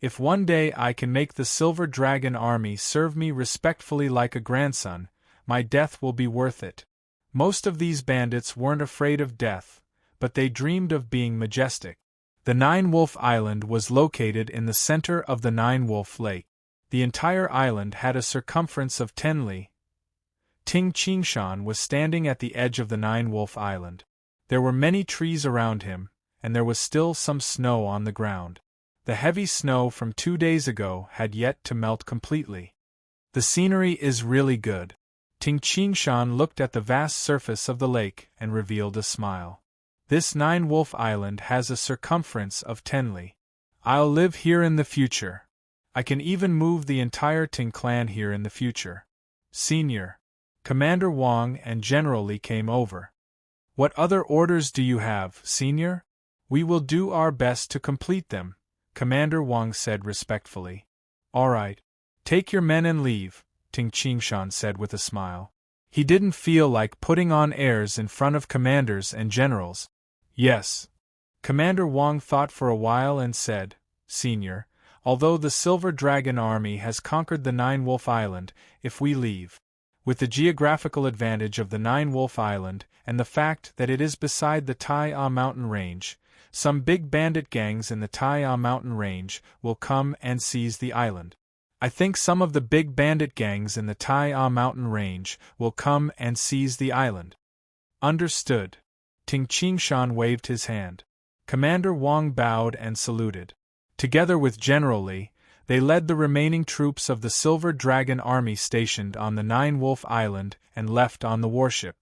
"If one day I can make the Silver Dragon army serve me respectfully like a grandson, my death will be worth it." Most of these bandits weren't afraid of death, but they dreamed of being majestic. The Nine Wolf Island was located in the center of the Nine Wolf Lake. The entire island had a circumference of 10 li. Ting Qingshan was standing at the edge of the Nine Wolf Island. There were many trees around him, and there was still some snow on the ground. The heavy snow from 2 days ago had yet to melt completely. "The scenery is really good." Ting Qingshan looked at the vast surface of the lake and revealed a smile. "This Nine Wolf Island has a circumference of 10 li. I'll live here in the future. I can even move the entire Ting clan here in the future." "Senior." Commander Wang and General Li came over. "What other orders do you have, Senior?" "We will do our best to complete them," Commander Wang said respectfully. "All right." Take your men and leave, Ting Qingshan said with a smile. He didn't feel like putting on airs in front of commanders and generals. Yes. Commander Wang thought for a while and said, Senior, although the Silver Dragon Army has conquered the Nine Wolf Island, if we leave, with the geographical advantage of the Nine Wolf Island and the fact that it is beside the Tai mountain range, some big bandit gangs in the Tai mountain range will come and seize the island. I think some of the big bandit gangs in the Tai mountain range will come and seize the island. Understood. Ting Qingshan waved his hand. Commander Wang bowed and saluted. Together with General Li, they led the remaining troops of the Silver Dragon Army stationed on the Nine Wolf Island and left on the warship.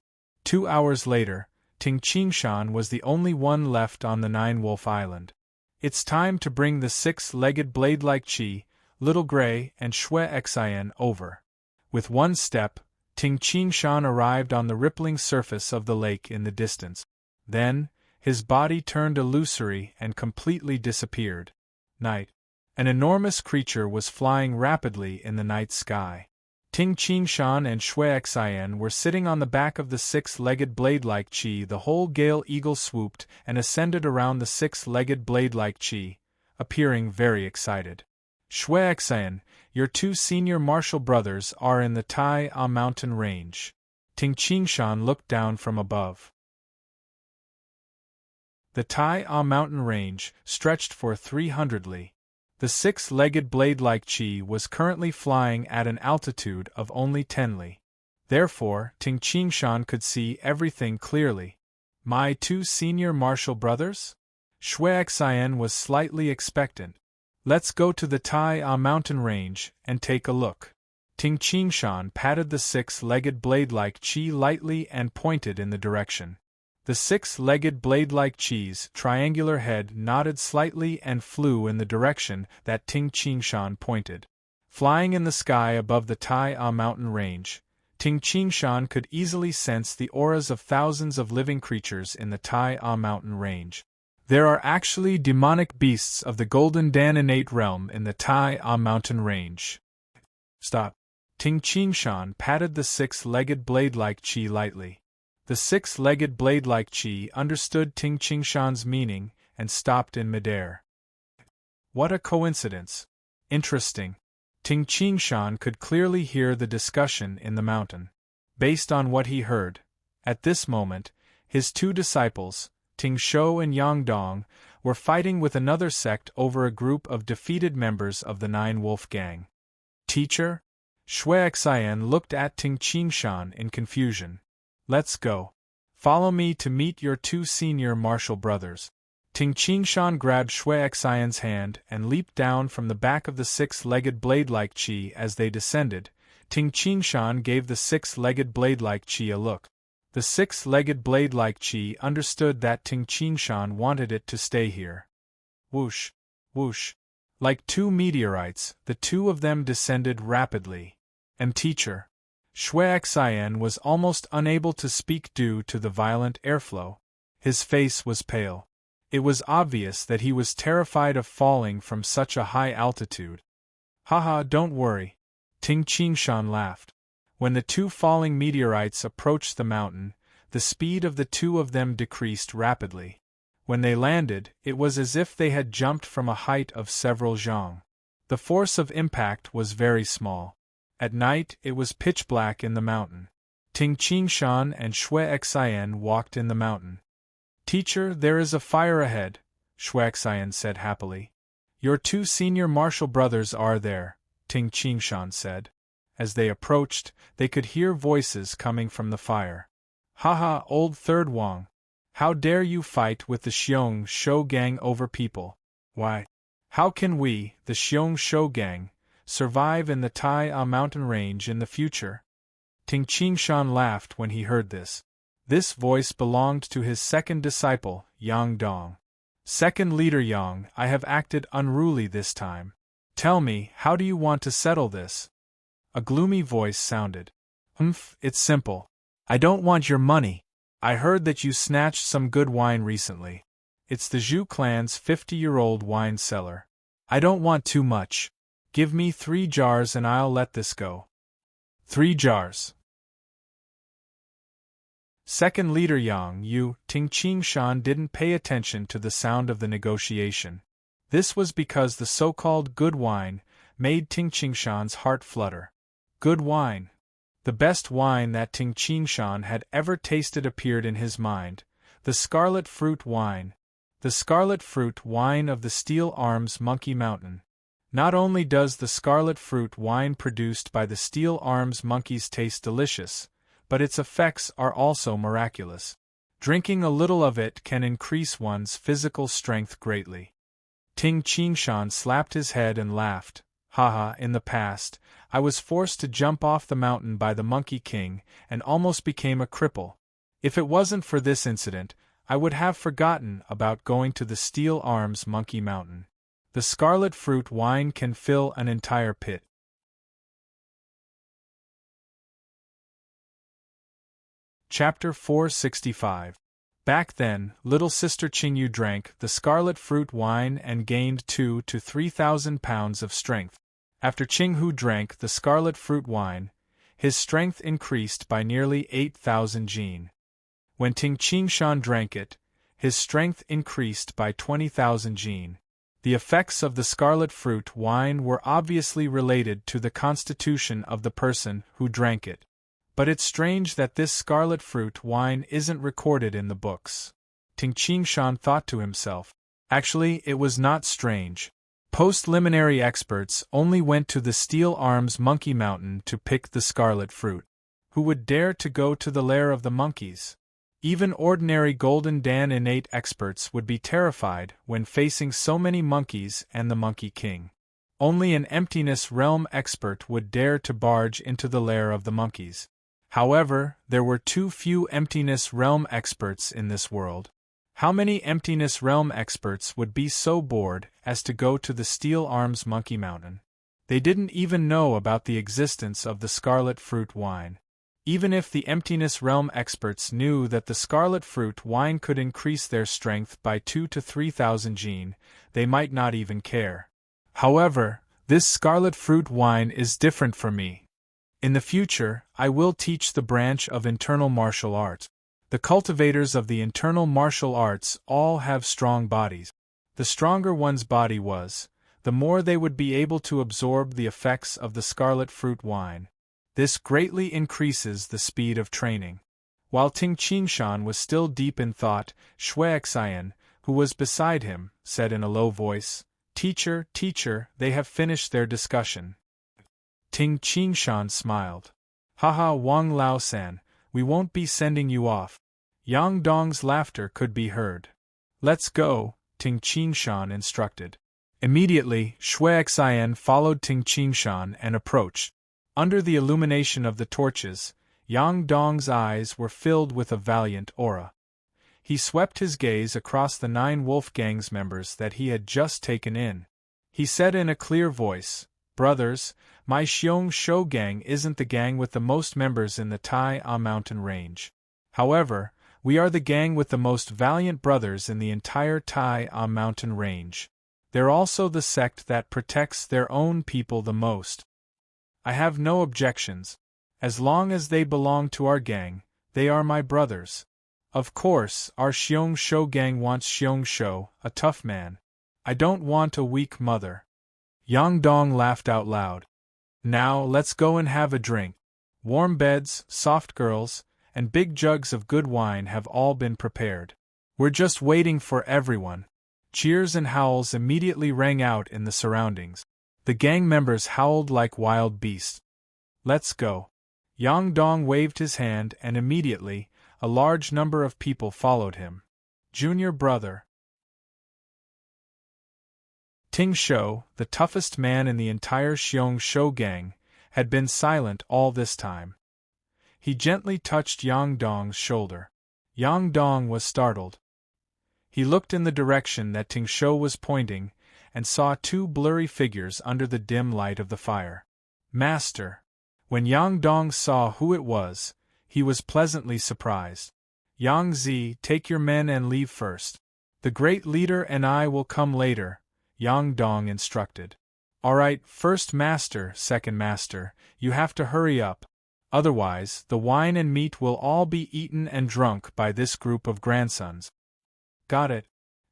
2 hours later, Ting Qingshan was the only one left on the Nine Wolf Island. It's time to bring the six-legged blade like Qi, Little Gray, and Xue Xian over. With one step, Ting Qingshan arrived on the rippling surface of the lake in the distance. Then, his body turned illusory and completely disappeared. Night. An enormous creature was flying rapidly in the night sky. Ting Qingshan and Xue Xian were sitting on the back of the six-legged blade-like Qi. The whole Gale Eagle swooped and ascended around the six-legged blade-like Qi, appearing very excited. Xue Xian, your two senior martial brothers are in the Tai mountain range. Ting Qingshan looked down from above. The Tai mountain range stretched for 300 li. The six-legged blade-like Qi was currently flying at an altitude of only 10 li. Therefore, Ting Qingshan could see everything clearly. My two senior martial brothers? Xue Xian was slightly expectant. Let's go to the Tai mountain range and take a look. Ting Qingshan patted the six-legged blade-like Qi lightly and pointed in the direction. The six-legged blade-like Qi's triangular head nodded slightly and flew in the direction that Ting Qingshan pointed. Flying in the sky above the Tai mountain range, Ting Qingshan could easily sense the auras of thousands of living creatures in the Tai mountain range. There are actually demonic beasts of the Golden Dan innate realm in the Tai mountain range. Stop. Ting Qingshan patted the six-legged blade-like Qi lightly. The six-legged blade-like Qi understood Ting Qingshan's meaning and stopped in midair. What a coincidence. Interesting. Ting Qingshan could clearly hear the discussion in the mountain. Based on what he heard, at this moment, his two disciples, Ting Shou and Yang Dong, were fighting with another sect over a group of defeated members of the Nine Wolf Gang. Teacher? Xue Xian looked at Ting Qingshan in confusion. Let's go. Follow me to meet your two senior martial brothers. Ting Qingshan grabbed Xue Xian's hand and leaped down from the back of the six-legged blade-like Qi. As they descended, Ting Qingshan gave the six-legged blade-like Qi a look. The six-legged blade-like Qi understood that Ting Qingshan wanted it to stay here. Whoosh, whoosh. Like two meteorites, the two of them descended rapidly. Teacher. Xue Xian was almost unable to speak due to the violent airflow. His face was pale. It was obvious that he was terrified of falling from such a high altitude. Haha, don't worry. Ting Qingshan laughed. When the two falling meteorites approached the mountain, the speed of the two of them decreased rapidly. When they landed, it was as if they had jumped from a height of several zhang. The force of impact was very small. At night, it was pitch black in the mountain. Ting Qingshan and Xue Xian walked in the mountain. Teacher, there is a fire ahead, Xue Xian said happily. Your two senior martial brothers are there, Ting Qingshan said. As they approached, they could hear voices coming from the fire. Haha, old Third Wang. How dare you fight with the Xiong Shou gang over people? Why? How can we, the Xiong Shou gang, survive in the Tai mountain range in the future? Ting Qingshan laughed when he heard this. This voice belonged to his second disciple, Yang Dong. Second leader Yang, I have acted unruly this time. Tell me, how do you want to settle this? A gloomy voice sounded. It's simple. I don't want your money. I heard that you snatched some good wine recently. It's the Zhu clan's 50-year-old wine cellar. I don't want too much. Give me 3 jars and I'll let this go. 3 jars. Second leader Yang Yu, Ting Qingshan didn't pay attention to the sound of the negotiation. This was because the so-called good wine made Ting Qingshan's heart flutter. Good wine. The best wine that Ting Qingshan had ever tasted appeared in his mind, the scarlet fruit wine. The scarlet fruit wine of the Steel Arms Monkey Mountain. Not only does the scarlet fruit wine produced by the Steel Arms monkeys taste delicious, but its effects are also miraculous. Drinking a little of it can increase one's physical strength greatly. Ting Qingshan slapped his head and laughed. Haha, in the past, I was forced to jump off the mountain by the Monkey King and almost became a cripple. If it wasn't for this incident, I would have forgotten about going to the Steel Arms Monkey Mountain. The scarlet fruit wine can fill an entire pit. Chapter 465. Back then, little sister Qingyu drank the scarlet fruit wine and gained 2,000 to 3,000 pounds of strength. After Qinghu drank the scarlet fruit wine, his strength increased by nearly 8,000 jin. When Ting Qingshan drank it, his strength increased by 20,000 jin. The effects of the scarlet fruit wine were obviously related to the constitution of the person who drank it. But it's strange that this scarlet fruit wine isn't recorded in the books. Ting Qingshan thought to himself. Actually, it was not strange. Post-liminary experts only went to the Steel Arms Monkey Mountain to pick the scarlet fruit. Who would dare to go to the lair of the monkeys? Even ordinary Golden Dan innate experts would be terrified when facing so many monkeys and the Monkey King. Only an Emptiness Realm expert would dare to barge into the lair of the monkeys. However, there were too few Emptiness Realm experts in this world. How many Emptiness Realm experts would be so bored as to go to the Steel Arms Monkey Mountain? They didn't even know about the existence of the scarlet fruit wine. Even if the Emptiness Realm experts knew that the scarlet fruit wine could increase their strength by 2,000 to 3,000 jin, they might not even care. However, this scarlet fruit wine is different for me. In the future, I will teach the branch of internal martial arts. The cultivators of the internal martial arts all have strong bodies. The stronger one's body was, the more they would be able to absorb the effects of the scarlet fruit wine. This greatly increases the speed of training. While Ting Qingshan was still deep in thought, Xuexian, who was beside him, said in a low voice, Teacher, they have finished their discussion." Ting Qingshan smiled. "Haha, Wang Lao-san, we won't be sending you off." Yang Dong's laughter could be heard. "Let's go," Ting Qingshan instructed. Immediately, Xuexian followed Ting Qingshan and approached. Under the illumination of the torches, Yang Dong's eyes were filled with a valiant aura. He swept his gaze across the 9 Wolf Gang's members that he had just taken in. He said in a clear voice, "Brothers, my Xiong Shou gang isn't the gang with the most members in the Tai A mountain range. However, we are the gang with the most valiant brothers in the entire Tai A mountain range. They're also the sect that protects their own people the most. I have no objections. As long as they belong to our gang, they are my brothers. Of course, our Xiong Shou gang wants Xiong Shou, a tough man. I don't want a weak mother." Yang Dong laughed out loud. "Now, let's go and have a drink. Warm beds, soft girls, and big jugs of good wine have all been prepared. We're just waiting for everyone." Cheers and howls immediately rang out in the surroundings. The gang members howled like wild beasts. "Let's go." Yang Dong waved his hand and immediately, a large number of people followed him. Junior brother. Ting Shou, the toughest man in the entire Xiong Shou gang, had been silent all this time. He gently touched Yang Dong's shoulder. Yang Dong was startled. He looked in the direction that Ting Shou was pointing, and saw 2 blurry figures under the dim light of the fire. "Master!" When Yang Dong saw who it was, he was pleasantly surprised. "Yang Zi, take your men and leave first. The great leader and I will come later," Yang Dong instructed. Alright, first master, second master, you have to hurry up. Otherwise, the wine and meat will all be eaten and drunk by this group of grandsons. Got it.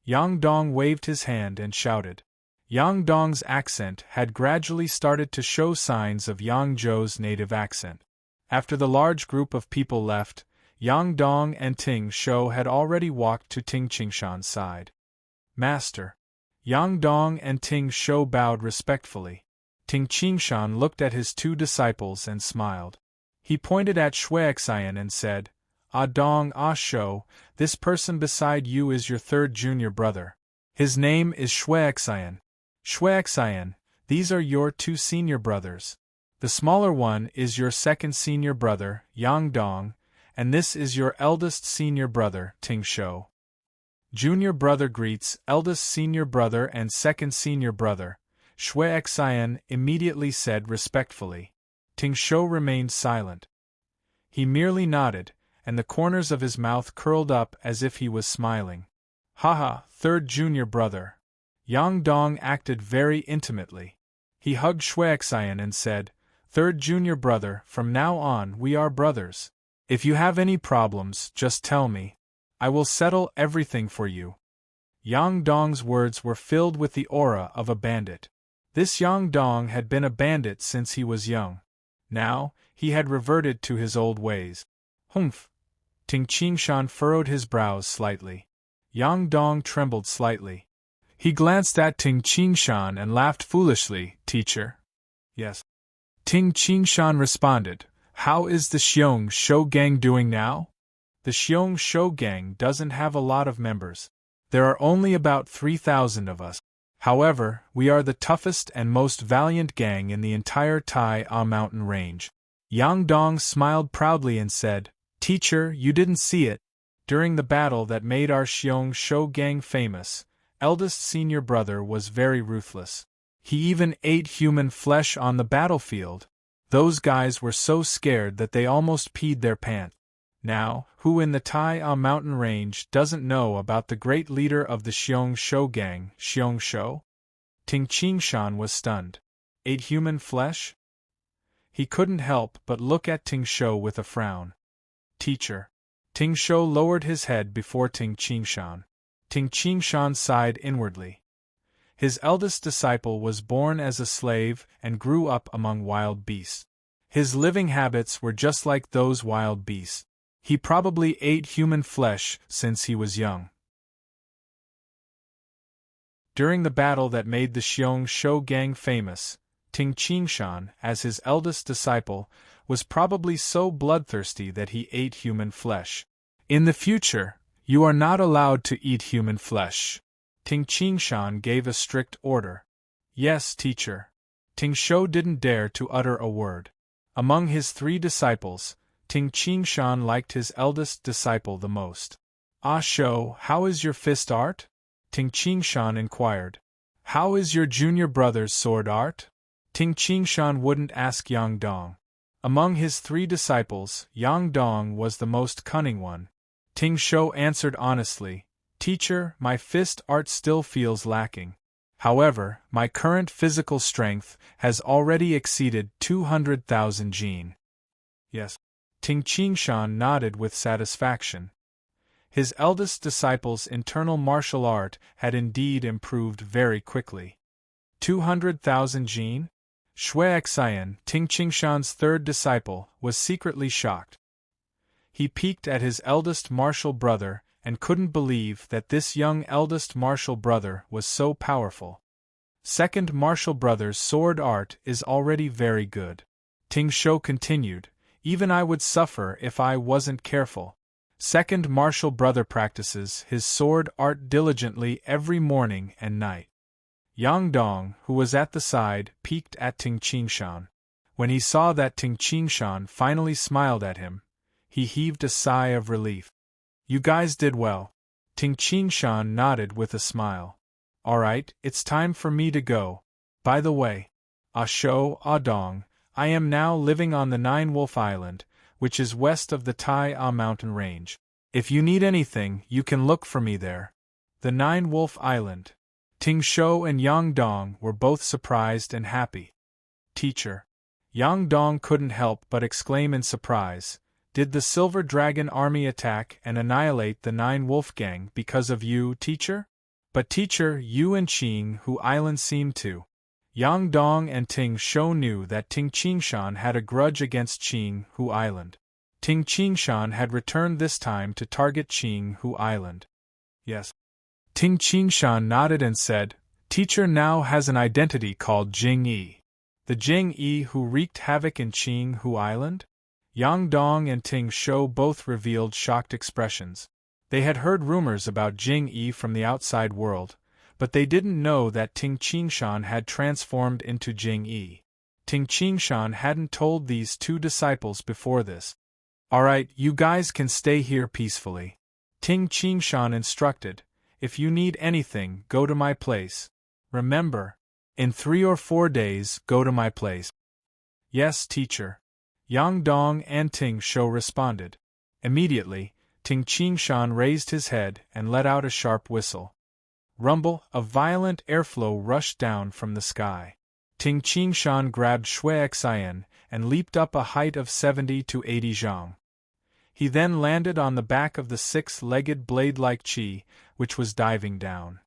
Yang Dong waved his hand and shouted. Yang Dong's accent had gradually started to show signs of Yang Zhou's native accent. After the large group of people left, Yang Dong and Ting Shou had already walked to Ting Qingshan's side. Master. Yang Dong and Ting Shou bowed respectfully. Ting Qingshan looked at his two disciples and smiled. He pointed at Xuexian and said, Ah Dong, Ah Shou, this person beside you is your third junior brother. His name is Xuexian. Xuexian, these are your two senior brothers. The smaller one is your second senior brother, Yang Dong, and this is your eldest senior brother, Ting Shou. Junior brother greets eldest senior brother and second senior brother, Xuexian immediately said respectfully. Ting Shou remained silent. He merely nodded, and the corners of his mouth curled up as if he was smiling. Haha, third junior brother. Yang Dong acted very intimately. He hugged Xuexian and said, Third junior brother, from now on we are brothers. If you have any problems, just tell me. I will settle everything for you. Yang Dong's words were filled with the aura of a bandit. This Yang Dong had been a bandit since he was young. Now, he had reverted to his old ways. Humph! Ting Qingshan furrowed his brows slightly. Yang Dong trembled slightly. He glanced at Ting Qingshan and laughed foolishly. Teacher? Yes. Ting Qingshan responded, How is the Xiong Shou gang doing now? The Xiong Shou gang doesn't have a lot of members. There are only about 3,000 of us. However, we are the toughest and most valiant gang in the entire Tai A mountain range. Yang Dong smiled proudly and said, Teacher, you didn't see it. During the battle that made our Xiong Shou gang famous, eldest senior brother was very ruthless. He even ate human flesh on the battlefield. Those guys were so scared that they almost peed their pants. Now, who in the Tai A mountain range doesn't know about the great leader of the Xiong Shou gang, Xiong Shou? Ting Qingshan was stunned. Ate human flesh? He couldn't help but look at Ting Shou with a frown. Teacher. Ting Shou lowered his head before Ting Qingshan. Ting Qingshan sighed inwardly. His eldest disciple was born as a slave and grew up among wild beasts. His living habits were just like those wild beasts. He probably ate human flesh since he was young. During the battle that made the Xiong Shou gang famous, Ting Qingshan, as his eldest disciple, was probably so bloodthirsty that he ate human flesh. In the future, you are not allowed to eat human flesh. Ting Qingshan gave a strict order. Yes, teacher. Ting Shou didn't dare to utter a word. Among his 3 disciples, Ting Qingshan liked his eldest disciple the most. Ah Shou, how is your fist art? Ting Qingshan inquired. How is your junior brother's sword art? Ting Qingshan wouldn't ask Yang Dong. Among his 3 disciples, Yang Dong was the most cunning one. Ting Shou answered honestly, Teacher, my fist art still feels lacking. However, my current physical strength has already exceeded 200,000 jin. Yes. Ting Qingshan nodded with satisfaction. His eldest disciple's internal martial art had indeed improved very quickly. 200,000 jin? Xuexian, Ting Qingshan's third disciple, was secretly shocked. He peeked at his eldest martial brother and couldn't believe that this young eldest martial brother was so powerful. Second martial brother's sword art is already very good. Ting Shou continued, Even I would suffer if I wasn't careful. Second martial brother practices his sword art diligently every morning and night. Yang Dong, who was at the side, peeked at Ting Qingshan. When he saw that Ting Qingshan finally smiled at him, he heaved a sigh of relief. You guys did well. Ting Qingshan nodded with a smile. Alright, it's time for me to go. By the way, Ah Shou, Ah Dong, I am now living on the 9-Wolf Island, which is west of the Tai A mountain range. If you need anything, you can look for me there. The 9-Wolf Island. Ting Shou and Yang Dong were both surprised and happy. Teacher. Yang Dong couldn't help but exclaim in surprise, "Did the Silver Dragon army attack and annihilate the Nine Wolf Gang because of you, teacher?" "But teacher, you and Qing Hu Island seem to." Yang Dong and Ting Shou knew that Ting Qingshan had a grudge against Qing Hu Island. Ting Qingshan had returned this time to target Qing Hu Island. Yes. Ting Qingshan nodded and said, "Teacher now has an identity called Jing Yi. The Jing Yi who wreaked havoc in Qing Hu Island?" Yang Dong and Ting Shou both revealed shocked expressions. They had heard rumors about Jing Yi from the outside world, but they didn't know that Ting Qingshan had transformed into Jing Yi. Ting Qingshan hadn't told these two disciples before this. "Alright, you guys can stay here peacefully," Ting Qingshan instructed. "If you need anything, go to my place. Remember, in 3 or 4 days, go to my place." "Yes, teacher." Yang Dong and Ting Shou responded. Immediately, Ting Qingshan raised his head and let out a sharp whistle. Rumble, a violent airflow rushed down from the sky. Ting Qingshan grabbed Shui Xian and leaped up a height of 70 to 80 zhang. He then landed on the back of the 6-legged blade-like Qi, which was diving down.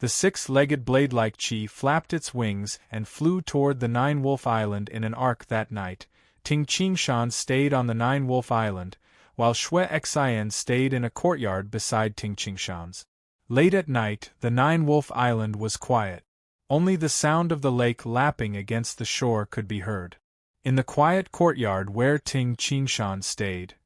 The 6-legged blade-like Qi flapped its wings and flew toward the Nine-Wolf Island in an arc that night. Ting Qingshan stayed on the Nine-Wolf Island, while Shui Xian stayed in a courtyard beside Ting Qingshan's. Late at night, the Nine-Wolf Island was quiet. Only the sound of the lake lapping against the shore could be heard. In the quiet courtyard where Ting Qingshan stayed,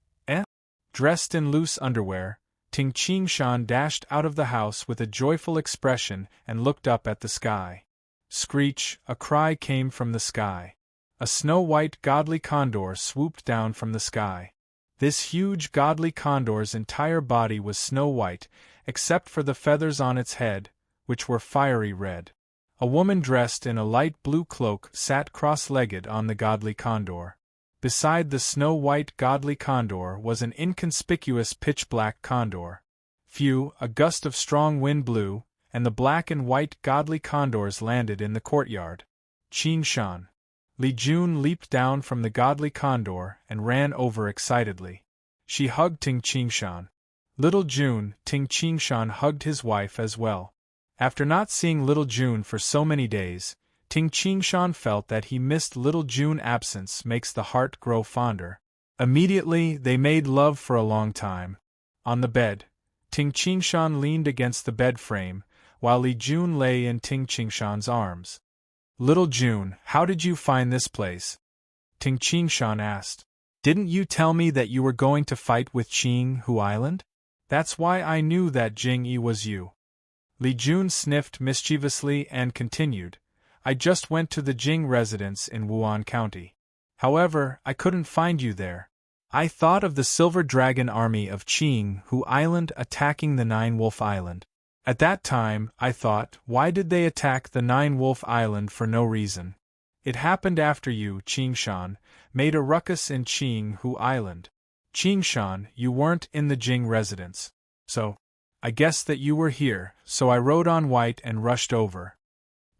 dressed in loose underwear, Ting Qingshan dashed out of the house with a joyful expression and looked up at the sky. Screech, a cry came from the sky. A snow-white godly condor swooped down from the sky. This huge godly condor's entire body was snow-white, except for the feathers on its head, which were fiery red. A woman dressed in a light blue cloak sat cross-legged on the godly condor. Beside the snow-white godly condor was an inconspicuous pitch-black condor. Phew, a gust of strong wind blew, and the black and white godly condors landed in the courtyard. Qingshan. Li Jun leaped down from the godly condor and ran over excitedly. She hugged Ting Qingshan. Little Jun, Ting Qingshan hugged his wife as well. After not seeing little Jun for so many days, Ting Qingshan felt that he missed little Jun's absence makes the heart grow fonder. Immediately, they made love for a long time. On the bed, Ting Qingshan leaned against the bed frame, while Li Jun lay in Ting Qingshan's arms. "Little Jun, how did you find this place?" Ting Qingshan asked. "Didn't you tell me that you were going to fight with Qing Hu Island? That's why I knew that Jing Yi was you." Li Jun sniffed mischievously and continued, "I just went to the Jing residence in Wuan County. However, I couldn't find you there. I thought of the Silver Dragon army of Qing Hu Island attacking the Nine-Wolf Island. At that time, I thought, why did they attack the Nine-Wolf Island for no reason? It happened after you, Qingshan, made a ruckus in Qing Hu Island. Qingshan, you weren't in the Jing residence. So, I guessed that you were here, so I rode on white and rushed over."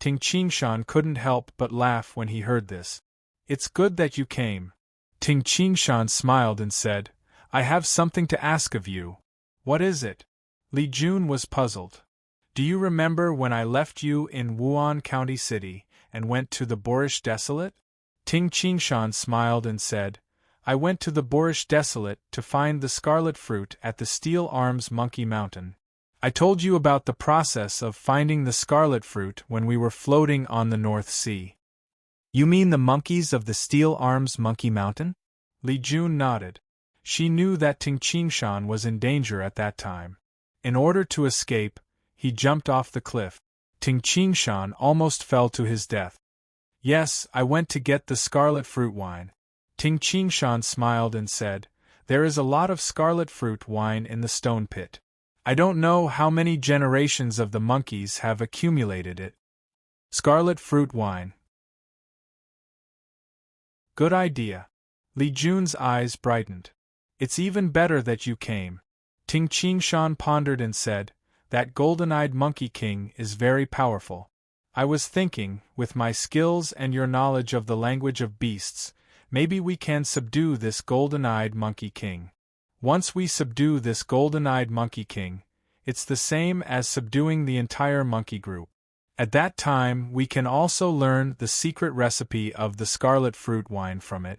Ting Qingshan couldn't help but laugh when he heard this. "It's good that you came." Ting Qingshan smiled and said, "I have something to ask of you." "What is it?" Li Jun was puzzled. "Do you remember when I left you in Wuan County City and went to the Boorish Desolate?" Ting Qingshan smiled and said, "I went to the Boorish Desolate to find the scarlet fruit at the Steel Arms Monkey Mountain. I told you about the process of finding the scarlet fruit when we were floating on the North Sea." "You mean the monkeys of the Steel Arms Monkey Mountain?" Li Jun nodded. She knew that Ting Qingshan was in danger at that time. In order to escape, he jumped off the cliff. Ting Qingshan almost fell to his death. "Yes, I went to get the scarlet fruit wine." Ting Qingshan smiled and said, "There is a lot of scarlet fruit wine in the stone pit. I don't know how many generations of the monkeys have accumulated it." Scarlet fruit wine. Good idea. Li Jun's eyes brightened. "It's even better that you came." Ting Qingshan pondered and said, that golden-eyed Monkey King is very powerful. I was thinking, with my skills and your knowledge of the language of beasts, maybe we can subdue this golden-eyed Monkey King. Once we subdue this golden-eyed Monkey King, it's the same as subduing the entire monkey group. At that time we can also learn the secret recipe of the scarlet fruit wine from it.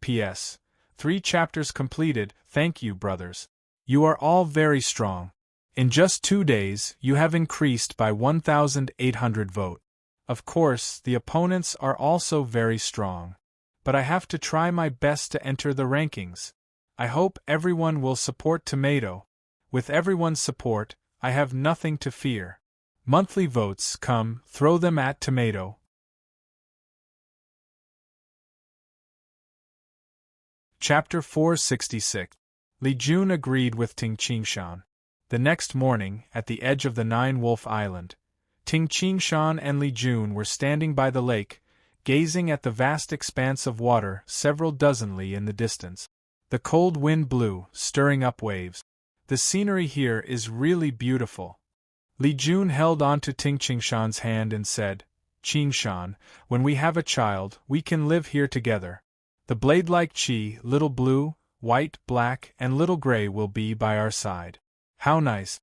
P.S. 3 chapters completed. Thank you, brothers. You are all very strong. In just 2 days, you have increased by 1,800 vote. Of course, the opponents are also very strong. But I have to try my best to enter the rankings. I hope everyone will support Tomato. With everyone's support, I have nothing to fear. Monthly votes come, throw them at Tomato. Chapter 466. Li Jun agreed with Ting Qingshan. The next morning, at the edge of the Nine-Wolf Island, Ting Qingshan and Li Jun were standing by the lake, gazing at the vast expanse of water several dozen li in the distance. The cold wind blew, stirring up waves. The scenery here is really beautiful. Li Jun held on to Ting Qingshan's hand and said, Qingshan, when we have a child, we can live here together. The blade-like Qi, little blue, white, black, and little gray will be by our side. How nice!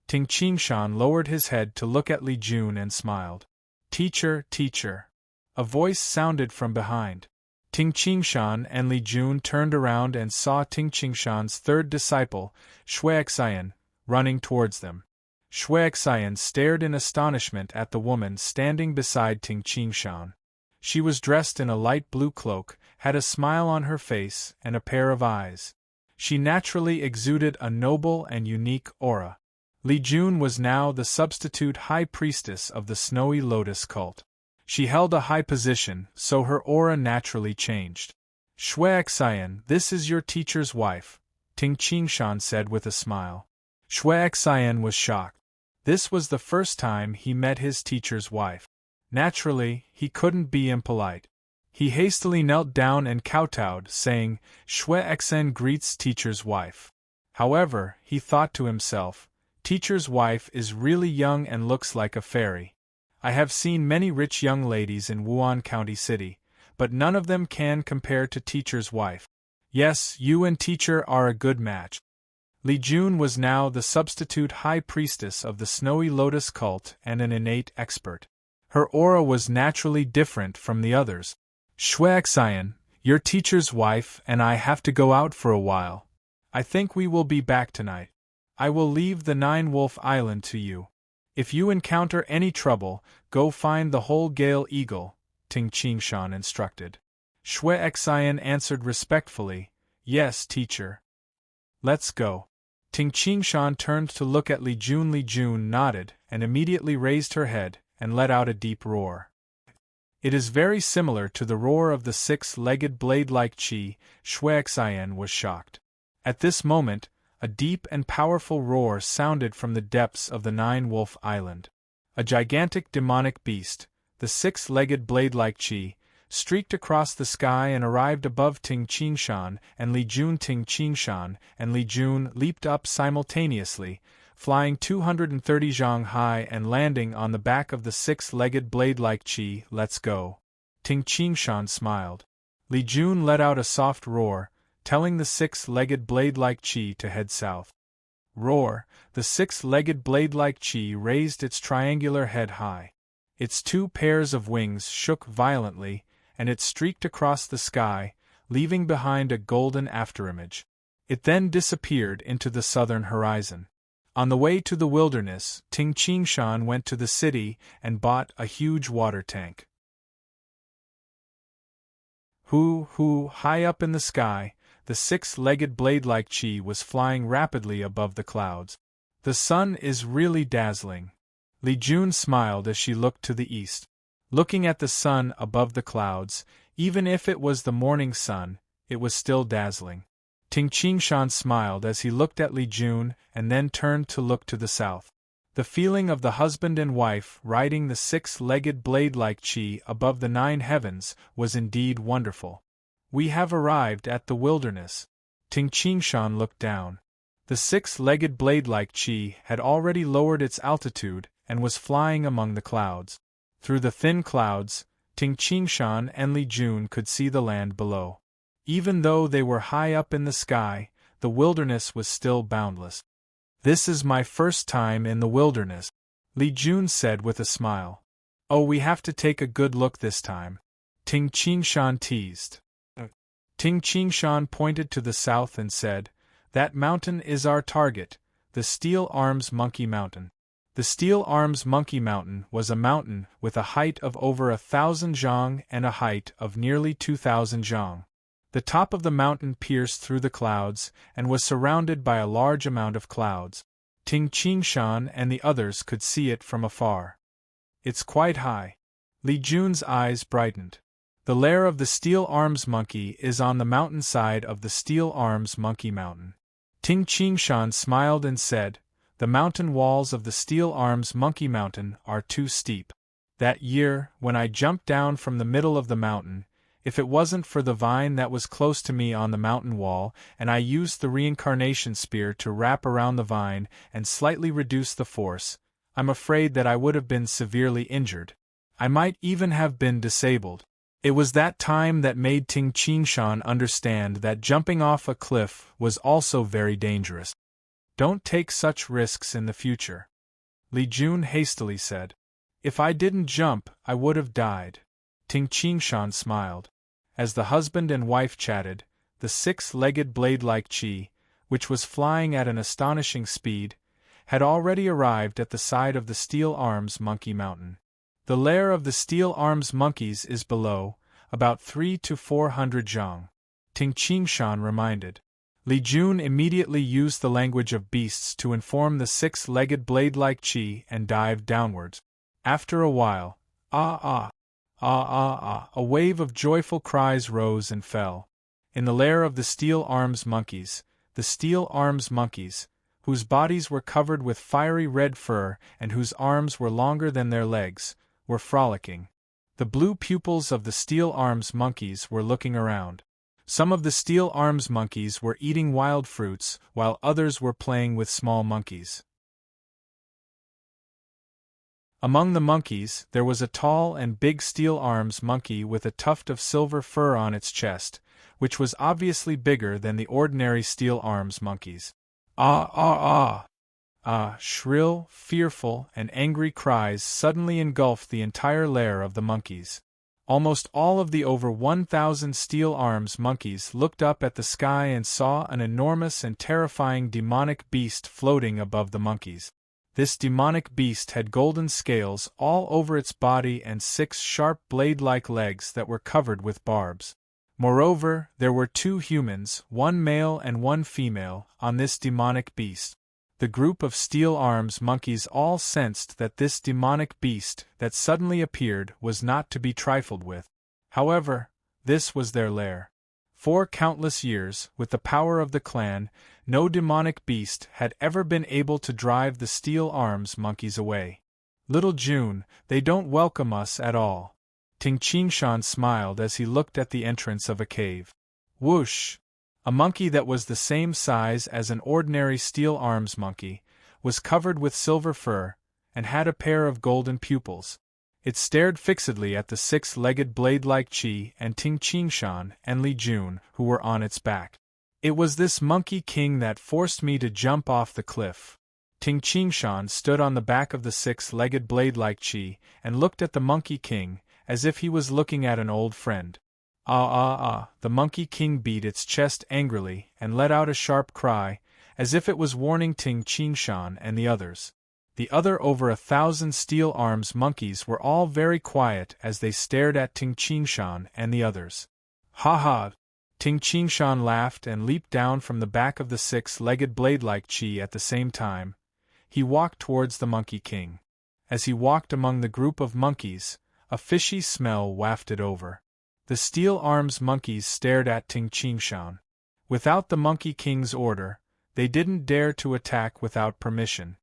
Ting Qingshan lowered his head to look at Li Jun and smiled. Teacher, teacher. A voice sounded from behind. Ting Qingshan and Li Jun turned around and saw Ting Qingshan's third disciple, Xuexian, running towards them. Xuexian stared in astonishment at the woman standing beside Ting Qingshan. She was dressed in a light blue cloak, had a smile on her face, and a pair of eyes. She naturally exuded a noble and unique aura. Li Jun was now the substitute high priestess of the Snowy Lotus cult. She held a high position, so her aura naturally changed. Xuexian, this is your teacher's wife, Ting Qingshan said with a smile. Xuexian was shocked. This was the first time he met his teacher's wife. Naturally, he couldn't be impolite. He hastily knelt down and kowtowed, saying, Xuexian greets teacher's wife. However, he thought to himself, teacher's wife is really young and looks like a fairy. I have seen many rich young ladies in Wuan County City, but none of them can compare to teacher's wife. Yes, you and teacher are a good match. Li Jun was now the substitute high priestess of the Snowy Lotus cult and an innate expert. Her aura was naturally different from the others. Xuexian, your teacher's wife and I have to go out for a while. I think we will be back tonight. I will leave the Nine-Wolf Island to you. If you encounter any trouble, go find the whole Gale Eagle, Ting Qingshan instructed. Xuexian answered respectfully, Yes, teacher. Let's go. Ting Qingshan turned to look at Li Jun. Li Jun nodded and immediately raised her head and let out a deep roar. It is very similar to the roar of the six-legged blade-like Qi. Xuexian was shocked. At this moment, a deep and powerful roar sounded from the depths of the Nine-Wolf Island. A gigantic demonic beast, the six-legged blade-like Qi, streaked across the sky and arrived above Ting Qingshan and Li Jun. Ting Qingshan and Li Jun leaped up simultaneously, flying 230 zhang high and landing on the back of the six-legged blade-like Qi. Let's go. Ting Qingshan smiled. Li Jun let out a soft roar, telling the six-legged blade-like Qi to head south. Roar! The six-legged blade-like Qi raised its triangular head high. Its two pairs of wings shook violently, and it streaked across the sky, leaving behind a golden afterimage. It then disappeared into the southern horizon. On the way to the wilderness, Ting Qingshan went to the city and bought a huge water tank. High up in the sky, the six-legged blade-like Qi was flying rapidly above the clouds. The sun is really dazzling. Li Jun smiled as she looked to the east. Looking at the sun above the clouds, even if it was the morning sun, it was still dazzling. Ting Qingshan smiled as he looked at Li Jun and then turned to look to the south. The feeling of the husband and wife riding the six-legged blade-like Qi above the 9 heavens was indeed wonderful. We have arrived at the wilderness. Ting Qingshan looked down. The six-legged blade-like Qi had already lowered its altitude and was flying among the clouds. Through the thin clouds, Ting Qingshan and Li Jun could see the land below. Even though they were high up in the sky, the wilderness was still boundless. "This is my first time in the wilderness," Li Jun said with a smile. "Oh, we have to take a good look this time," Ting Qingshan teased. Ting Qingshan pointed to the south and said, "That mountain is our target, the Steel Arms Monkey Mountain." The Steel Arms Monkey Mountain was a mountain with a height of over 1,000 zhang and a height of nearly 2,000 zhang. The top of the mountain pierced through the clouds and was surrounded by a large amount of clouds. Ting Qingshan and the others could see it from afar. "It's quite high." Li Jun's eyes brightened. "The lair of the Steel Arms Monkey is on the mountainside of the Steel Arms Monkey Mountain." Ting Qingshan smiled and said, "The mountain walls of the Steel Arms Monkey Mountain are too steep. That year, when I jumped down from the middle of the mountain, if it wasn't for the vine that was close to me on the mountain wall, and I used the reincarnation spear to wrap around the vine and slightly reduce the force, I'm afraid that I would have been severely injured. I might even have been disabled." It was that time that made Ting Qingshan understand that jumping off a cliff was also very dangerous. "Don't take such risks in the future," Li Jun hastily said. "If I didn't jump, I would have died." Ting Qingshan smiled. As the husband and wife chatted, the six-legged blade-like Qi, which was flying at an astonishing speed, had already arrived at the side of the Steel Arms Monkey Mountain. "The lair of the Steel Arms Monkeys is below, about 300 to 400 zhang," Ting Qingshan reminded. Li Jun immediately used the language of beasts to inform the six-legged blade-like Qi and dived downwards. After a while, a wave of joyful cries rose and fell. In the lair of the Steel Arms Monkeys, the Steel Arms Monkeys, whose bodies were covered with fiery red fur and whose arms were longer than their legs, were frolicking. The blue pupils of the Steel Arms Monkeys were looking around. Some of the Steel Arms Monkeys were eating wild fruits, while others were playing with small monkeys. Among the monkeys, there was a tall and big Steel Arms Monkey with a tuft of silver fur on its chest, which was obviously bigger than the ordinary Steel Arms Monkeys. Shrill, fearful, and angry cries suddenly engulfed the entire lair of the monkeys. Almost all of the over 1,000 Steel Arms Monkeys looked up at the sky and saw an enormous and terrifying demonic beast floating above the monkeys. This demonic beast had golden scales all over its body and 6 sharp blade-like legs that were covered with barbs. Moreover, there were 2 humans, one male and one female, on this demonic beast. The group of Steel Arms Monkeys all sensed that this demonic beast that suddenly appeared was not to be trifled with. However, this was their lair. For countless years, with the power of the clan, no demonic beast had ever been able to drive the Steel Arms Monkeys away. "Little June, they don't welcome us at all." Ting Qingshan smiled as he looked at the entrance of a cave. Whoosh! A monkey that was the same size as an ordinary Steel Arms Monkey, was covered with silver fur, and had a pair of golden pupils. It stared fixedly at the six-legged blade-like Qi and Ting Qingshan and Li Jun, who were on its back. "It was this Monkey King that forced me to jump off the cliff." Ting Qingshan stood on the back of the six-legged blade-like Qi and looked at the Monkey King, as if he was looking at an old friend. The Monkey King beat its chest angrily and let out a sharp cry, as if it was warning Ting Qingshan and the others. The other over 1,000 Steel Arms Monkeys were all very quiet as they stared at Ting Qingshan and the others. "Ha ha!" Ting Qingshan laughed and leaped down from the back of the six-legged blade-like Qi at the same time. He walked towards the Monkey King. As he walked among the group of monkeys, a fishy smell wafted over. The Steel Arms Monkeys stared at Ting Qingshan. Without the Monkey King's order, they didn't dare to attack without permission.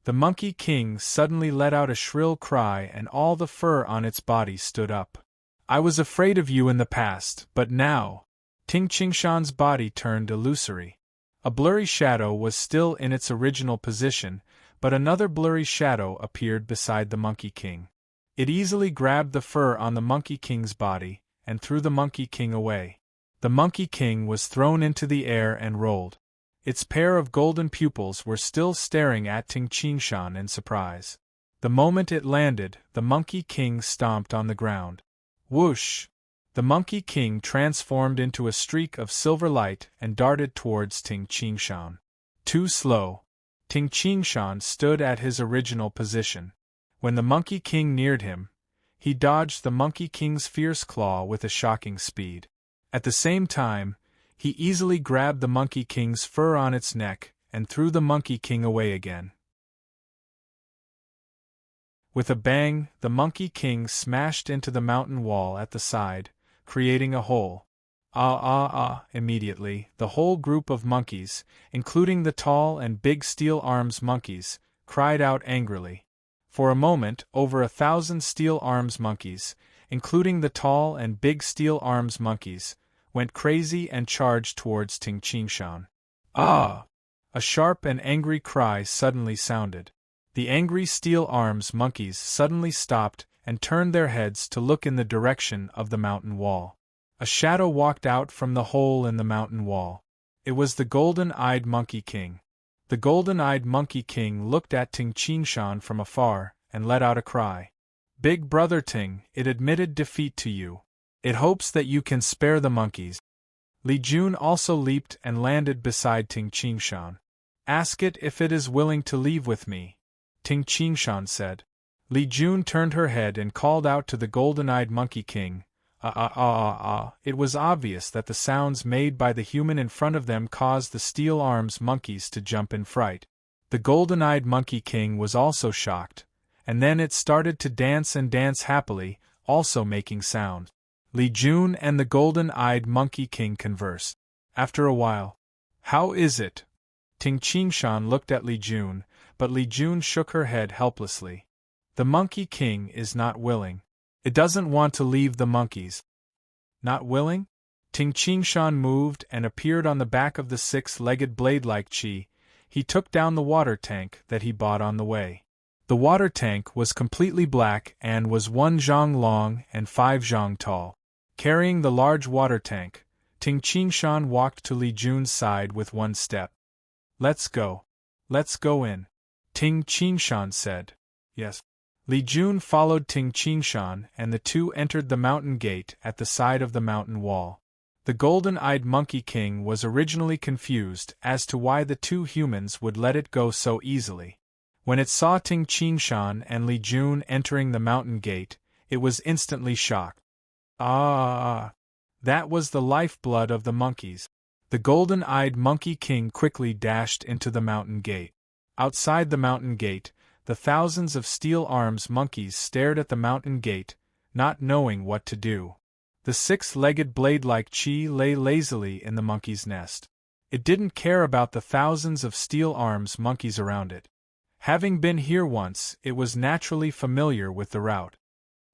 The Monkey King suddenly let out a shrill cry and all the fur on its body stood up. "I was afraid of you in the past, but now..." Ting Qingshan's body turned illusory. A blurry shadow was still in its original position, but another blurry shadow appeared beside the Monkey King. It easily grabbed the fur on the Monkey King's body, and threw the Monkey King away. The Monkey King was thrown into the air and rolled. Its pair of golden pupils were still staring at Ting Qingshan in surprise. The moment it landed, the Monkey King stomped on the ground. Whoosh! The Monkey King transformed into a streak of silver light and darted towards Ting Qingshan. Too slow. Ting Qingshan stood at his original position. When the Monkey King neared him, he dodged the Monkey King's fierce claw with a shocking speed. At the same time, he easily grabbed the Monkey King's fur on its neck and threw the Monkey King away again. With a bang, the Monkey King smashed into the mountain wall at the side, creating a hole. Immediately, the whole group of monkeys, including the tall and big steel arms monkeys, cried out angrily. For a moment, over 1,000 steel arms monkeys, including the tall and big steel arms monkeys, went crazy and charged towards Ting Qingshan. Ah! A sharp and angry cry suddenly sounded. The angry steel arms monkeys suddenly stopped and turned their heads to look in the direction of the mountain wall. A shadow walked out from the hole in the mountain wall. It was the golden-eyed Monkey King. The golden-eyed Monkey King looked at Ting Qingshan from afar and let out a cry. Big Brother Ting, it admitted defeat to you. It hopes that you can spare the monkeys. Li Jun also leaped and landed beside Ting Qingshan. Ask it if it is willing to leave with me, Ting Qingshan said. Li Jun turned her head and called out to the golden-eyed Monkey King. It was obvious that the sounds made by the human in front of them caused the steel arms monkeys to jump in fright. The golden-eyed Monkey King was also shocked, and then it started to dance and dance happily, also making sound. Li Jun and the golden-eyed Monkey King conversed. After a while, how is it? Ting Qingshan looked at Li Jun, but Li Jun shook her head helplessly. The Monkey King is not willing. It doesn't want to leave the monkeys. Not willing? Ting Qingshan moved and appeared on the back of the six-legged blade-like Qi. He took down the water tank that he bought on the way. The water tank was completely black and was 1 zhang long and 5 zhang tall. Carrying the large water tank, Ting Qingshan walked to Li Jun's side with one step. Let's go. Let's go in, Ting Qingshan said. Yes. Li Jun followed Ting Qingshan and the two entered the mountain gate at the side of the mountain wall. The golden-eyed Monkey King was originally confused as to why the two humans would let it go so easily. When it saw Ting Qingshan and Li Jun entering the mountain gate, it was instantly shocked. That was the lifeblood of the monkeys. The golden-eyed Monkey King quickly dashed into the mountain gate. Outside the mountain gate, the thousands of steel arms monkeys stared at the mountain gate, not knowing what to do. The six-legged blade-like Qi lay lazily in the monkey's nest. It didn't care about the thousands of steel arms monkeys around it. Having been here once, it was naturally familiar with the route.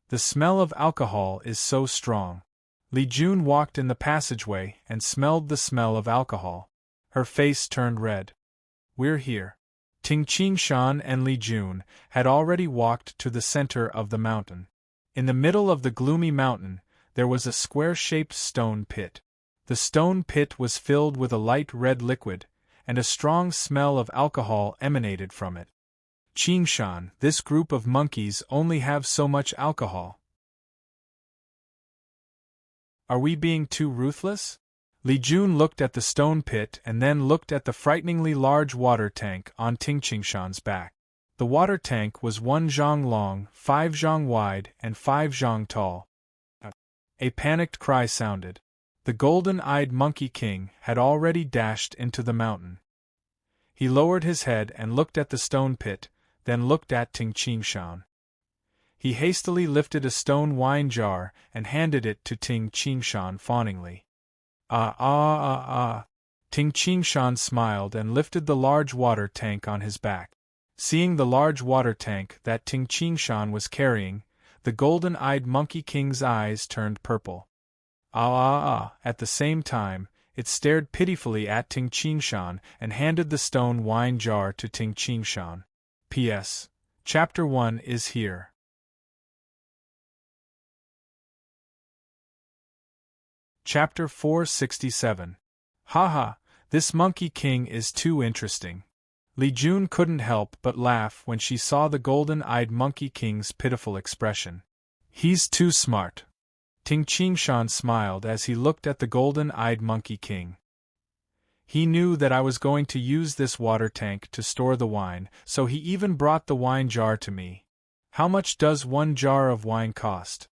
The smell of alcohol is so strong. Li Jun walked in the passageway and smelled the smell of alcohol. Her face turned red. We're here. Ting Qingshan and Li Jun had already walked to the center of the mountain. In the middle of the gloomy mountain, there was a square-shaped stone pit. The stone pit was filled with a light red liquid, and a strong smell of alcohol emanated from it. Qingshan, this group of monkeys only have so much alcohol. Are we being too ruthless? Li Jun looked at the stone pit and then looked at the frighteningly large water tank on Ting Qingshan's back. The water tank was 1 zhang long, 5 zhang wide, and 5 zhang tall. A panicked cry sounded. The golden-eyed Monkey King had already dashed into the mountain. He lowered his head and looked at the stone pit, then looked at Ting Qingshan. He hastily lifted a stone wine jar and handed it to Ting Qingshan fawningly. Ting Qingshan smiled and lifted the large water tank on his back. Seeing the large water tank that Ting Qingshan was carrying, the golden-eyed Monkey King's eyes turned purple. At the same time, it stared pitifully at Ting Qingshan and handed the stone wine jar to Ting Qingshan. P.S. Chapter 1 is here. Chapter 467. Haha, this Monkey King is too interesting. Li Jun couldn't help but laugh when she saw the golden-eyed Monkey King's pitiful expression. He's too smart. Ting Qingshan smiled as he looked at the golden-eyed Monkey King. He knew that I was going to use this water tank to store the wine, so he even brought the wine jar to me. How much does one jar of wine cost?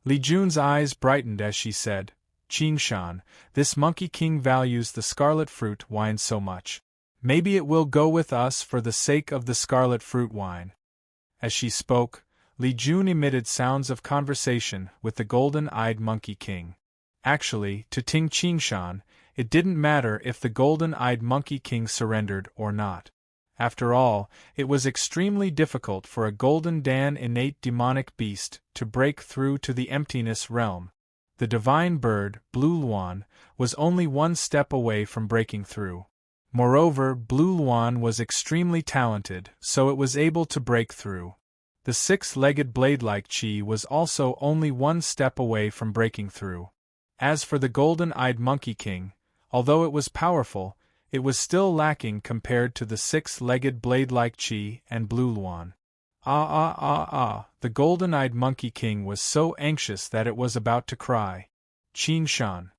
Li Jun's eyes brightened as she said, Qingshan, this Monkey King values the scarlet fruit wine so much. Maybe it will go with us for the sake of the scarlet fruit wine. As she spoke, Li Jun emitted sounds of conversation with the golden-eyed Monkey King. Actually, to Ting Qingshan, it didn't matter if the golden-eyed Monkey King surrendered or not. After all, it was extremely difficult for a golden Dan innate demonic beast to break through to the emptiness realm. The divine bird, Blue Luan, was only one step away from breaking through. Moreover, Blue Luan was extremely talented, so it was able to break through. The six-legged blade-like Qi was also only one step away from breaking through. As for the golden-eyed Monkey King, although it was powerful, it was still lacking compared to the six-legged blade-like Qi and Blue Luan. The golden-eyed Monkey King was so anxious that it was about to cry. Qingshan.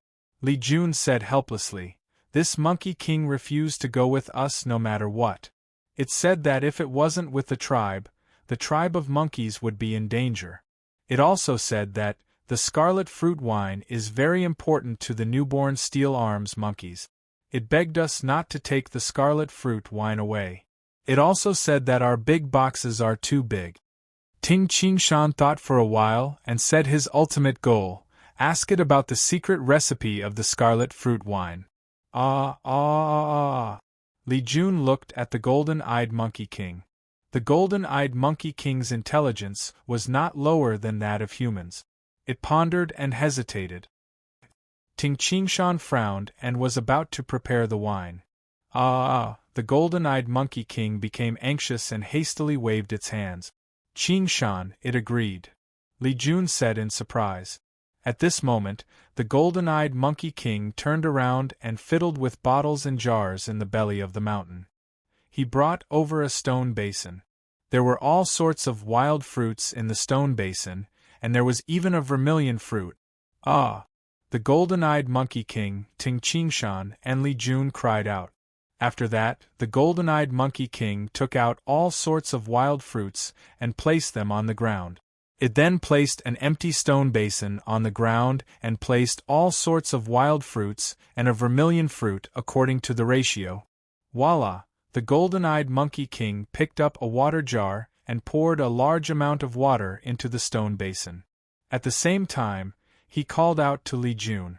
Li Jun said helplessly, this Monkey King refused to go with us no matter what. It said that if it wasn't with the tribe of monkeys would be in danger. It also said that the scarlet fruit wine is very important to the newborn steel arms monkeys. It begged us not to take the scarlet fruit wine away. It also said that our big boxes are too big. Ting Qingshan thought for a while and said his ultimate goal, ask it about the secret recipe of the scarlet fruit wine. Li Jun looked at the golden-eyed Monkey King. The golden-eyed Monkey King's intelligence was not lower than that of humans. It pondered and hesitated. Ting Qingshan frowned and was about to prepare the wine. The golden-eyed Monkey King became anxious and hastily waved its hands. Qingshan, it agreed. Li Jun said in surprise. At this moment, the golden-eyed Monkey King turned around and fiddled with bottles and jars in the belly of the mountain. He brought over a stone basin. There were all sorts of wild fruits in the stone basin, and there was even a vermilion fruit. The golden-eyed Monkey King, Ting Qingshan, and Li Jun cried out. After that, the golden-eyed Monkey King took out all sorts of wild fruits and placed them on the ground. It then placed an empty stone basin on the ground and placed all sorts of wild fruits and a vermilion fruit according to the ratio. Voila! The golden-eyed Monkey King picked up a water jar and poured a large amount of water into the stone basin. At the same time, he called out to Li Jun.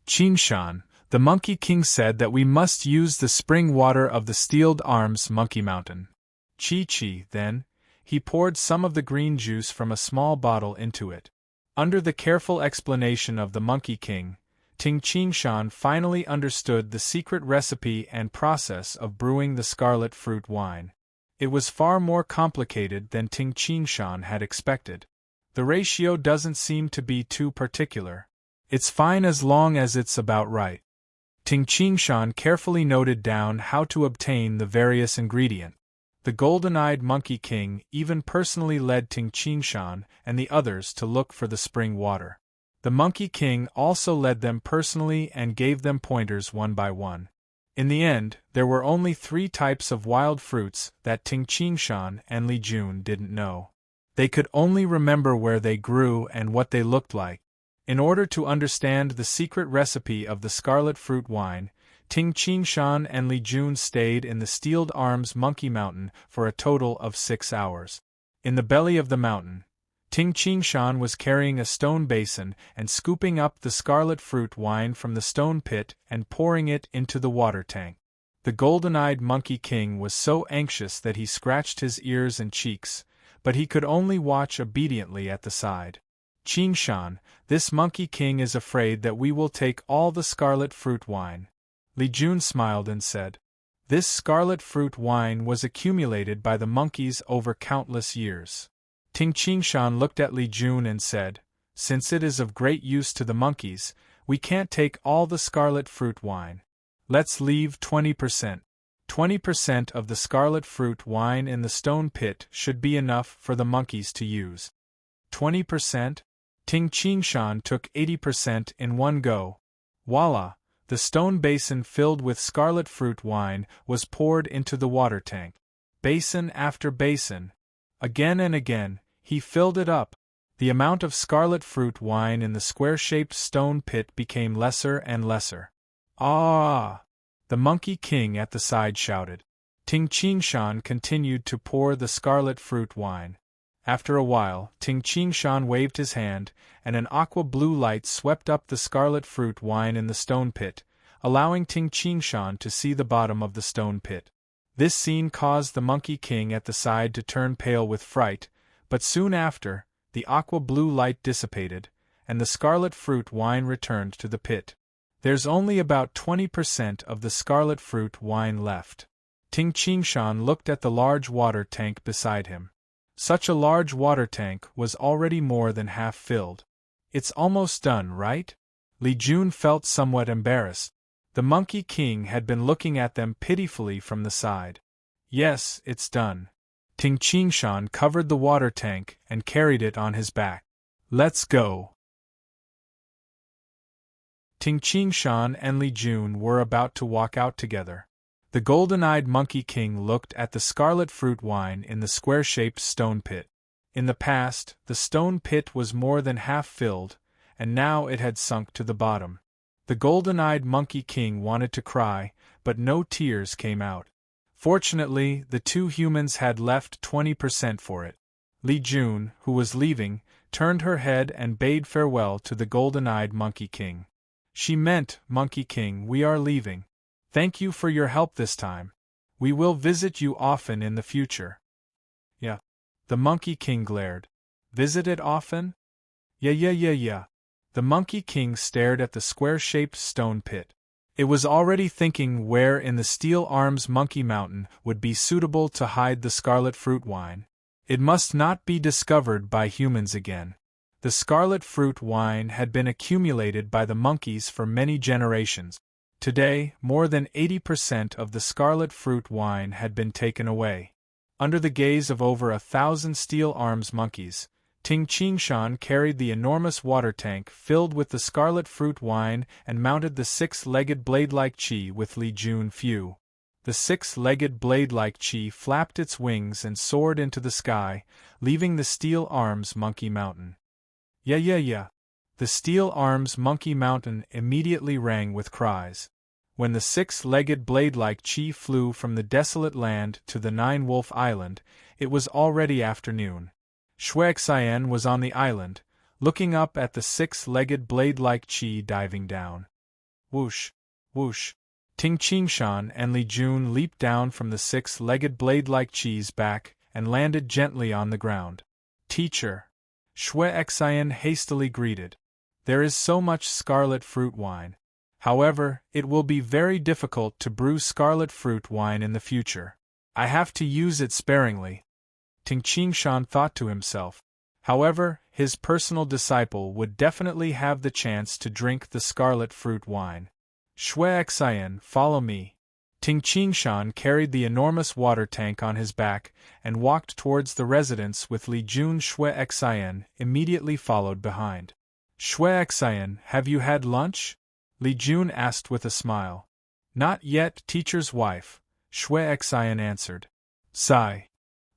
Qingshan, the Monkey King said that we must use the spring water of the Steeled Arms Monkey Mountain. Chi, then, he poured some of the green juice from a small bottle into it. Under the careful explanation of the Monkey King, Ting Qingshan finally understood the secret recipe and process of brewing the scarlet fruit wine. It was far more complicated than Ting Qingshan had expected. The ratio doesn't seem to be too particular. It's fine as long as it's about right. Ting Qingshan carefully noted down how to obtain the various ingredients. The golden-eyed Monkey King even personally led Ting Qingshan and the others to look for the spring water. The Monkey King also led them personally and gave them pointers one by one. In the end, there were only 3 types of wild fruits that Ting Qingshan and Li Jun didn't know. They could only remember where they grew and what they looked like. In order to understand the secret recipe of the scarlet fruit wine, Ting Qingshan and Li Jun stayed in the Steeled Arms Monkey Mountain for a total of 6 hours. In the belly of the mountain, Ting Qingshan was carrying a stone basin and scooping up the scarlet fruit wine from the stone pit and pouring it into the water tank. The golden-eyed Monkey King was so anxious that he scratched his ears and cheeks, but he could only watch obediently at the side. Qingshan, this Monkey King is afraid that we will take all the scarlet fruit wine. Li Jun smiled and said. This scarlet fruit wine was accumulated by the monkeys over countless years. Ting Qingshan looked at Li Jun and said, since it is of great use to the monkeys, we can't take all the scarlet fruit wine. Let's leave 20%. 20% of the scarlet fruit wine in the stone pit should be enough for the monkeys to use. 20%? Ting Qingshan took 80% in one go. Voila! The stone basin filled with scarlet fruit wine was poured into the water tank. Basin after basin. Again and again, he filled it up. The amount of scarlet fruit wine in the square-shaped stone pit became lesser and lesser. Ah! The Monkey King at the side shouted. Ting Qingshan continued to pour the scarlet fruit wine. After a while, Ting Qingshan waved his hand, and an aqua-blue light swept up the scarlet fruit wine in the stone pit, allowing Ting Qingshan to see the bottom of the stone pit. This scene caused the Monkey King at the side to turn pale with fright, but soon after, the aqua-blue light dissipated, and the scarlet fruit wine returned to the pit. There's only about 20% of the scarlet fruit wine left. Ting Qingshan looked at the large water tank beside him. Such a large water tank was already more than half filled. It's almost done, right? Li Jun felt somewhat embarrassed. The Monkey King had been looking at them pitifully from the side. Yes, it's done. Ting Qingshan covered the water tank and carried it on his back. Let's go. Ting Qingshan and Li Jun were about to walk out together. The golden-eyed Monkey King looked at the scarlet fruit wine in the square-shaped stone pit. In the past, the stone pit was more than half filled, and now it had sunk to the bottom. The golden-eyed Monkey King wanted to cry, but no tears came out. Fortunately, the two humans had left 20% for it. Li Jun, who was leaving, turned her head and bade farewell to the golden-eyed Monkey King. She meant, Monkey King, we are leaving. Thank you for your help this time. We will visit you often in the future. Yeah. The Monkey King glared. Visit it often? Yeah. The Monkey King stared at the square-shaped stone pit. It was already thinking where in the Steel Arms Monkey Mountain would be suitable to hide the scarlet fruit wine. It must not be discovered by humans again. The scarlet fruit wine had been accumulated by the monkeys for many generations. Today, more than 80% of the scarlet fruit wine had been taken away. Under the gaze of over 1,000 Steel Arms monkeys, Ting Qingshan carried the enormous water tank filled with the scarlet fruit wine and mounted the six-legged blade-like chi with Li Jun Fu. The six-legged blade-like chi flapped its wings and soared into the sky, leaving the Steel Arms Monkey Mountain. Yeah. The Steel Arms Monkey Mountain immediately rang with cries. When the six-legged blade-like chi flew from the desolate land to the Nine-Wolf Island, it was already afternoon. Xuexian was on the island, looking up at the six-legged blade-like chi diving down. Whoosh! Whoosh! Ting Qingshan and Li Jun leaped down from the six-legged blade-like chi's back and landed gently on the ground. Teacher! Xuexian hastily greeted. There is so much scarlet fruit wine. However, it will be very difficult to brew scarlet fruit wine in the future. I have to use it sparingly. Ting Qingshan thought to himself. However, his personal disciple would definitely have the chance to drink the scarlet fruit wine. Xuexian, follow me. Ting Qingshan carried the enormous water tank on his back and walked towards the residence with Li Jun. Xuexian immediately followed behind. Xuexian, have you had lunch? Li Jun asked with a smile. Not yet, teacher's wife, Xuexian answered. Sigh.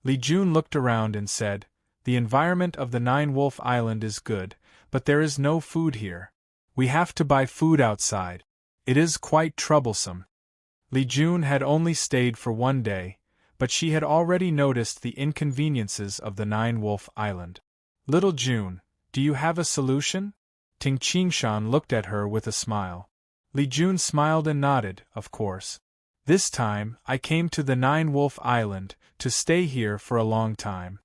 Li Jun looked around and said, the environment of the Nine-Wolf Island is good, but there is no food here. We have to buy food outside. It is quite troublesome. Li Jun had only stayed for one day, but she had already noticed the inconveniences of the Nine-Wolf Island. Little Jun, do you have a solution? Ting Qingshan looked at her with a smile. Li Jun smiled and nodded, of course. This time, I came to the Nine-Wolf Island, to stay here for a long time.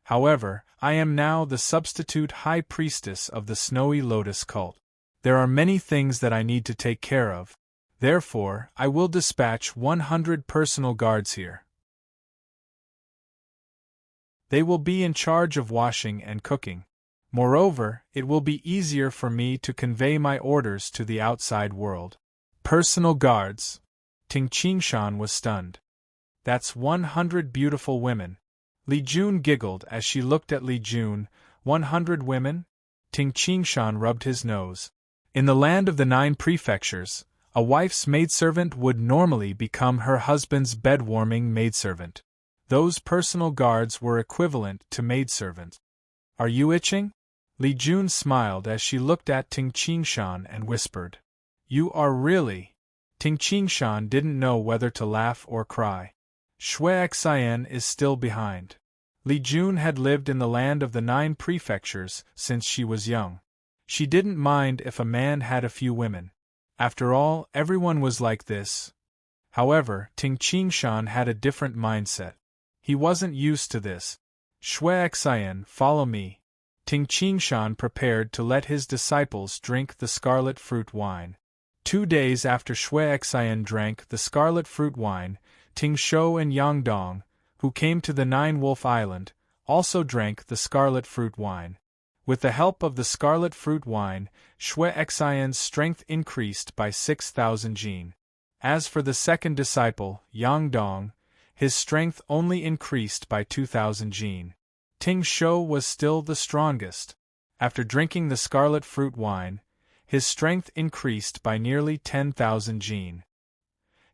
However, I am now the substitute high priestess of the snowy lotus cult. There are many things that I need to take care of. Therefore, I will dispatch 100 personal guards here. They will be in charge of washing and cooking. Moreover, it will be easier for me to convey my orders to the outside world. Personal guards. Ting Qingshan was stunned. That's 100 beautiful women. Li Jun giggled as she looked at Li Jun. 100 women? Ting Qingshan rubbed his nose. In the land of the 9 prefectures, a wife's maidservant would normally become her husband's bed-warming maidservant. Those personal guards were equivalent to maidservants. Are you itching? Li Jun smiled as she looked at Ting Qingshan and whispered. You are really… Ting Qingshan didn't know whether to laugh or cry. Shui Xian is still behind. Li Jun had lived in the land of the 9 prefectures since she was young. She didn't mind if a man had a few women. After all, everyone was like this. However, Ting Qingshan had a different mindset. He wasn't used to this. Shui Xian, follow me. Ting Qingshan prepared to let his disciples drink the scarlet fruit wine. 2 days after Shui Xian drank the scarlet fruit wine, Ting Shou and Yang Dong, who came to the 9-Wolf Island, also drank the scarlet fruit wine. With the help of the scarlet fruit wine, Shui Xian's strength increased by 6,000 jin. As for the second disciple, Yang Dong, his strength only increased by 2,000 jin. Ting Shou was still the strongest. After drinking the scarlet fruit wine, his strength increased by nearly 10,000 jin.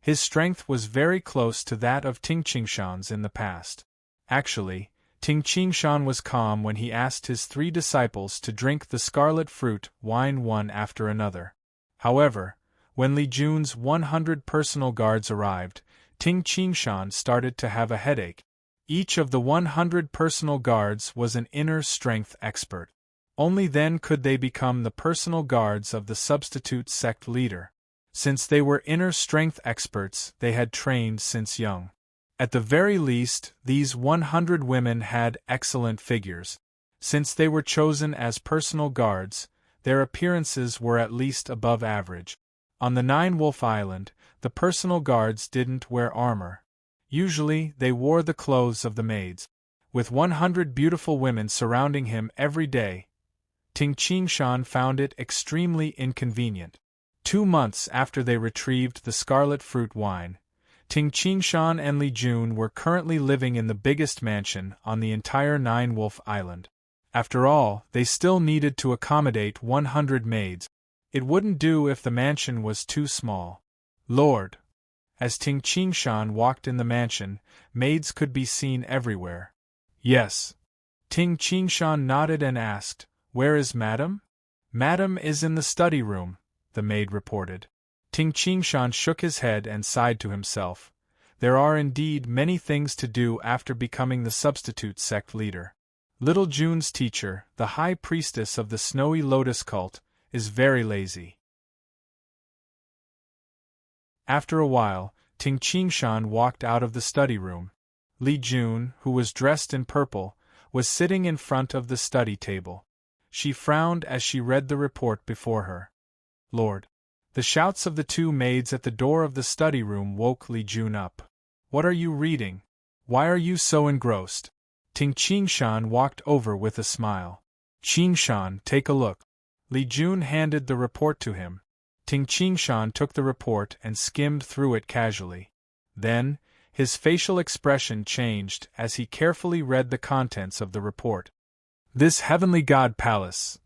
His strength was very close to that of Ting Qingshan's in the past. Actually, Ting Qingshan was calm when he asked his 3 disciples to drink the scarlet fruit wine one after another. However, when Li Jun's 100 personal guards arrived, Ting Qingshan started to have a headache. Each of the 100 personal guards was an inner strength expert. Only then could they become the personal guards of the substitute sect leader. Since they were inner strength experts, they had trained since young. At the very least, these 100 women had excellent figures. Since they were chosen as personal guards, their appearances were at least above average. On the 9-Wolf Island, the personal guards didn't wear armor. Usually, they wore the clothes of the maids. With 100 beautiful women surrounding him every day, Ting Qingshan found it extremely inconvenient. 2 months after they retrieved the scarlet fruit wine, Ting Qingshan and Li Jun were currently living in the biggest mansion on the entire 9-Wolf Island. After all, they still needed to accommodate 100 maids. It wouldn't do if the mansion was too small. Lord! As Ting Qingshan walked in the mansion, maids could be seen everywhere. Yes. Ting Qingshan nodded and asked, Where is Madam? Madam is in the study room, the maid reported. Ting Qingshan shook his head and sighed to himself. There are indeed many things to do after becoming the substitute sect leader. Little Jun's teacher, the high priestess of the snowy lotus cult, is very lazy. After a while, Ting Qingshan walked out of the study room. Li Jun, who was dressed in purple, was sitting in front of the study table. She frowned as she read the report before her. Lord! The shouts of the 2 maids at the door of the study room woke Li Jun up. What are you reading? Why are you so engrossed? Ting Qingshan walked over with a smile. Qingshan, take a look. Li Jun handed the report to him. Ting Qingshan took the report and skimmed through it casually. Then, his facial expression changed as he carefully read the contents of the report. This heavenly god palace.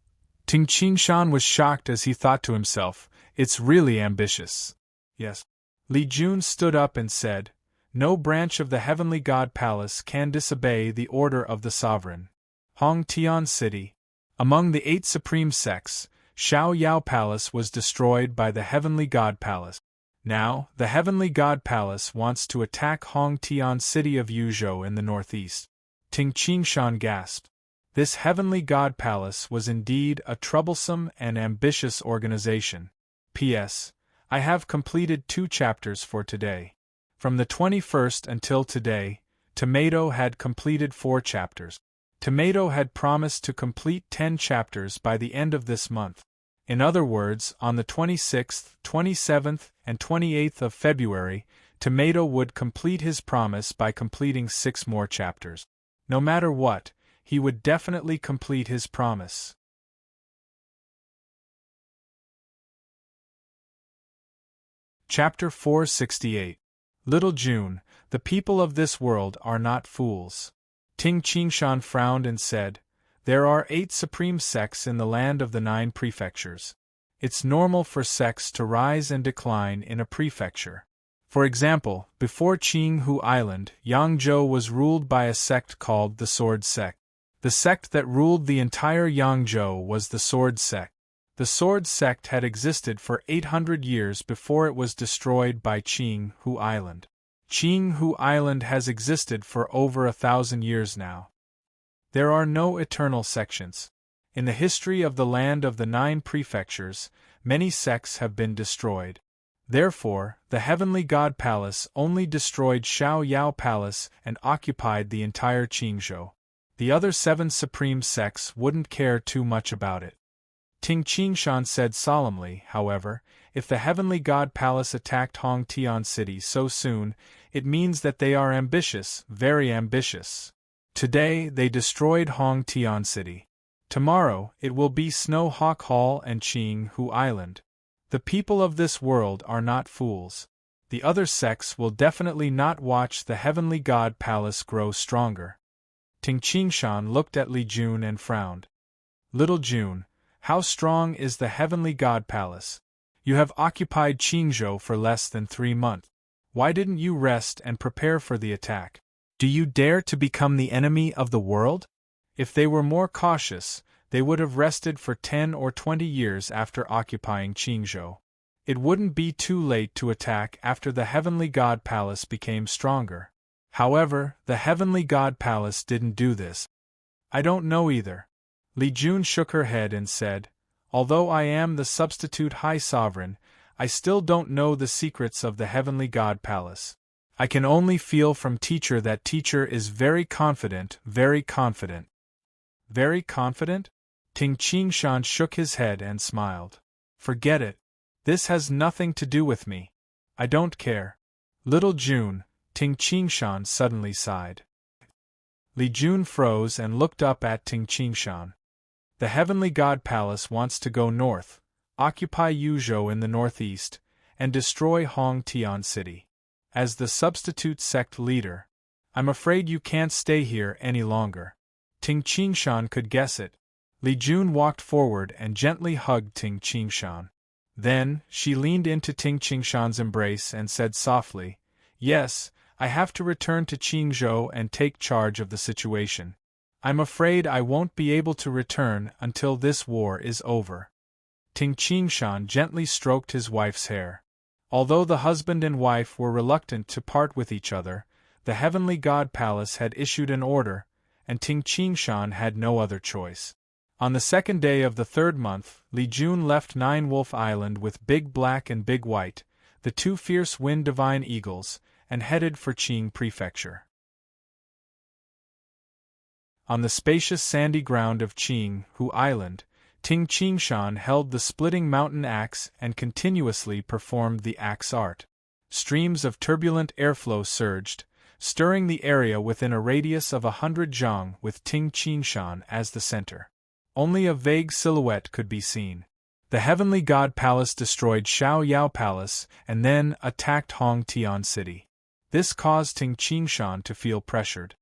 Ting Qingshan was shocked as he thought to himself, it's really ambitious. Yes. Li Jun stood up and said, No branch of the heavenly god palace can disobey the order of the sovereign. Hong Tian City. Among the 8 supreme sects, Xiao Yao Palace was destroyed by the Heavenly God Palace. Now, the Heavenly God Palace wants to attack Hong Tian City of Yuzhou in the northeast. Ting Qingshan gasped. This Heavenly God Palace was indeed a troublesome and ambitious organization. P.S. I have completed 2 chapters for today. From the 21st until today, Tomato had completed 4 chapters. Tomato had promised to complete 10 chapters by the end of this month. In other words, on the 26th, 27th, and 28th of February, Tomato would complete his promise by completing 6 more chapters. No matter what, he would definitely complete his promise. Chapter 468. Little June, the people of this world are not fools. Ting Qingshan frowned and said, "There are 8 supreme sects in the land of the 9 prefectures. It's normal for sects to rise and decline in a prefecture. For example, before Qinghu Island, Yangzhou was ruled by a sect called the Sword Sect. The sect that ruled the entire Yangzhou was the Sword Sect. The Sword Sect had existed for 800 years before it was destroyed by Qinghu Island. Qinghu Island has existed for over 1,000 years now. There are no eternal sections. In the history of the land of the 9 prefectures, many sects have been destroyed. Therefore, the Heavenly God Palace only destroyed Xiao Yao Palace and occupied the entire Qingzhou. The other 7 supreme sects wouldn't care too much about it." Ting Qingshan said solemnly, however, "If the Heavenly God Palace attacked Hongtian City so soon, it means that they are ambitious, very ambitious. Today they destroyed Hongtian City. Tomorrow it will be Snow Hawk Hall and Qinghu Island. The people of this world are not fools. The other sects will definitely not watch the Heavenly God Palace grow stronger." Ting Qingshan looked at Li Jun and frowned. "Little Jun, how strong is the Heavenly God Palace? You have occupied Qingzhou for less than 3 months. Why didn't you rest and prepare for the attack? Do you dare to become the enemy of the world? If they were more cautious, they would have rested for 10 or 20 years after occupying Qingzhou. It wouldn't be too late to attack after the Heavenly God Palace became stronger. However, the Heavenly God Palace didn't do this." "I don't know either." Li Jun shook her head and said, "Although I am the substitute High Sovereign, I still don't know the secrets of the Heavenly God Palace. I can only feel from teacher that teacher is very confident, very confident." "Very confident?" Ting Qingshan shook his head and smiled. "Forget it. This has nothing to do with me. I don't care." "Little Jun," Ting Qingshan suddenly sighed. Li Jun froze and looked up at Ting Qingshan. "The Heavenly God Palace wants to go north, occupy Yuzhou in the northeast, and destroy Hongtian City. As the substitute sect leader, I'm afraid you can't stay here any longer." Ting Qingshan could guess it. Li Jun walked forward and gently hugged Ting Qingshan. Then, she leaned into Ting Qingshan's embrace and said softly, "Yes, I have to return to Qingzhou and take charge of the situation. I'm afraid I won't be able to return until this war is over." Ting Qingshan gently stroked his wife's hair. Although the husband and wife were reluctant to part with each other, the Heavenly God Palace had issued an order, and Ting Qingshan had no other choice. On the 2nd day of the 3rd month, Li Jun left Nine Wolf Island with Big Black and Big White, the 2 fierce wind divine eagles, and headed for Qing Prefecture. On the spacious sandy ground of Qinghu Island, Ting Qingshan held the splitting mountain axe and continuously performed the axe art. Streams of turbulent airflow surged, stirring the area within a radius of 100 zhang with Ting Qingshan as the center. Only a vague silhouette could be seen. The Heavenly God Palace destroyed Xiao Yao Palace and then attacked Hongtian City. This caused Ting Qingshan to feel pressured.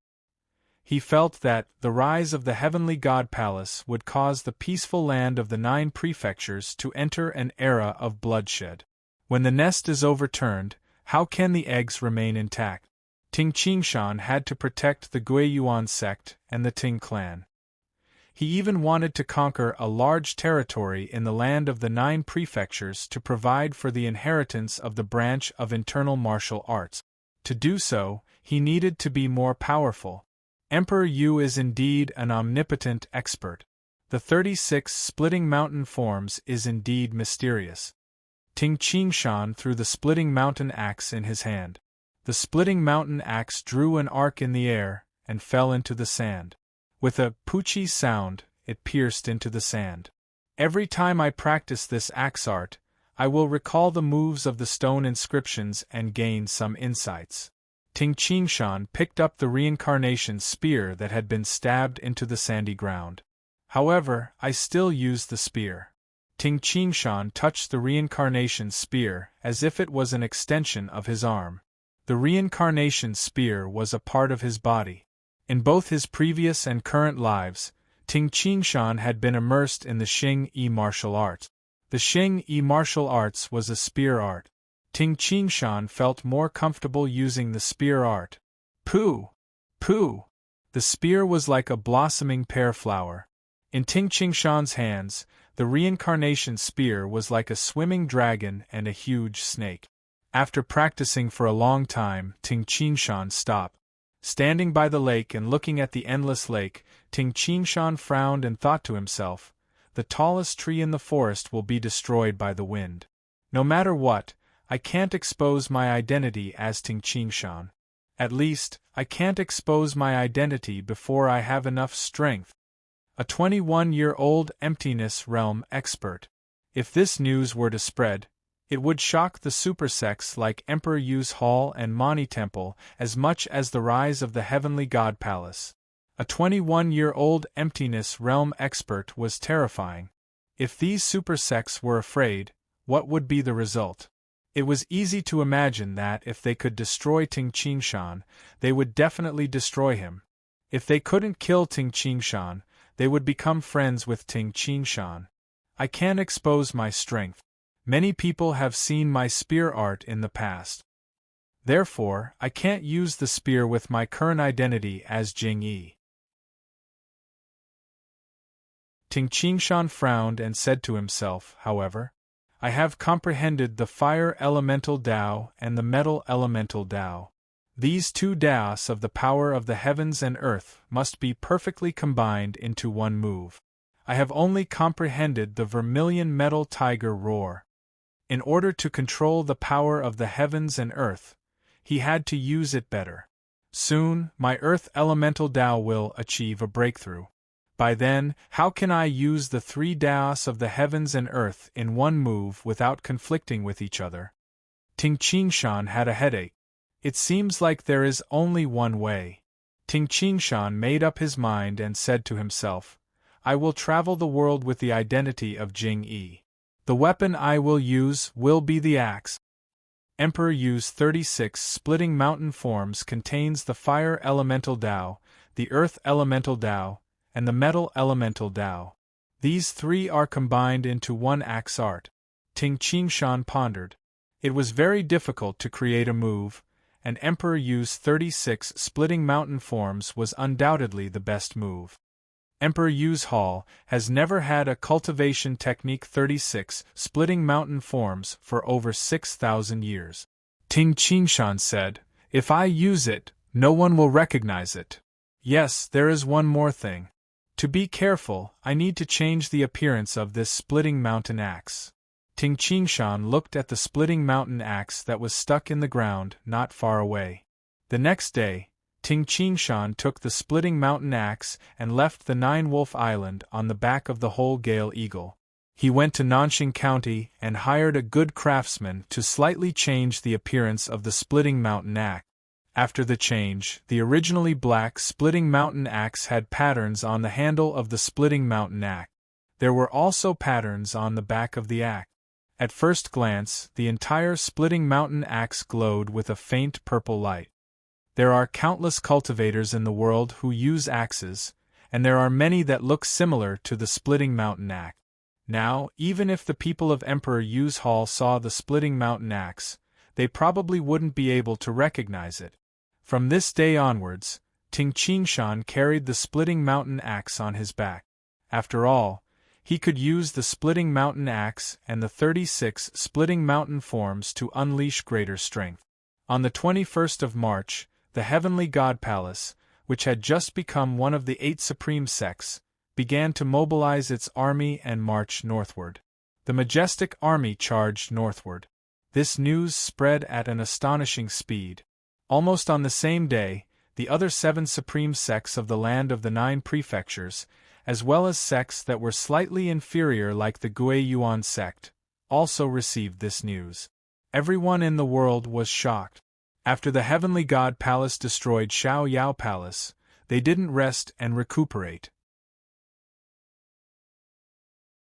He felt that the rise of the Heavenly God Palace would cause the peaceful land of the 9 prefectures to enter an era of bloodshed. When the nest is overturned, how can the eggs remain intact? Ting Qingshan had to protect the Guiyuan sect and the Ting clan. He even wanted to conquer a large territory in the land of the 9 prefectures to provide for the inheritance of the branch of internal martial arts. To do so, he needed to be more powerful. Emperor Yu is indeed an omnipotent expert. The 36 splitting mountain forms is indeed mysterious. Ting Qingshan threw the splitting mountain axe in his hand. The splitting mountain axe drew an arc in the air and fell into the sand. With a poochie sound, it pierced into the sand. Every time I practice this axe art, I will recall the moves of the stone inscriptions and gain some insights. Ting Qingshan picked up the reincarnation spear that had been stabbed into the sandy ground. However, I still use the spear. Ting Qingshan touched the reincarnation spear as if it was an extension of his arm. The reincarnation spear was a part of his body. In both his previous and current lives, Ting Qingshan had been immersed in the Xing-Yi martial arts. The Xing-Yi martial arts was a spear art. Ting Qingshan felt more comfortable using the spear art. Pooh! Pooh! The spear was like a blossoming pear flower. In Ting Qingshan's hands, the reincarnation spear was like a swimming dragon and a huge snake. After practicing for a long time, Ting Qingshan stopped. Standing by the lake and looking at the endless lake, Ting Qingshan frowned and thought to himself, "The tallest tree in the forest will be destroyed by the wind. No matter what, I can't expose my identity as Ting Qingshan. At least, I can't expose my identity before I have enough strength." A 21-year-old emptiness realm expert. If this news were to spread, it would shock the super sects like Emperor Yu's Hall and Mani Temple as much as the rise of the Heavenly God Palace. A 21-year-old emptiness realm expert was terrifying. If these super sects were afraid, what would be the result? It was easy to imagine that if they could destroy Ting Qingshan, they would definitely destroy him. If they couldn't kill Ting Qingshan, they would become friends with Ting Qingshan. I can't expose my strength. Many people have seen my spear art in the past. Therefore, I can't use the spear with my current identity as Jing Yi. Ting Qingshan frowned and said to himself, however, "I have comprehended the fire elemental Tao and the metal elemental Tao. These two Taos of the power of the heavens and earth must be perfectly combined into one move. I have only comprehended the vermilion metal tiger roar. In order to control the power of the heavens and earth, he had to use it better. Soon, my earth elemental Tao will achieve a breakthrough. By then, how can I use the three Taos of the heavens and earth in one move without conflicting with each other?" Ting Qingshan had a headache. It seems like there is only one way. Ting Qingshan made up his mind and said to himself, "I will travel the world with the identity of Jing Yi. The weapon I will use will be the axe." Emperor Yu's 36 splitting mountain forms contains the fire elemental Tao, the earth elemental Tao, and the metal elemental Tao. These three are combined into one axe art. Ting Qingshan pondered. It was very difficult to create a move, and Emperor Yu's 36 splitting mountain forms was undoubtedly the best move. Emperor Yu's Hall has never had a cultivation technique 36 splitting mountain forms for over 6,000 years. Ting Qingshan said, "If I use it, no one will recognize it. Yes, there is one more thing. To be careful, I need to change the appearance of this splitting mountain axe." Ting Qingshan looked at the splitting mountain axe that was stuck in the ground not far away. The next day, Ting Qingshan took the splitting mountain axe and left the Nine-Wolf Island on the back of the whole Gale Eagle. He went to Nanxing County and hired a good craftsman to slightly change the appearance of the splitting mountain axe. After the change, the originally black splitting mountain axe had patterns on the handle of the splitting mountain axe. There were also patterns on the back of the axe. At first glance, the entire splitting mountain axe glowed with a faint purple light. There are countless cultivators in the world who use axes, and there are many that look similar to the splitting mountain axe. Now, even if the people of Emperor Yu's Hall saw the splitting mountain axe, they probably wouldn't be able to recognize it. From this day onwards, Ting Qingshan carried the splitting mountain axe on his back. After all, he could use the splitting mountain axe and the 36 splitting mountain forms to unleash greater strength. On the 21st of March, the Heavenly God Palace, which had just become one of the 8 supreme sects, began to mobilize its army and march northward. The majestic army charged northward. This news spread at an astonishing speed. Almost on the same day, the other 7 supreme sects of the land of the 9 prefectures, as well as sects that were slightly inferior like the Gui Yuan sect, also received this news. Everyone in the world was shocked. After the Heavenly God Palace destroyed Xiao Yao Palace, they didn't rest and recuperate.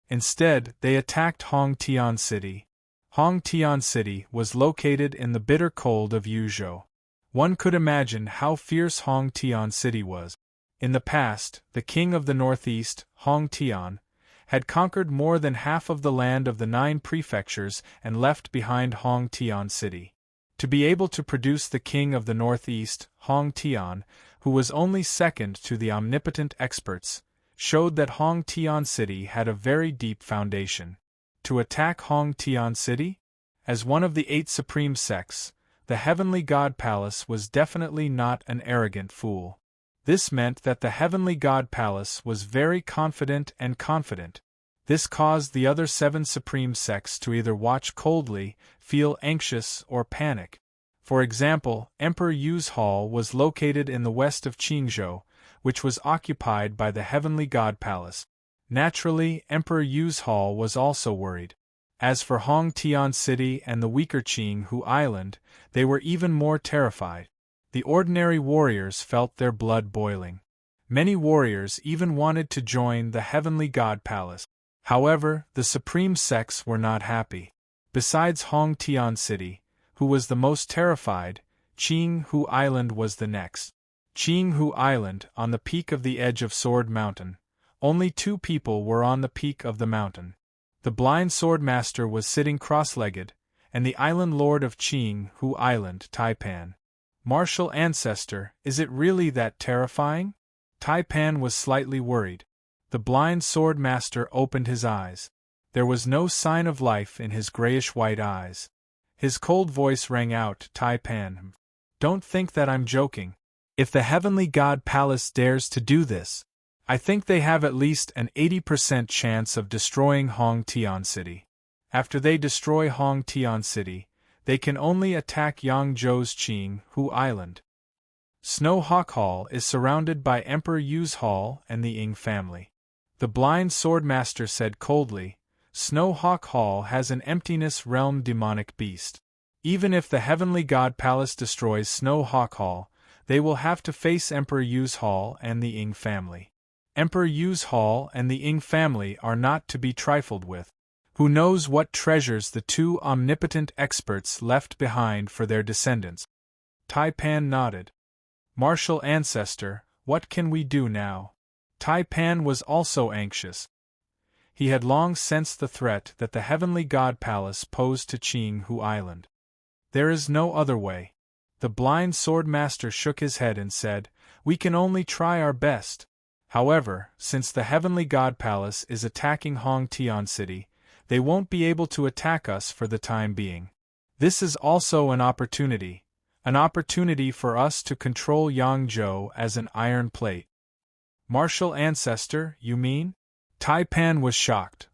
Instead, they attacked Hong Tian City. Hong Tian City was located in the bitter cold of Yuzhou. One could imagine how fierce Hong Tian City was. In the past, the king of the northeast, Hong Tian, had conquered more than half of the land of the 9 prefectures and left behind Hong Tian City. To be able to produce the king of the northeast, Hong Tian, who was only second to the omnipotent experts, showed that Hong Tian City had a very deep foundation. To attack Hong Tian City? As one of the 8 supreme sects, the Heavenly God Palace was definitely not an arrogant fool. This meant that the Heavenly God Palace was very confident and confident. This caused the other 7 supreme sects to either watch coldly, feel anxious, or panic. For example, Emperor Yu's hall was located in the west of Qingzhou, which was occupied by the Heavenly God Palace. Naturally, Emperor Yu's hall was also worried. As for Hong Tian City and the weaker Qinghu Island, they were even more terrified. The ordinary warriors felt their blood boiling. Many warriors even wanted to join the Heavenly God Palace. However, the supreme sects were not happy. Besides Hong Tian City, who was the most terrified, Qinghu Island was the next. Qinghu Island, on the peak of the edge of Sword Mountain. Only 2 people were on the peak of the mountain. The blind sword master was sitting cross-legged, and the island lord of Qinghu Island, Taipan. Martial ancestor, is it really that terrifying? Taipan was slightly worried. The blind sword master opened his eyes. There was no sign of life in his grayish-white eyes. His cold voice rang out, Taipan. Don't think that I'm joking. If the Heavenly God Palace dares to do this, I think they have at least an 80% chance of destroying Hong Tian City. After they destroy Hong Tian City, they can only attack Yangzhou's Qinghu Island. Snow Hawk Hall is surrounded by Emperor Yu's hall and the Ying family. The blind swordmaster said coldly, Snow Hawk Hall has an emptiness realm demonic beast. Even if the Heavenly God Palace destroys Snow Hawk Hall, they will have to face Emperor Yu's hall and the Ying family. Emperor Yu's hall and the Ying family are not to be trifled with. Who knows what treasures the 2 omnipotent experts left behind for their descendants? Taipan nodded. Martial ancestor, what can we do now? Taipan was also anxious. He had long sensed the threat that the Heavenly God Palace posed to Qinghu Island. There is no other way. The blind sword master shook his head and said, We can only try our best. However, since the Heavenly God Palace is attacking Hong Tian City, they won't be able to attack us for the time being. This is also an opportunity for us to control Yangzhou as an iron plate. Martial ancestor, you mean? Taipan was shocked.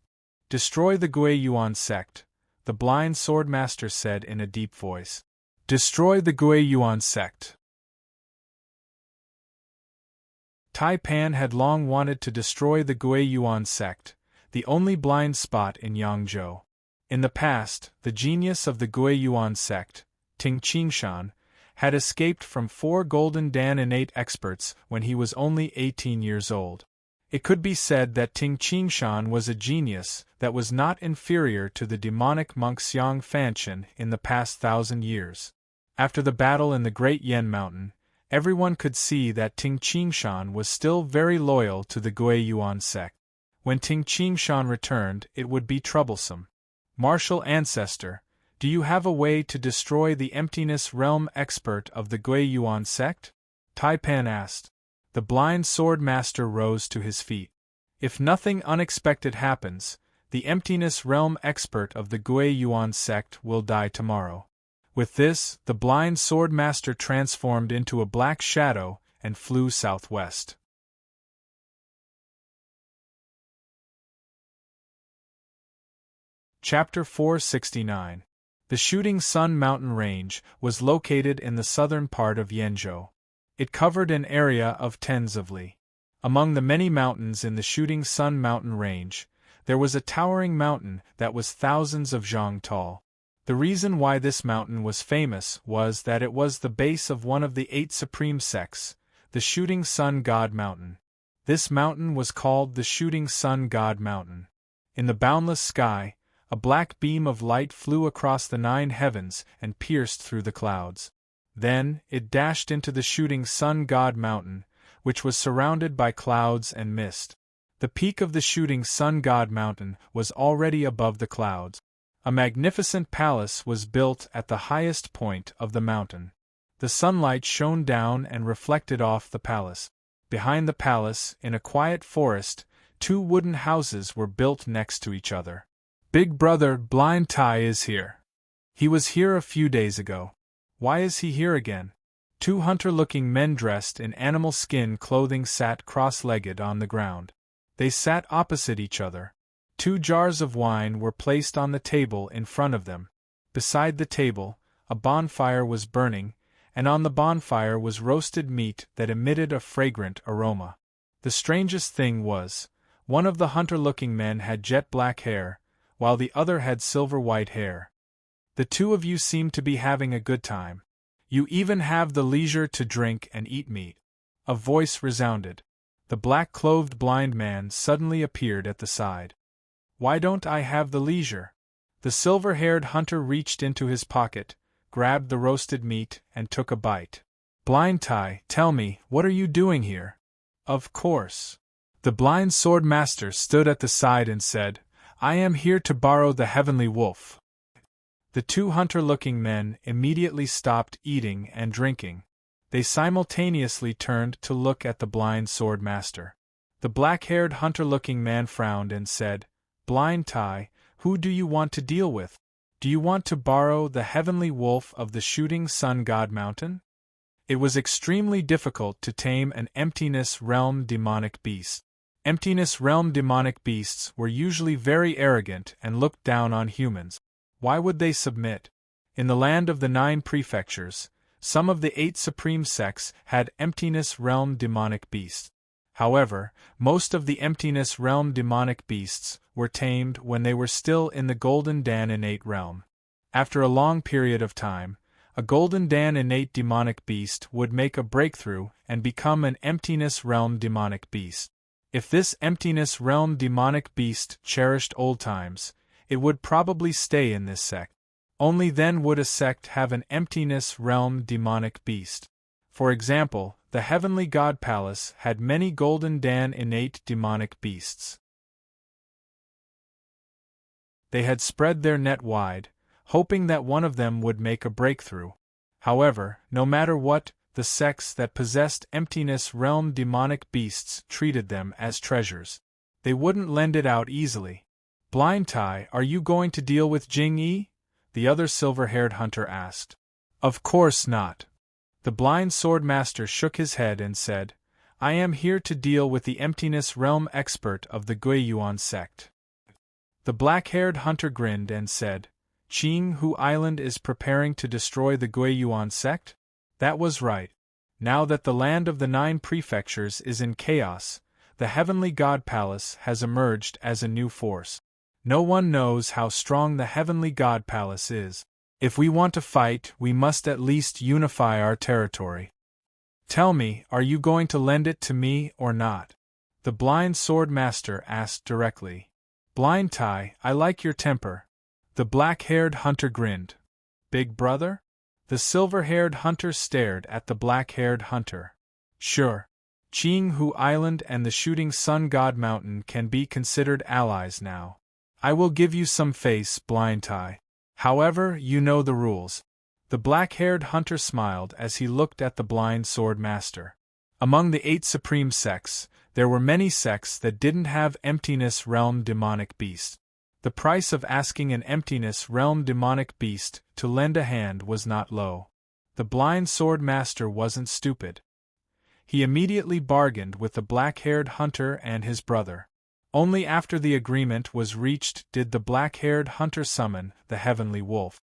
Destroy the Gui Yuan sect, the blind swordmaster said in a deep voice. Destroy the Gui Yuan sect. Taipan had long wanted to destroy the Gui Yuan sect, the only blind spot in Yangzhou. In the past, the genius of the Gui Yuan sect, Ting Qingshan, had escaped from 4 Golden Dan innate experts when he was only 18 years old. It could be said that Ting Qingshan was a genius that was not inferior to the demonic monk Xiang Fanchen in the past 1,000 years. After the battle in the Great Yen Mountain, everyone could see that Ting Qingshan was still very loyal to the Gui Yuan sect. When Ting Qingshan returned, it would be troublesome. Martial ancestor, do you have a way to destroy the emptiness realm expert of the Gui Yuan sect? Taipan asked. The blind sword master rose to his feet. If nothing unexpected happens, the emptiness realm expert of the Gui Yuan sect will die tomorrow. With this, the blind sword master transformed into a black shadow and flew southwest. Chapter 469. The Shooting Sun Mountain Range was located in the southern part of Yenzhou. It covered an area of tens of li. Among the many mountains in the Shooting Sun mountain range, there was a towering mountain that was thousands of zhang tall. The reason why this mountain was famous was that it was the base of one of the 8 supreme sects, the Shooting Sun God Mountain. This mountain was called the Shooting Sun God Mountain. In the boundless sky, a black beam of light flew across the 9 heavens and pierced through the clouds. Then, it dashed into the Shooting Sun God Mountain, which was surrounded by clouds and mist. The peak of the Shooting Sun God Mountain was already above the clouds. A magnificent palace was built at the highest point of the mountain. The sunlight shone down and reflected off the palace. Behind the palace, in a quiet forest, 2 wooden houses were built next to each other. Big brother Blind Tai is here. He was here a few days ago. Why is he here again? 2 hunter-looking men dressed in animal skin clothing sat cross-legged on the ground. They sat opposite each other. 2 jars of wine were placed on the table in front of them. Beside the table, a bonfire was burning, and on the bonfire was roasted meat that emitted a fragrant aroma. The strangest thing was, one of the hunter-looking men had jet-black hair, while the other had silver-white hair. The 2 of you seem to be having a good time. You even have the leisure to drink and eat meat. A voice resounded. The black-clothed blind man suddenly appeared at the side. Why don't I have the leisure? The silver-haired hunter reached into his pocket, grabbed the roasted meat, and took a bite. Blind Tai, tell me, what are you doing here? Of course. The blind sword master stood at the side and said, I am here to borrow the heavenly wolf. The 2 hunter-looking men immediately stopped eating and drinking. They simultaneously turned to look at the blind sword master. The black-haired hunter-looking man frowned and said, Blind Tai, who do you want to deal with? Do you want to borrow the heavenly wolf of the Shooting Sun God Mountain? It was extremely difficult to tame an emptiness realm demonic beast. Emptiness realm demonic beasts were usually very arrogant and looked down on humans. Why would they submit? In the land of the 9 prefectures, some of the 8 supreme sects had emptiness realm demonic beasts. However, most of the emptiness realm demonic beasts were tamed when they were still in the Golden Dan innate realm. After a long period of time, a Golden Dan innate demonic beast would make a breakthrough and become an emptiness realm demonic beast. If this emptiness realm demonic beast cherished old times, it would probably stay in this sect. Only then would a sect have an emptiness realm demonic beast. For example, the Heavenly God Palace had many Golden Dan innate demonic beasts. They had spread their net wide, hoping that one of them would make a breakthrough. However, no matter what, the sects that possessed emptiness realm demonic beasts treated them as treasures. They wouldn't lend it out easily. Blind Tai, are you going to deal with Jing Yi? The other silver-haired hunter asked. Of course not. The blind sword master shook his head and said, I am here to deal with the emptiness realm expert of the Guiyuan sect. The black-haired hunter grinned and said, Qing Hu Island is preparing to destroy the Guiyuan sect? That was right. Now that the land of the 9 prefectures is in chaos, the Heavenly God Palace has emerged as a new force. No one knows how strong the Heavenly God Palace is. If we want to fight, we must at least unify our territory. Tell me, are you going to lend it to me or not? The blind sword master asked directly. Blind Tai, I like your temper. The black-haired hunter grinned. Big brother? The silver-haired hunter stared at the black-haired hunter. Sure. Qing Hu Island and the Shooting Sun God Mountain can be considered allies now. I will give you some face, Blind Tai. However, you know the rules. The black-haired hunter smiled as he looked at the blind sword master. Among the 8 supreme sects, there were many sects that didn't have emptiness realm demonic beasts. The price of asking an emptiness realm demonic beast to lend a hand was not low. The blind sword master wasn't stupid. He immediately bargained with the black-haired hunter and his brother. Only after the agreement was reached did the black-haired hunter summon the heavenly wolf.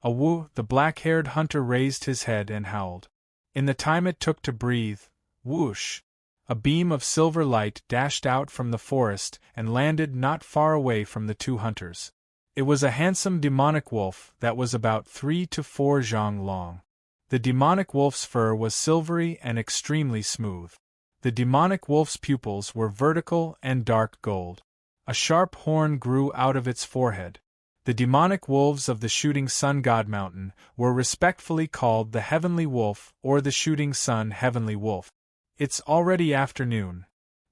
Awu, the black-haired hunter raised his head and howled. In the time it took to breathe, whoosh! A beam of silver light dashed out from the forest and landed not far away from the two hunters. It was a handsome demonic wolf that was about 3 to 4 zhang long. The demonic wolf's fur was silvery and extremely smooth. The demonic wolf's pupils were vertical and dark gold. A sharp horn grew out of its forehead. The demonic wolves of the Shooting Sun God Mountain were respectfully called the Heavenly Wolf or the Shooting Sun Heavenly Wolf. It's already afternoon.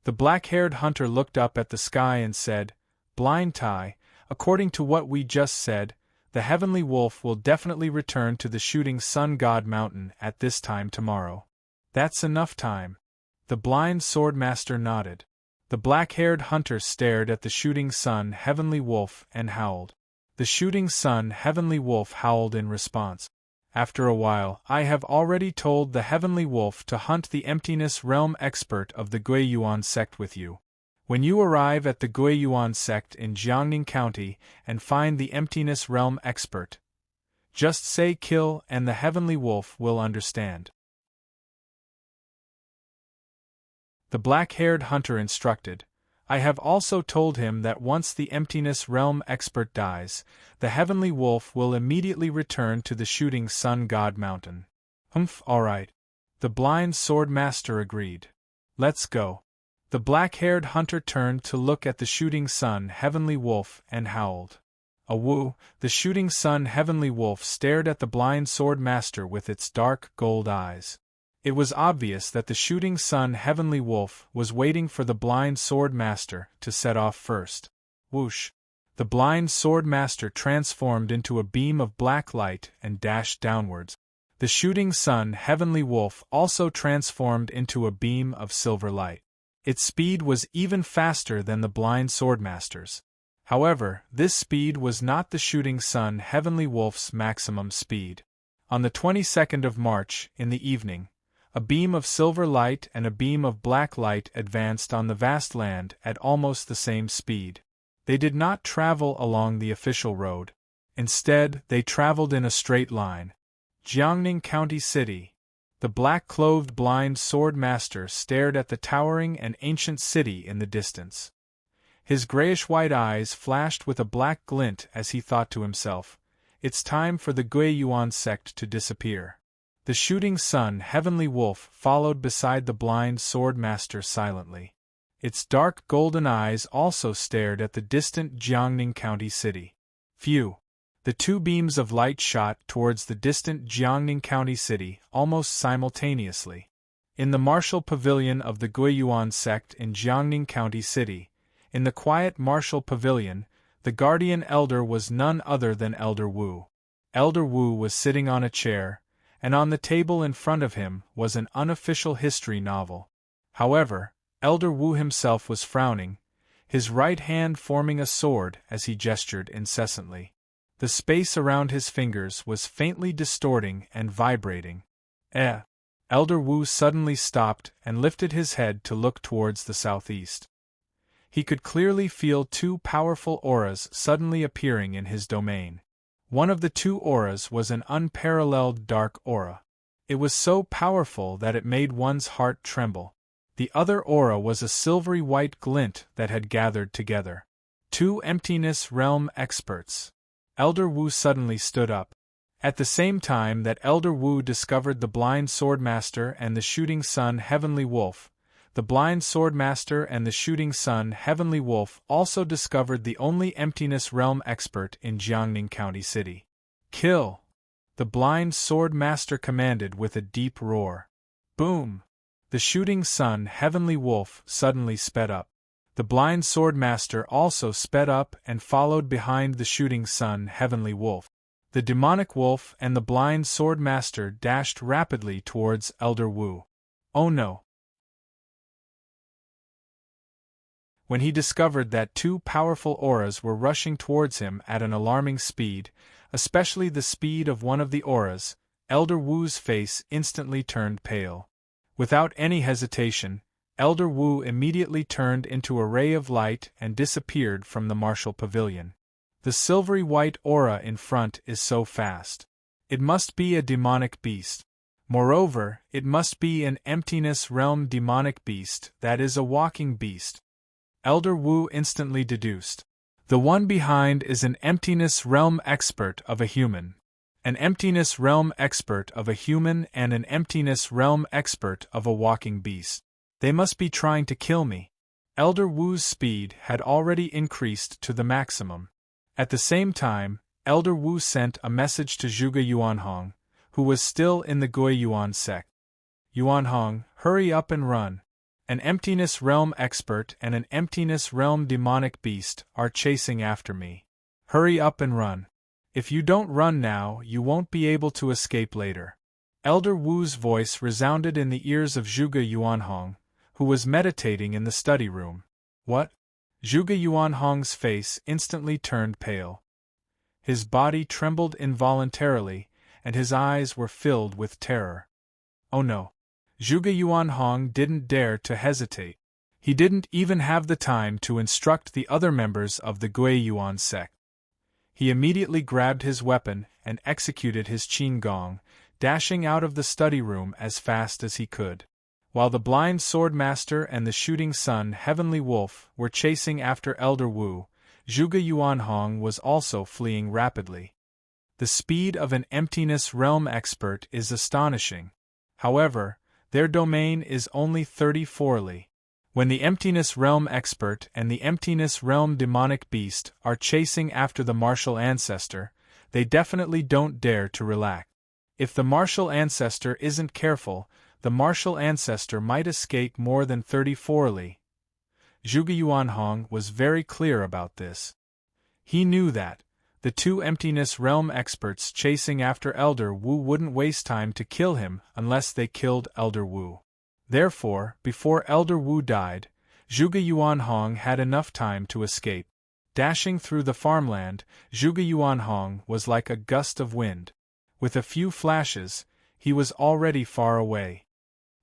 The black-haired hunter looked up at the sky and said, "Blind Tai, according to what we just said, the Heavenly Wolf will definitely return to the Shooting Sun God Mountain at this time tomorrow." "That's enough time." The blind swordmaster nodded. The black-haired hunter stared at the Shooting Sun Heavenly Wolf and howled. The Shooting Sun Heavenly Wolf howled in response. After a while, "I have already told the Heavenly Wolf to hunt the Emptiness Realm expert of the Guiyuan sect with you. When you arrive at the Guiyuan sect in Jiangning County and find the Emptiness Realm expert, just say kill and the Heavenly Wolf will understand." The black-haired hunter instructed, "I have also told him that once the Emptiness Realm expert dies, the Heavenly Wolf will immediately return to the Shooting Sun God Mountain." All right. The blind sword master agreed. "Let's go." The black-haired hunter turned to look at the Shooting Sun Heavenly Wolf and howled. "Awoo!" The Shooting Sun Heavenly Wolf stared at the blind sword master with its dark gold eyes. It was obvious that the Shooting Sun Heavenly Wolf was waiting for the blind sword master to set off first. Whoosh! The blind sword master transformed into a beam of black light and dashed downwards. The Shooting Sun Heavenly Wolf also transformed into a beam of silver light. Its speed was even faster than the blind swordmaster's. However, this speed was not the Shooting Sun Heavenly Wolf's maximum speed. On the 22nd of March, in the evening, a beam of silver light and a beam of black light advanced on the vast land at almost the same speed. They did not travel along the official road. Instead, they traveled in a straight line. Jiangning County City. The black-clothed blind sword master stared at the towering and ancient city in the distance. His grayish-white eyes flashed with a black glint as he thought to himself, "It's time for the Guiyuan sect to disappear." The Shooting Sun Heavenly Wolf followed beside the blind sword master silently. Its dark golden eyes also stared at the distant Jiangning County City. Phew! The two beams of light shot towards the distant Jiangning County City almost simultaneously. In the martial pavilion of the Guiyuan sect in Jiangning County City, in the quiet martial pavilion, the guardian elder was none other than Elder Wu. Elder Wu was sitting on a chair, and on the table in front of him was an unofficial history novel. However, Elder Wu himself was frowning, his right hand forming a sword as he gestured incessantly. The space around his fingers was faintly distorting and vibrating. Elder Wu suddenly stopped and lifted his head to look towards the southeast. He could clearly feel two powerful auras suddenly appearing in his domain. One of the two auras was an unparalleled dark aura. It was so powerful that it made one's heart tremble. The other aura was a silvery white glint that had gathered together. Two Emptiness Realm experts. Elder Wu suddenly stood up. At the same time that Elder Wu discovered the blind swordmaster and the Shooting Sun Heavenly Wolf, the blind swordmaster and the Shooting Sun Heavenly Wolf also discovered the only Emptiness Realm expert in Jiangning County City. "Kill!" the blind swordmaster commanded with a deep roar. Boom! The Shooting Sun Heavenly Wolf suddenly sped up. The blind swordmaster also sped up and followed behind the Shooting Sun Heavenly Wolf. The demonic wolf and the blind swordmaster dashed rapidly towards Elder Wu. Oh no! When he discovered that two powerful auras were rushing towards him at an alarming speed, especially the speed of one of the auras, Elder Wu's face instantly turned pale. Without any hesitation, Elder Wu immediately turned into a ray of light and disappeared from the martial pavilion. The silvery white aura in front is so fast. It must be a demonic beast. Moreover, it must be an emptiness realm demonic beast, that is a walking beast. Elder Wu instantly deduced. The one behind is an emptiness realm expert of a human. An emptiness realm expert of a human and an emptiness realm expert of a walking beast. They must be trying to kill me. Elder Wu's speed had already increased to the maximum. At the same time, Elder Wu sent a message to Zhuge Yuanhong, who was still in the Gui Yuan sect. Yuanhong, hurry up and run. An emptiness realm expert and an emptiness realm demonic beast are chasing after me. Hurry up and run. If you don't run now, you won't be able to escape later. Elder Wu's voice resounded in the ears of Zhuge Yuanhong, who was meditating in the study room. What? Zhuge Yuanhong's face instantly turned pale. His body trembled involuntarily, and his eyes were filled with terror. Oh no. Zhuge Yuanhong didn't dare to hesitate. He didn't even have the time to instruct the other members of the Gui Yuan sect. He immediately grabbed his weapon and executed his qin gong, dashing out of the study room as fast as he could. While the blind sword master and the shooting sun Heavenly Wolf were chasing after Elder Wu, Zhuge Yuanhong was also fleeing rapidly. The speed of an emptiness realm expert is astonishing. However, their domain is only 34 li. When the emptiness realm expert and the emptiness realm demonic beast are chasing after the martial ancestor, they definitely don't dare to relax. If the martial ancestor isn't careful, the martial ancestor might escape more than 34 li. Zhuge Yuanhong was very clear about this. He knew that the two emptiness realm experts chasing after Elder Wu wouldn't waste time to kill him unless they killed Elder Wu. Therefore, before Elder Wu died, Zhuge Yuanhong had enough time to escape. Dashing through the farmland, Zhuge Yuanhong was like a gust of wind. With a few flashes, he was already far away.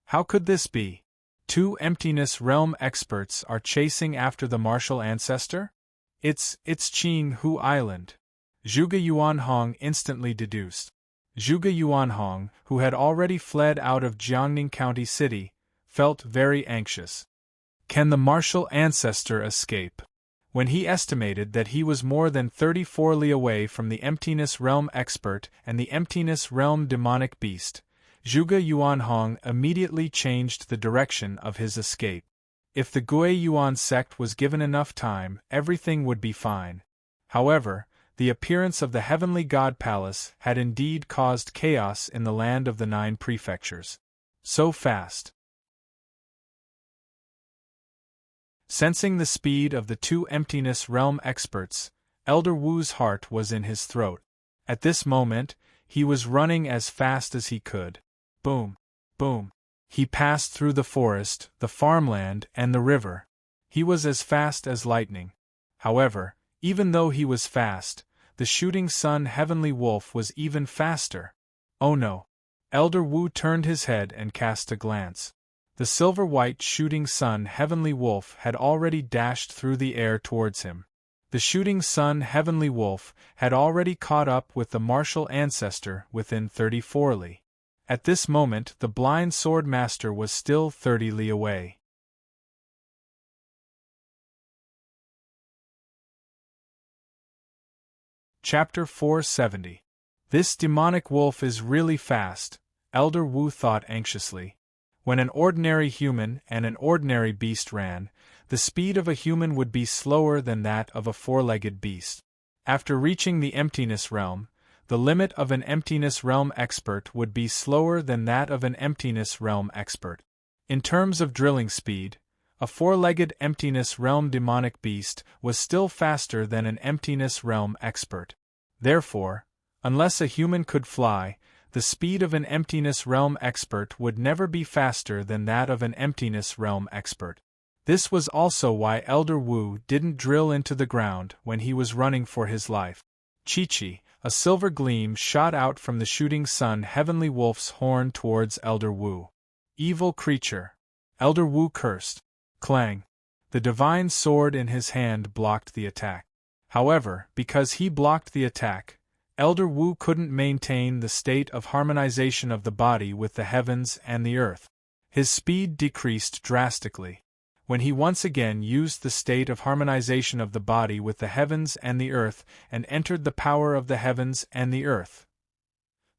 How could this be? Two emptiness realm experts are chasing after the martial ancestor? It's Qin Hu Island. Zhuge Yuanhong instantly deduced. Zhuge Yuanhong, who had already fled out of Jiangning County City, felt very anxious. Can the martial ancestor escape? When he estimated that he was more than 34 li away from the emptiness realm expert and the emptiness realm demonic beast, Zhuge Yuanhong immediately changed the direction of his escape. If the Gui Yuan sect was given enough time, everything would be fine. However, the appearance of the Heavenly God Palace had indeed caused chaos in the land of the 9 prefectures. So fast. Sensing the speed of the two emptiness realm experts, Elder Wu's heart was in his throat. At this moment, he was running as fast as he could. Boom! Boom! He passed through the forest, the farmland, and the river. He was as fast as lightning. However, even though he was fast, the shooting sun Heavenly Wolf was even faster. Oh no! Elder Wu turned his head and cast a glance. The silver-white shooting sun Heavenly Wolf had already dashed through the air towards him. The shooting sun Heavenly Wolf had already caught up with the martial ancestor within 34 li. At this moment the blind sword master was still 30 li away. Chapter 470. This demonic wolf is really fast, Elder Wu thought anxiously. When an ordinary human and an ordinary beast ran, the speed of a human would be slower than that of a four-legged beast. After reaching the emptiness realm, the limit of an emptiness realm expert would be slower than that of an emptiness realm expert. In terms of drilling speed, a four-legged emptiness realm demonic beast was still faster than an emptiness realm expert. Therefore, unless a human could fly, the speed of an emptiness realm expert would never be faster than that of an emptiness realm expert. This was also why Elder Wu didn't drill into the ground when he was running for his life. Chi-chi, a silver gleam shot out from the shooting sun Heavenly Wolf's horn towards Elder Wu. Evil creature! Elder Wu cursed. Clang! The divine sword in his hand blocked the attack. However, because he blocked the attack, Elder Wu couldn't maintain the state of harmonization of the body with the heavens and the earth. His speed decreased drastically. When he once again used the state of harmonization of the body with the heavens and the earth and entered the power of the heavens and the earth,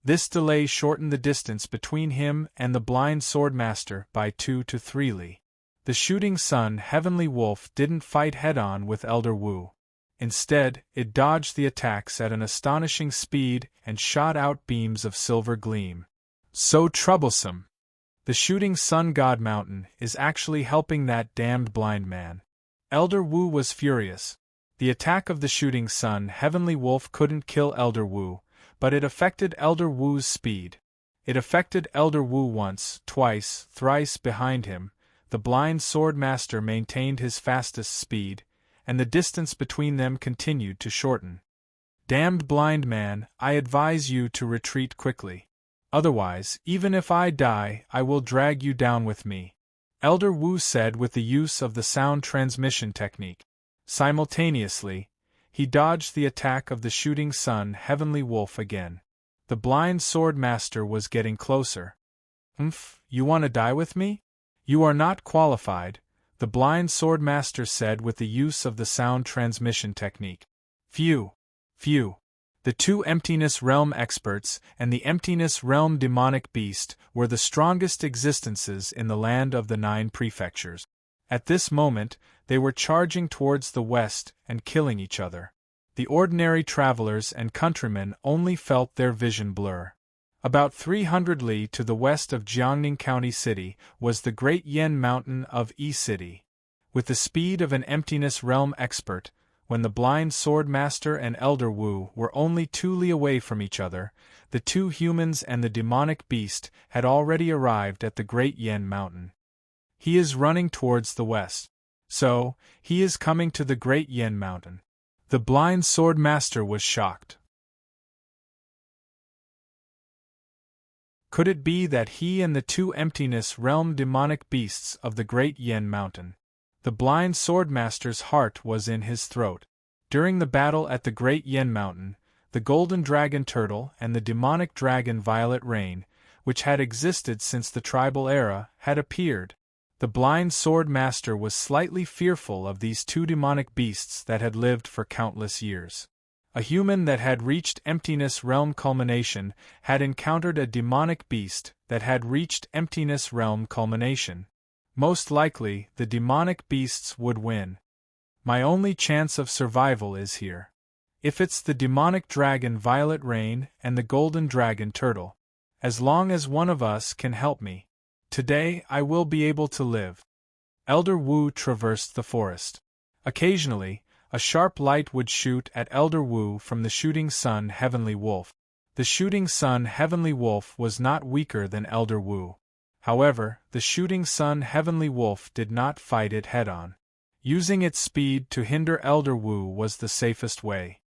this delay shortened the distance between him and the blind sword master by 2 to 3 li. The shooting sun Heavenly Wolf didn't fight head-on with Elder Wu. Instead, it dodged the attacks at an astonishing speed and shot out beams of silver gleam. So troublesome! The shooting sun god mountain is actually helping that damned blind man. Elder Wu was furious. The attack of the shooting sun Heavenly Wolf couldn't kill Elder Wu, but it affected Elder Wu's speed. It affected Elder Wu once, twice, thrice behind him. The blind sword master maintained his fastest speed, and the distance between them continued to shorten. Damned blind man, I advise you to retreat quickly. Otherwise, even if I die, I will drag you down with me, Elder Wu said with the use of the sound transmission technique. Simultaneously, he dodged the attack of the shooting sun Heavenly Wolf again. The blind sword master was getting closer. You want to die with me? You are not qualified, the blind sword master said with the use of the sound transmission technique. Phew. The two Emptiness Realm experts and the Emptiness Realm demonic beast were the strongest existences in the land of the 9 prefectures. At this moment, they were charging towards the west and killing each other. The ordinary travelers and countrymen only felt their vision blur. About 300 li to the west of Jiangning County City was the Great Yen Mountain of E-City. With the speed of an Emptiness Realm expert, when the blind sword master and Elder Wu were only 2 li away from each other, the 2 humans and the demonic beast had already arrived at the Great Yen Mountain. He is running towards the west. So, he is coming to the Great Yen Mountain. The blind sword master was shocked. Could it be that he and the 2 Emptiness Realm demonic beasts of the Great Yen Mountain? The blind swordmaster's heart was in his throat. During the battle at the Great Yen Mountain, the golden dragon turtle and the demonic dragon Violet Rain, which had existed since the tribal era, had appeared. The blind sword master was slightly fearful of these 2 demonic beasts that had lived for countless years. A human that had reached Emptiness Realm culmination had encountered a demonic beast that had reached Emptiness Realm culmination. Most likely, the demonic beasts would win. My only chance of survival is here. If it's the demonic dragon Violet Rain and the golden dragon turtle, as long as one of us can help me, today I will be able to live. Elder Wu traversed the forest. Occasionally, a sharp light would shoot at Elder Wu from the shooting sun Heavenly Wolf. The shooting sun Heavenly Wolf was not weaker than Elder Wu. However, the shooting sun Heavenly Wolf did not fight it head-on. Using its speed to hinder Elder Wu was the safest way.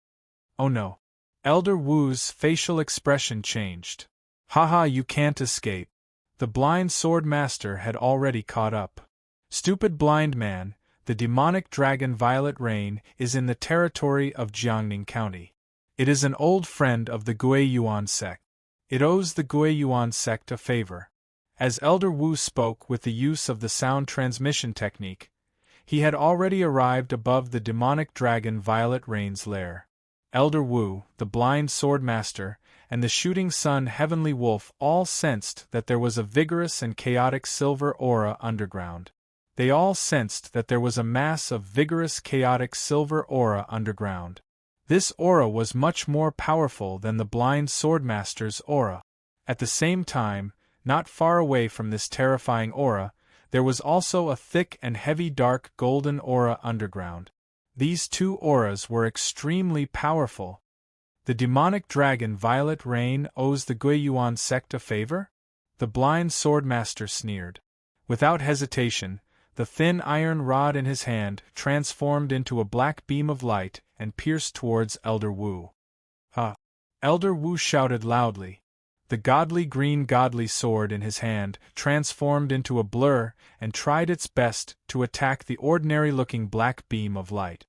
Oh no. Elder Wu's facial expression changed. Haha, you can't escape. The blind sword master had already caught up. Stupid blind man, the demonic dragon Violet Rain is in the territory of Jiangning County. It is an old friend of the Guiyuan sect. It owes the Guiyuan sect a favor. As Elder Wu spoke with the use of the sound transmission technique, he had already arrived above the demonic dragon Violet Rain's lair. Elder Wu, the blind sword master, and the shooting sun Heavenly Wolf all sensed that there was a vigorous and chaotic silver aura underground. They all sensed that there was a mass of vigorous chaotic silver aura underground. This aura was much more powerful than the blind swordmaster's aura. At the same time, not far away from this terrifying aura, there was also a thick and heavy dark golden aura underground. These 2 auras were extremely powerful. The demonic dragon Violet Rain owes the Guiyuan sect a favor? The blind swordmaster sneered. Without hesitation, the thin iron rod in his hand transformed into a black beam of light and pierced towards Elder Wu. Elder Wu shouted loudly. The godly green godly sword in his hand transformed into a blur and tried its best to attack the ordinary-looking black beam of light.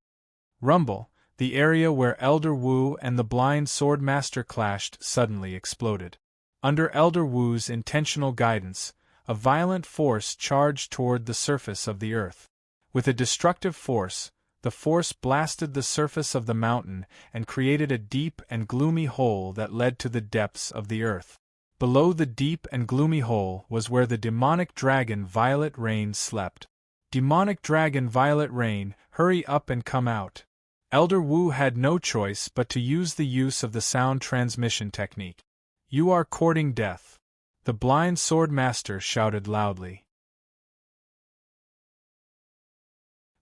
Rumble, The area where Elder Wu and the blind sword master clashed suddenly exploded. Under Elder Wu's intentional guidance, a violent force charged toward the surface of the earth. With a destructive force, the force blasted the surface of the mountain and created a deep and gloomy hole that led to the depths of the earth. Below the deep and gloomy hole was where the demonic dragon Violet Rain slept. Demonic dragon Violet Rain, hurry up and come out. Elder Wu had no choice but to use the sound transmission technique. You are courting death. The blind sword master shouted loudly.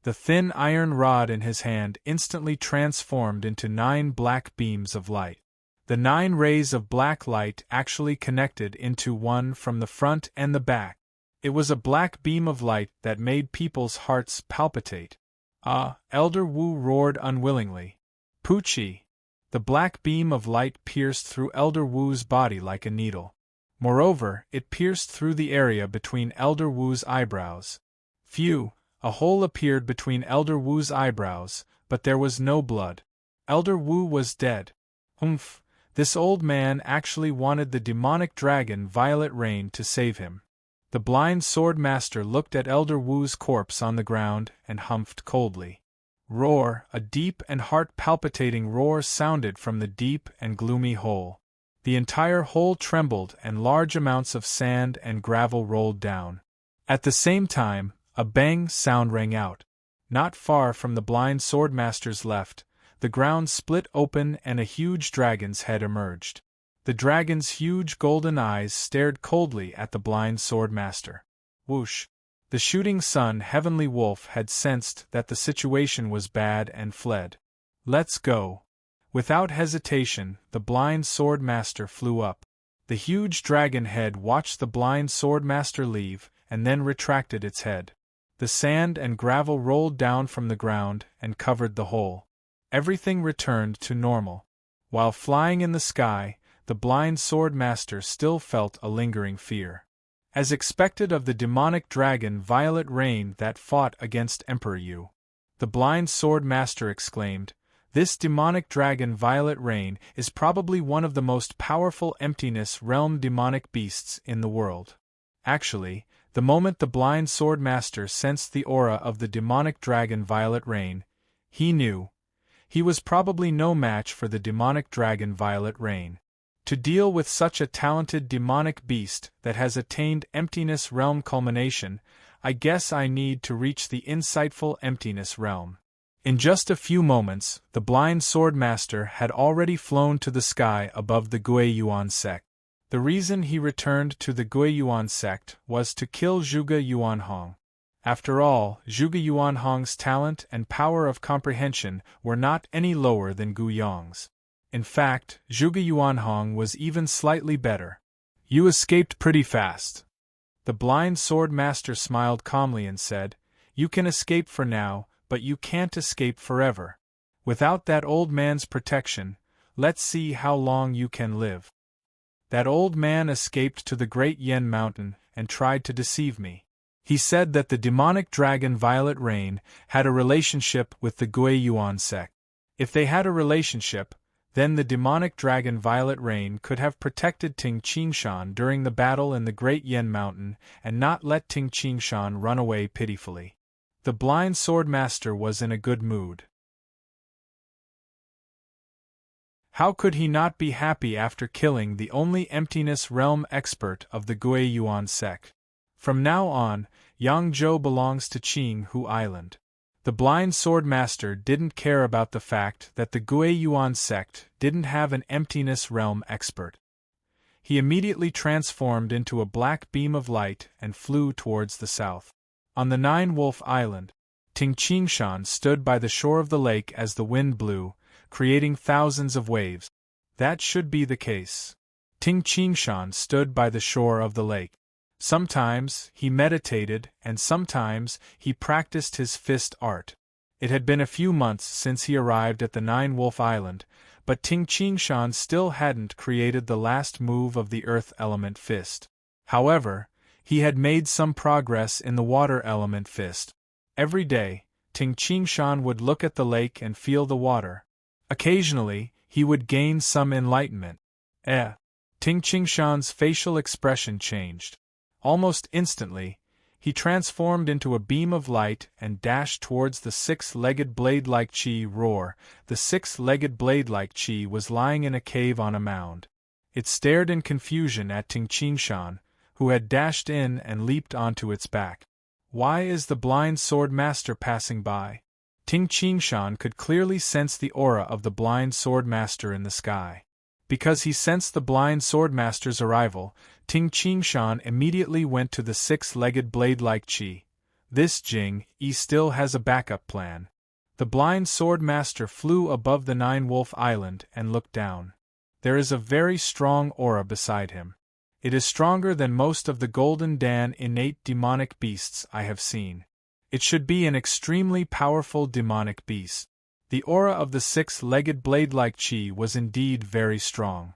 The thin iron rod in his hand instantly transformed into 9 black beams of light. The 9 rays of black light actually connected into one from the front and the back. It was a black beam of light that made people's hearts palpitate. Ah, Elder Wu roared unwillingly. Poochie! The black beam of light pierced through Elder Wu's body like a needle. Moreover, it pierced through the area between Elder Wu's eyebrows. Phew! A hole appeared between Elder Wu's eyebrows, but there was no blood. Elder Wu was dead. Humph! This old man actually wanted the demonic dragon Violet Rain to save him. The blind sword master looked at Elder Wu's corpse on the ground and humphed coldly. Roar! A deep and heart-palpitating roar sounded from the deep and gloomy hole. The entire hole trembled and large amounts of sand and gravel rolled down. At the same time, a bang sound rang out. Not far from the blind swordmaster's left, the ground split open and a huge dragon's head emerged. The dragon's huge golden eyes stared coldly at the blind swordmaster. Whoosh! The shooting sun Heavenly Wolf had sensed that the situation was bad and fled. Let's go. Without hesitation, the blind swordmaster flew up. The huge dragon head watched the blind swordmaster leave and then retracted its head. The sand and gravel rolled down from the ground and covered the hole. Everything returned to normal. While flying in the sky, the blind swordmaster still felt a lingering fear. As expected of the demonic dragon Violet Rain that fought against Emperor Yu. The blind swordmaster exclaimed, "This demonic dragon Violet Rain is probably one of the most powerful emptiness realm demonic beasts in the world." Actually, the moment the blind swordmaster sensed the aura of the demonic dragon Violet Rain, he knew. He was probably no match for the demonic dragon Violet Rain. To deal with such a talented demonic beast that has attained emptiness realm culmination, I guess I need to reach the insightful emptiness realm. In just a few moments, the blind swordmaster had already flown to the sky above the Guiyuan sect. The reason he returned to the Guiyuan sect was to kill Zhuge Yuanhong. After all, Zhuge Yuanhong's talent and power of comprehension were not any lower than Gu Yong's. In fact, Zhuge Yuanhong was even slightly better. You escaped pretty fast. The blind sword master smiled calmly and said, "You can escape for now, but you can't escape forever. Without that old man's protection, let's see how long you can live." That old man escaped to the Great Yen Mountain and tried to deceive me. He said that the demonic dragon Violet Rain had a relationship with the Guiyuan sect. If they had a relationship, then the demonic dragon Violet Rain could have protected Ting Qingshan during the battle in the Great Yen Mountain and not let Ting Qingshan run away pitifully. The blind swordmaster was in a good mood. How could he not be happy after killing the only emptiness realm expert of the Guiyuan sect? From now on, Yangzhou belongs to Qinghu Island. The blind swordmaster didn't care about the fact that the Guiyuan sect didn't have an emptiness realm expert. He immediately transformed into a black beam of light and flew towards the south. On the Nine-Wolf Island, Ting Qingshan stood by the shore of the lake as the wind blew, creating thousands of waves. That should be the case. Ting Qingshan stood by the shore of the lake. Sometimes he meditated and sometimes he practiced his fist art. It had been a few months since he arrived at the Nine-Wolf Island, but Ting Qingshan still hadn't created the last move of the earth element fist. However, he had made some progress in the water element fist. Every day, Ting Qingshan would look at the lake and feel the water, Occasionally, he would gain some enlightenment. Ting Qingshan's facial expression changed. Almost instantly, he transformed into a beam of light and dashed towards the six-legged blade-like Qi roar. The six-legged blade-like Qi was lying in a cave on a mound. It stared in confusion at Ting Qingshan, who had dashed in and leaped onto its back. Why is the blind sword master passing by? Ting Qingshan could clearly sense the aura of the blind sword master in the sky. Because he sensed the blind sword master's arrival, Ting Qingshan immediately went to the six-legged blade-like Qi. This Jing Yi still has a backup plan. The blind sword master flew above the Nine-Wolf Island and looked down. There is a very strong aura beside him. It is stronger than most of the Golden Dan innate demonic beasts I have seen. It should be an extremely powerful demonic beast. The aura of the six-legged blade-like Qi was indeed very strong.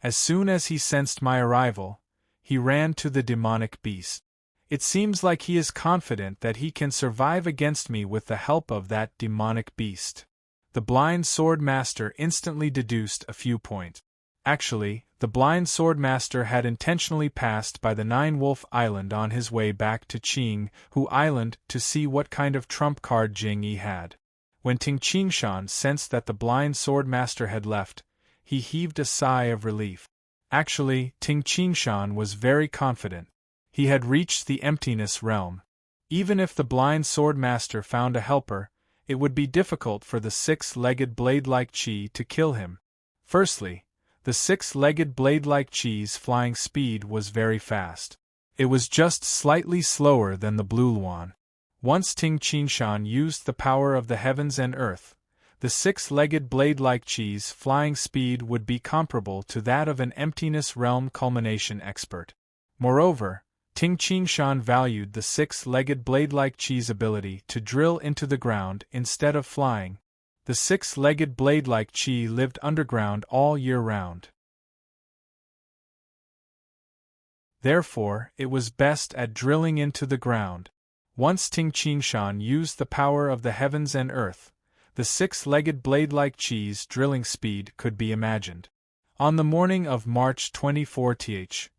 As soon as he sensed my arrival, he ran to the demonic beast. It seems like he is confident that he can survive against me with the help of that demonic beast. The blind sword master instantly deduced a few points. Actually, the blind sword master had intentionally passed by the Nine-Wolf Island on his way back to Qinghu Island to see what kind of trump card Jing Yi had. When Ting Qingshan sensed that the blind sword master had left, he heaved a sigh of relief. Actually, Ting Qingshan was very confident. He had reached the emptiness realm. Even if the blind sword master found a helper, it would be difficult for the six-legged blade-like Qi to kill him. Firstly, the six-legged blade-like Qi's flying speed was very fast. It was just slightly slower than the Blue Luan. Once Ting Qingshan used the power of the heavens and earth, the six-legged blade-like Qi's flying speed would be comparable to that of an emptiness realm culmination expert. Moreover, Ting Qingshan valued the six-legged blade-like Qi's ability to drill into the ground instead of flying. The six-legged blade-like Qi lived underground all year round. Therefore, it was best at drilling into the ground. Once Ting Qingshan used the power of the heavens and earth, the six-legged blade-like Qi's drilling speed could be imagined. On the morning of March 24th,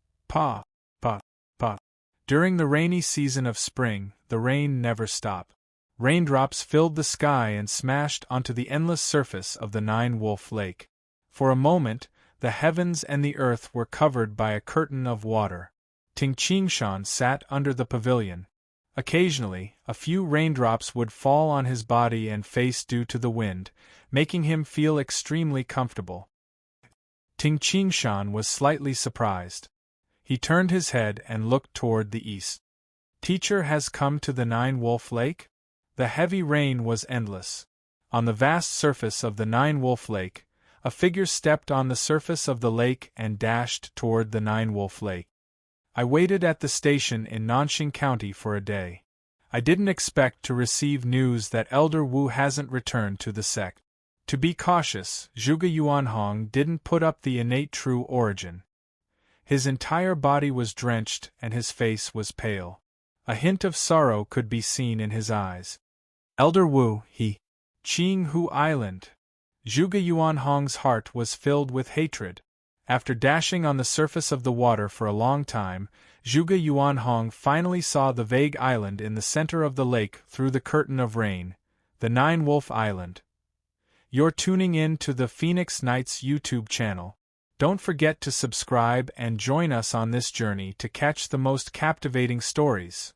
during the rainy season of spring, the rain never stopped. Raindrops filled the sky and smashed onto the endless surface of the Nine-Wolf Lake. For a moment, the heavens and the earth were covered by a curtain of water. Ting Qingshan sat under the pavilion. Occasionally, a few raindrops would fall on his body and face due to the wind, making him feel extremely comfortable. Ting Qingshan was slightly surprised. He turned his head and looked toward the east. Teacher has come to the Nine-Wolf Lake? The heavy rain was endless. On the vast surface of the Nine-Wolf Lake, a figure stepped on the surface of the lake and dashed toward the Nine-Wolf Lake. I waited at the station in Nanxing County for a day. I didn't expect to receive news that Elder Wu hasn't returned to the sect. To be cautious, Zhuge Yuanhong didn't put up the innate true origin. His entire body was drenched and his face was pale. A hint of sorrow could be seen in his eyes. Elder Wu, Qinghu Island. Zhuge Yuanhong's heart was filled with hatred. After dashing on the surface of the water for a long time, Zhuge Yuanhong finally saw the vague island in the center of the lake through the curtain of rain, the Nine-Wolf Island. You're tuning in to the Phoenix Nights YouTube channel. Don't forget to subscribe and join us on this journey to catch the most captivating stories.